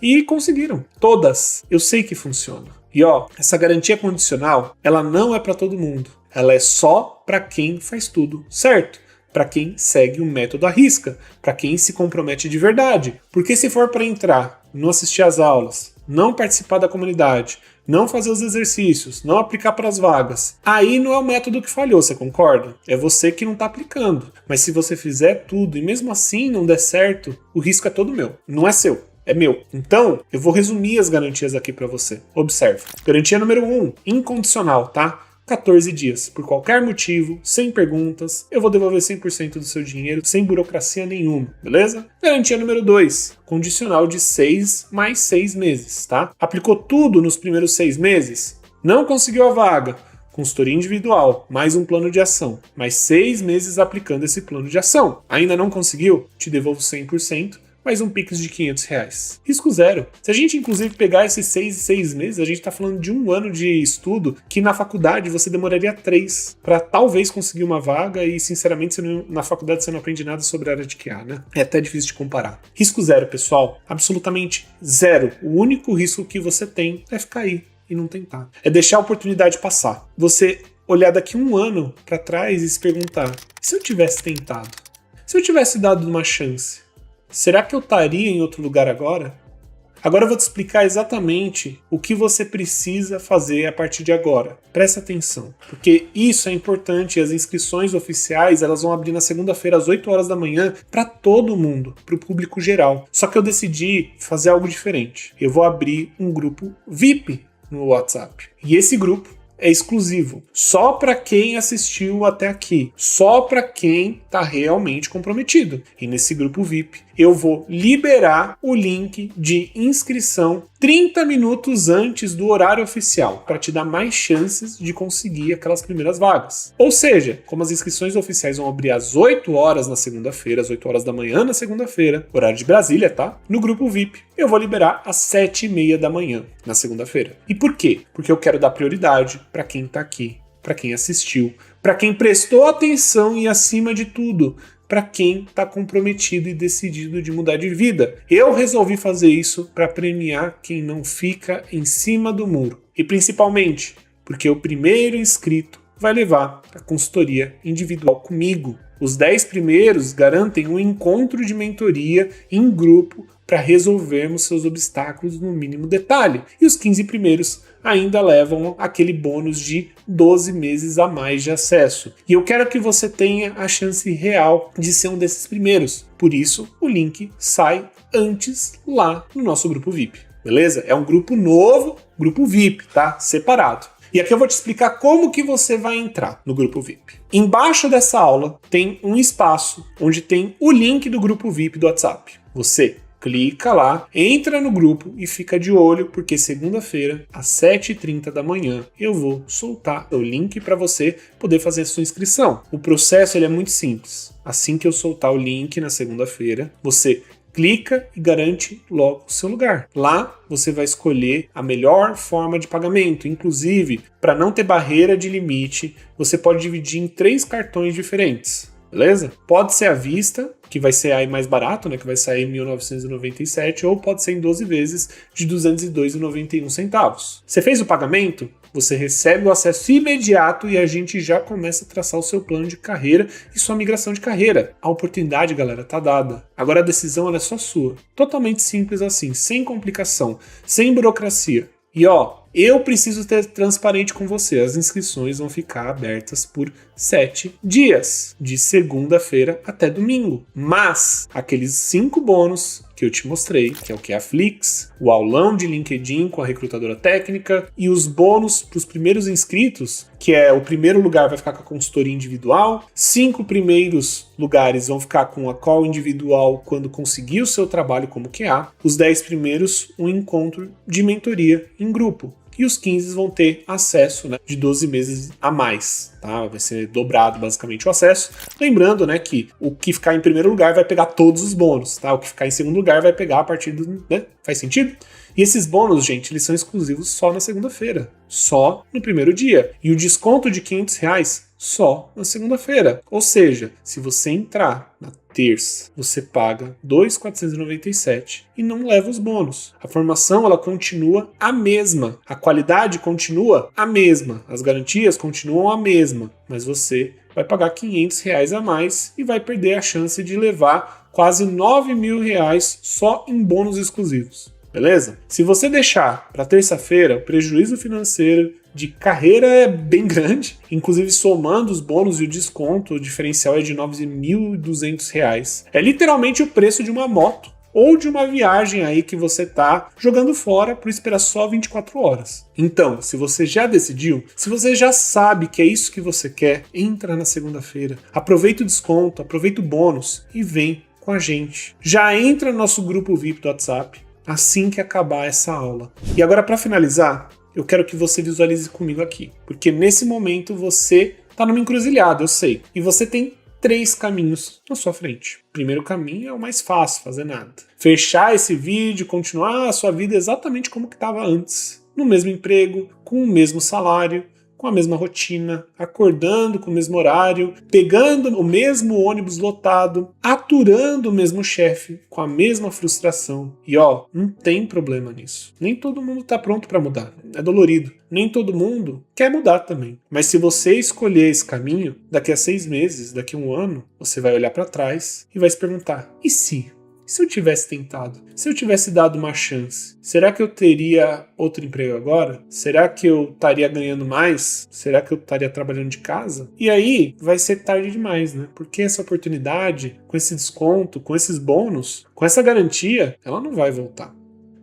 E conseguiram. Todas. Eu sei que funciona. E essa garantia condicional, ela não é para todo mundo. Ela é só para quem faz tudo certo. Para quem segue o método à risca. Para quem se compromete de verdade. Porque se for para entrar, não assistir às aulas, não participar da comunidade, não fazer os exercícios, não aplicar para as vagas, aí não é o método que falhou, você concorda? É você que não está aplicando. Mas se você fizer tudo e mesmo assim não der certo, o risco é todo meu, não é seu. É meu. Então, eu vou resumir as garantias aqui para você. Observe. Garantia número 1, incondicional, tá? 14 dias. Por qualquer motivo, sem perguntas, eu vou devolver 100% do seu dinheiro, sem burocracia nenhuma, beleza? Garantia número 2, condicional de 6 mais 6 meses, tá? Aplicou tudo nos primeiros 6 meses? Não conseguiu a vaga? Consultoria individual, mais um plano de ação, mais 6 meses aplicando esse plano de ação. Ainda não conseguiu? Te devolvo 100%. Mais um Pix de R$500. Risco zero. Se a gente, inclusive, pegar esses 6 meses, a gente está falando de 1 ano de estudo que na faculdade você demoraria 3 para talvez conseguir uma vaga e, sinceramente, na faculdade você não aprende nada sobre a área de QA, né? É até difícil de comparar. Risco zero, pessoal. Absolutamente zero. O único risco que você tem é ficar aí e não tentar. É deixar a oportunidade passar. Você olhar daqui 1 ano para trás e se perguntar, se eu tivesse tentado? Se eu tivesse dado uma chance? Será que eu estaria em outro lugar agora? Agora eu vou te explicar exatamente o que você precisa fazer a partir de agora. Presta atenção, porque isso é importante e as inscrições oficiais elas vão abrir na segunda-feira às 8 horas da manhã para todo mundo, para o público geral. Só que eu decidi fazer algo diferente. Eu vou abrir um grupo VIP no WhatsApp. E esse grupo é exclusivo, só para quem assistiu até aqui, só para quem está realmente comprometido. E nesse grupo VIP eu vou liberar o link de inscrição 30 minutos antes do horário oficial, para te dar mais chances de conseguir aquelas primeiras vagas. Ou seja, como as inscrições oficiais vão abrir às 8 horas na segunda-feira, às 8 horas da manhã na segunda-feira, horário de Brasília, tá? No grupo VIP, eu vou liberar às 7h30 da manhã na segunda-feira. E por quê? Porque eu quero dar prioridade para quem tá aqui, para quem assistiu, para quem prestou atenção e, acima de tudo, para quem está comprometido e decidido de mudar de vida. Eu resolvi fazer isso para premiar quem não fica em cima do muro. E principalmente porque o primeiro inscrito vai levar a consultoria individual comigo. Os 10 primeiros garantem um encontro de mentoria em grupo para resolvermos seus obstáculos no mínimo detalhe. E os 15 primeiros ainda levam aquele bônus de 12 meses a mais de acesso. E eu quero que você tenha a chance real de ser um desses primeiros. Por isso, o link sai antes lá no nosso grupo VIP. Beleza? É um grupo novo, grupo VIP, tá? Separado. E aqui eu vou te explicar como que você vai entrar no grupo VIP. Embaixo dessa aula tem um espaço onde tem o link do grupo VIP do WhatsApp. Você clica lá, entra no grupo e fica de olho, porque segunda-feira, às 7h30 da manhã, eu vou soltar o link para você poder fazer a sua inscrição. O processo ele é muito simples. Assim que eu soltar o link na segunda-feira, você clica e garante logo o seu lugar. Lá você vai escolher a melhor forma de pagamento. Inclusive, para não ter barreira de limite, você pode dividir em 3 cartões diferentes. Beleza? Pode ser à vista, que vai ser aí mais barato, né, que vai sair em 1.997, ou pode ser em 12 vezes de R$ 202,91. Você fez o pagamento? Você recebe o acesso imediato e a gente já começa a traçar o seu plano de carreira e sua migração de carreira. A oportunidade, galera, tá dada. Agora a decisão ela é só sua. Totalmente simples assim, sem complicação, sem burocracia. E ó, eu preciso ser transparente com você. As inscrições vão ficar abertas por 7 dias, de segunda-feira até domingo. Mas aqueles 5 bônus que eu te mostrei, que é o QA Flix, o aulão de LinkedIn com a recrutadora técnica e os bônus para os primeiros inscritos, que é o primeiro lugar vai ficar com a consultoria individual, 5 primeiros lugares vão ficar com a call individual quando conseguir o seu trabalho como QA, os 10 primeiros um encontro de mentoria em grupo. E os 15 vão ter acesso, né, de 12 meses a mais, tá? Vai ser dobrado basicamente o acesso. Lembrando, né, que o que ficar em primeiro lugar vai pegar todos os bônus, tá? O que ficar em segundo lugar vai pegar a partir do... né? Faz sentido? E esses bônus, gente, eles são exclusivos só na segunda-feira, só no primeiro dia. E o desconto de R$500 só na segunda-feira. Ou seja, se você entrar na terça, você paga R$2.497 e não leva os bônus. A formação ela continua a mesma, a qualidade continua a mesma, as garantias continuam a mesma, mas você vai pagar R$500 a mais e vai perder a chance de levar quase R$9.000 só em bônus exclusivos. Beleza? Se você deixar para terça-feira, o prejuízo financeiro de carreira é bem grande, inclusive somando os bônus e o desconto, o diferencial é de R$9.200. É literalmente o preço de uma moto ou de uma viagem aí que você tá jogando fora por esperar só 24 horas. Então, se você já decidiu, se você já sabe que é isso que você quer, entra na segunda-feira, aproveita o desconto, aproveita o bônus e vem com a gente. Já entra no nosso grupo VIP do WhatsApp assim que acabar essa aula. E agora, para finalizar, eu quero que você visualize comigo aqui, porque nesse momento você está numa encruzilhada, eu sei, e você tem 3 caminhos na sua frente. O primeiro caminho é o mais fácil, fazer nada. Fechar esse vídeo, continuar a sua vida exatamente como que estava antes, no mesmo emprego, com o mesmo salário, com a mesma rotina, acordando com o mesmo horário, pegando o mesmo ônibus lotado, aturando o mesmo chefe, com a mesma frustração. E ó, não tem problema nisso. Nem todo mundo tá pronto para mudar. É dolorido. Nem todo mundo quer mudar também. Mas se você escolher esse caminho, daqui a 6 meses, daqui a 1 ano, você vai olhar para trás e vai se perguntar: e se? Se eu tivesse tentado? Se eu tivesse dado uma chance? Será que eu teria outro emprego agora? Será que eu estaria ganhando mais? Será que eu estaria trabalhando de casa? E aí vai ser tarde demais, né? Porque essa oportunidade, com esse desconto, com esses bônus, com essa garantia, ela não vai voltar.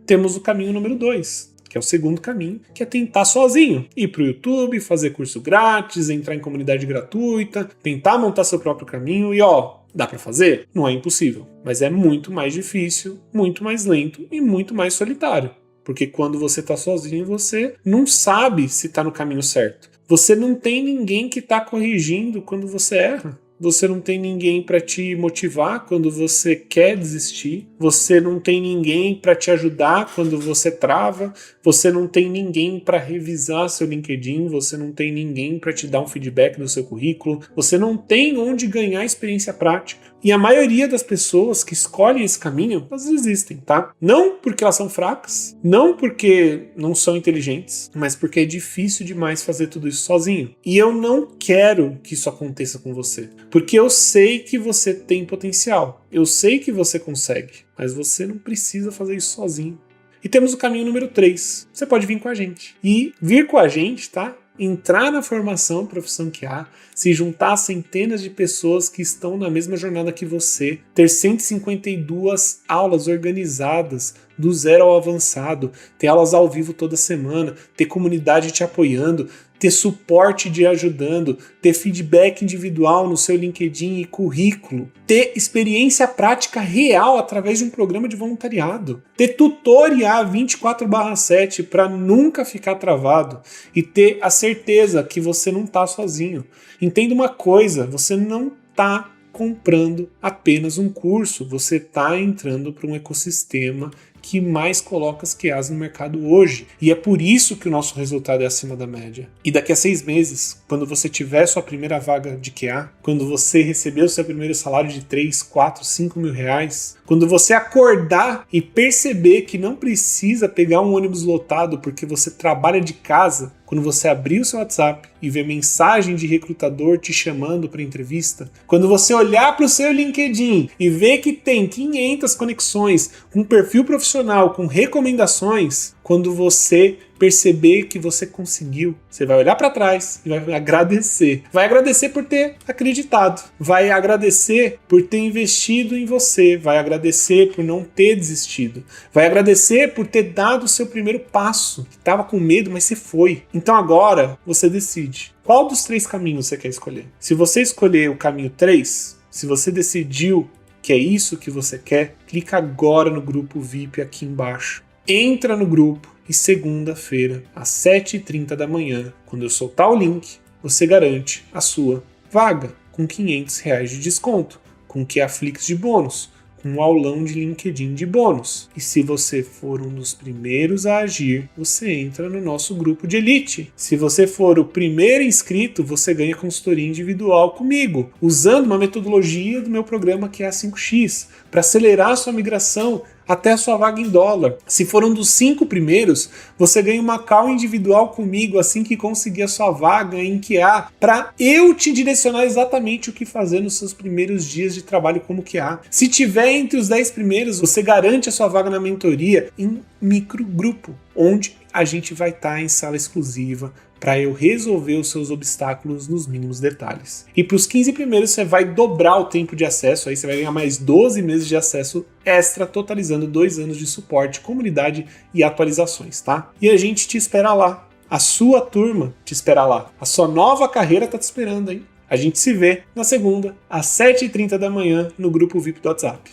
Temos o caminho número 2. Que é o segundo caminho, que é tentar sozinho. Ir pro YouTube, fazer curso grátis, entrar em comunidade gratuita, tentar montar seu próprio caminho e ó, dá pra fazer? Não é impossível, mas é muito mais difícil, muito mais lento e muito mais solitário. Porque quando você tá sozinho, você não sabe se tá no caminho certo. Você não tem ninguém que tá corrigindo quando você erra. Você não tem ninguém para te motivar quando você quer desistir. Você não tem ninguém para te ajudar quando você trava. Você não tem ninguém para revisar seu LinkedIn. Você não tem ninguém para te dar um feedback do seu currículo. Você não tem onde ganhar experiência prática. E a maioria das pessoas que escolhem esse caminho, elas desistem, tá? Não porque elas são fracas, não porque não são inteligentes, mas porque é difícil demais fazer tudo isso sozinho. E eu não quero que isso aconteça com você, porque eu sei que você tem potencial, eu sei que você consegue, mas você não precisa fazer isso sozinho. E temos o caminho número 3. Você pode vir com a gente. E vir com a gente, tá? Entrar na formação Profissão QA, se juntar a centenas de pessoas que estão na mesma jornada que você, ter 152 aulas organizadas do 0 ao avançado, ter aulas ao vivo toda semana, ter comunidade te apoiando, ter suporte te ajudando, ter feedback individual no seu LinkedIn e currículo, ter experiência prática real através de um programa de voluntariado, ter tutor IA 24/7 para nunca ficar travado e ter a certeza que você não está sozinho. Entenda uma coisa, você não está comprando apenas um curso, você está entrando para um ecossistema que mais coloca as QAs no mercado hoje. E é por isso que o nosso resultado é acima da média. E daqui a 6 meses, quando você tiver sua primeira vaga de QA, quando você receber o seu primeiro salário de 3, 4, 5 mil reais, quando você acordar e perceber que não precisa pegar um ônibus lotado porque você trabalha de casa, quando você abrir o seu WhatsApp e ver mensagem de recrutador te chamando para entrevista, quando você olhar para o seu LinkedIn e ver que tem 500 conexões com perfil profissional, com recomendações, quando você perceber que você conseguiu, você vai olhar para trás e vai agradecer. Vai agradecer por ter acreditado, vai agradecer por ter investido em você, vai agradecer por não ter desistido, vai agradecer por ter dado o seu primeiro passo. Estava com medo, mas você foi. Então agora você decide. Qual dos 3 caminhos você quer escolher? Se você escolher o caminho 3, se você decidiu que é isso que você quer, clica agora no grupo VIP aqui embaixo. Entra no grupo e segunda-feira, às 7h30 da manhã, quando eu soltar o link, você garante a sua vaga com R$500 de desconto, com QA Flix de bônus, com um aulão de LinkedIn de bônus. E se você for um dos primeiros a agir, você entra no nosso grupo de elite. Se você for o primeiro inscrito, você ganha consultoria individual comigo, usando uma metodologia do meu programa QA 5X, para acelerar a sua migração até a sua vaga em dólar. Se for um dos 5 primeiros, você ganha uma call individual comigo assim que conseguir a sua vaga em QA, para eu te direcionar exatamente o que fazer nos seus primeiros dias de trabalho como QA. Se tiver entre os 10 primeiros, você garante a sua vaga na mentoria em microgrupo, onde a gente vai estar em sala exclusiva para eu resolver os seus obstáculos nos mínimos detalhes. E para os 15 primeiros você vai dobrar o tempo de acesso, aí você vai ganhar mais 12 meses de acesso extra, totalizando 2 anos de suporte, comunidade e atualizações, tá? E a gente te espera lá. A sua turma te espera lá. A sua nova carreira tá te esperando, hein? A gente se vê na segunda, às 7h30 da manhã, no grupo VIP do WhatsApp.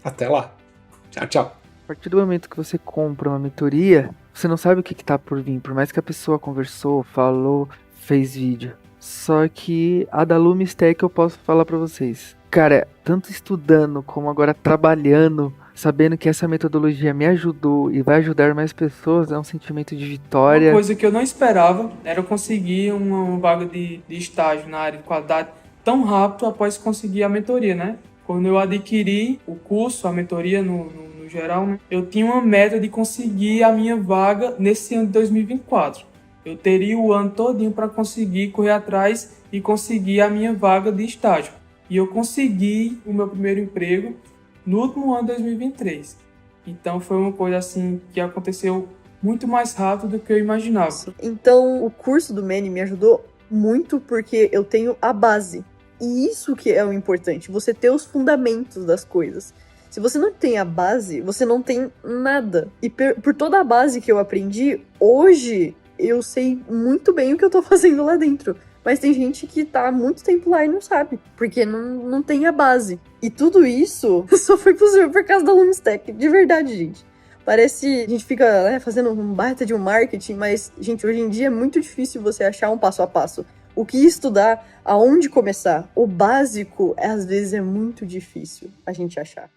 Até lá. Tchau, tchau. A partir do momento que você compra uma mentoria, você não sabe o que tá por vir, por mais que a pessoa conversou, falou, fez vídeo. Só que a da Lumistech eu posso falar pra vocês. Cara, tanto estudando como agora trabalhando, sabendo que essa metodologia me ajudou e vai ajudar mais pessoas, é um sentimento de vitória. Uma coisa que eu não esperava era conseguir uma vaga de estágio na área de qualidade tão rápido após conseguir a mentoria, né? Quando eu adquiri o curso, a mentoria no geral, né, eu tinha uma meta de conseguir a minha vaga nesse ano de 2024. Eu teria o ano todinho para conseguir correr atrás e conseguir a minha vaga de estágio. E eu consegui o meu primeiro emprego no último ano de 2023. Então foi uma coisa assim que aconteceu muito mais rápido do que eu imaginava. Então o curso do Manny me ajudou muito porque eu tenho a base. E isso que é o importante, você ter os fundamentos das coisas. Se você não tem a base, você não tem nada. E por toda a base que eu aprendi, hoje eu sei muito bem o que eu tô fazendo lá dentro. Mas tem gente que tá há muito tempo lá e não sabe, porque não tem a base. E tudo isso só foi possível por causa da Lumistech, de verdade, gente. Parece, a gente fica fazendo um baita de um marketing, mas, gente, hoje em dia é muito difícil você achar um passo a passo. O que estudar, aonde começar. O básico, às vezes, é muito difícil a gente achar.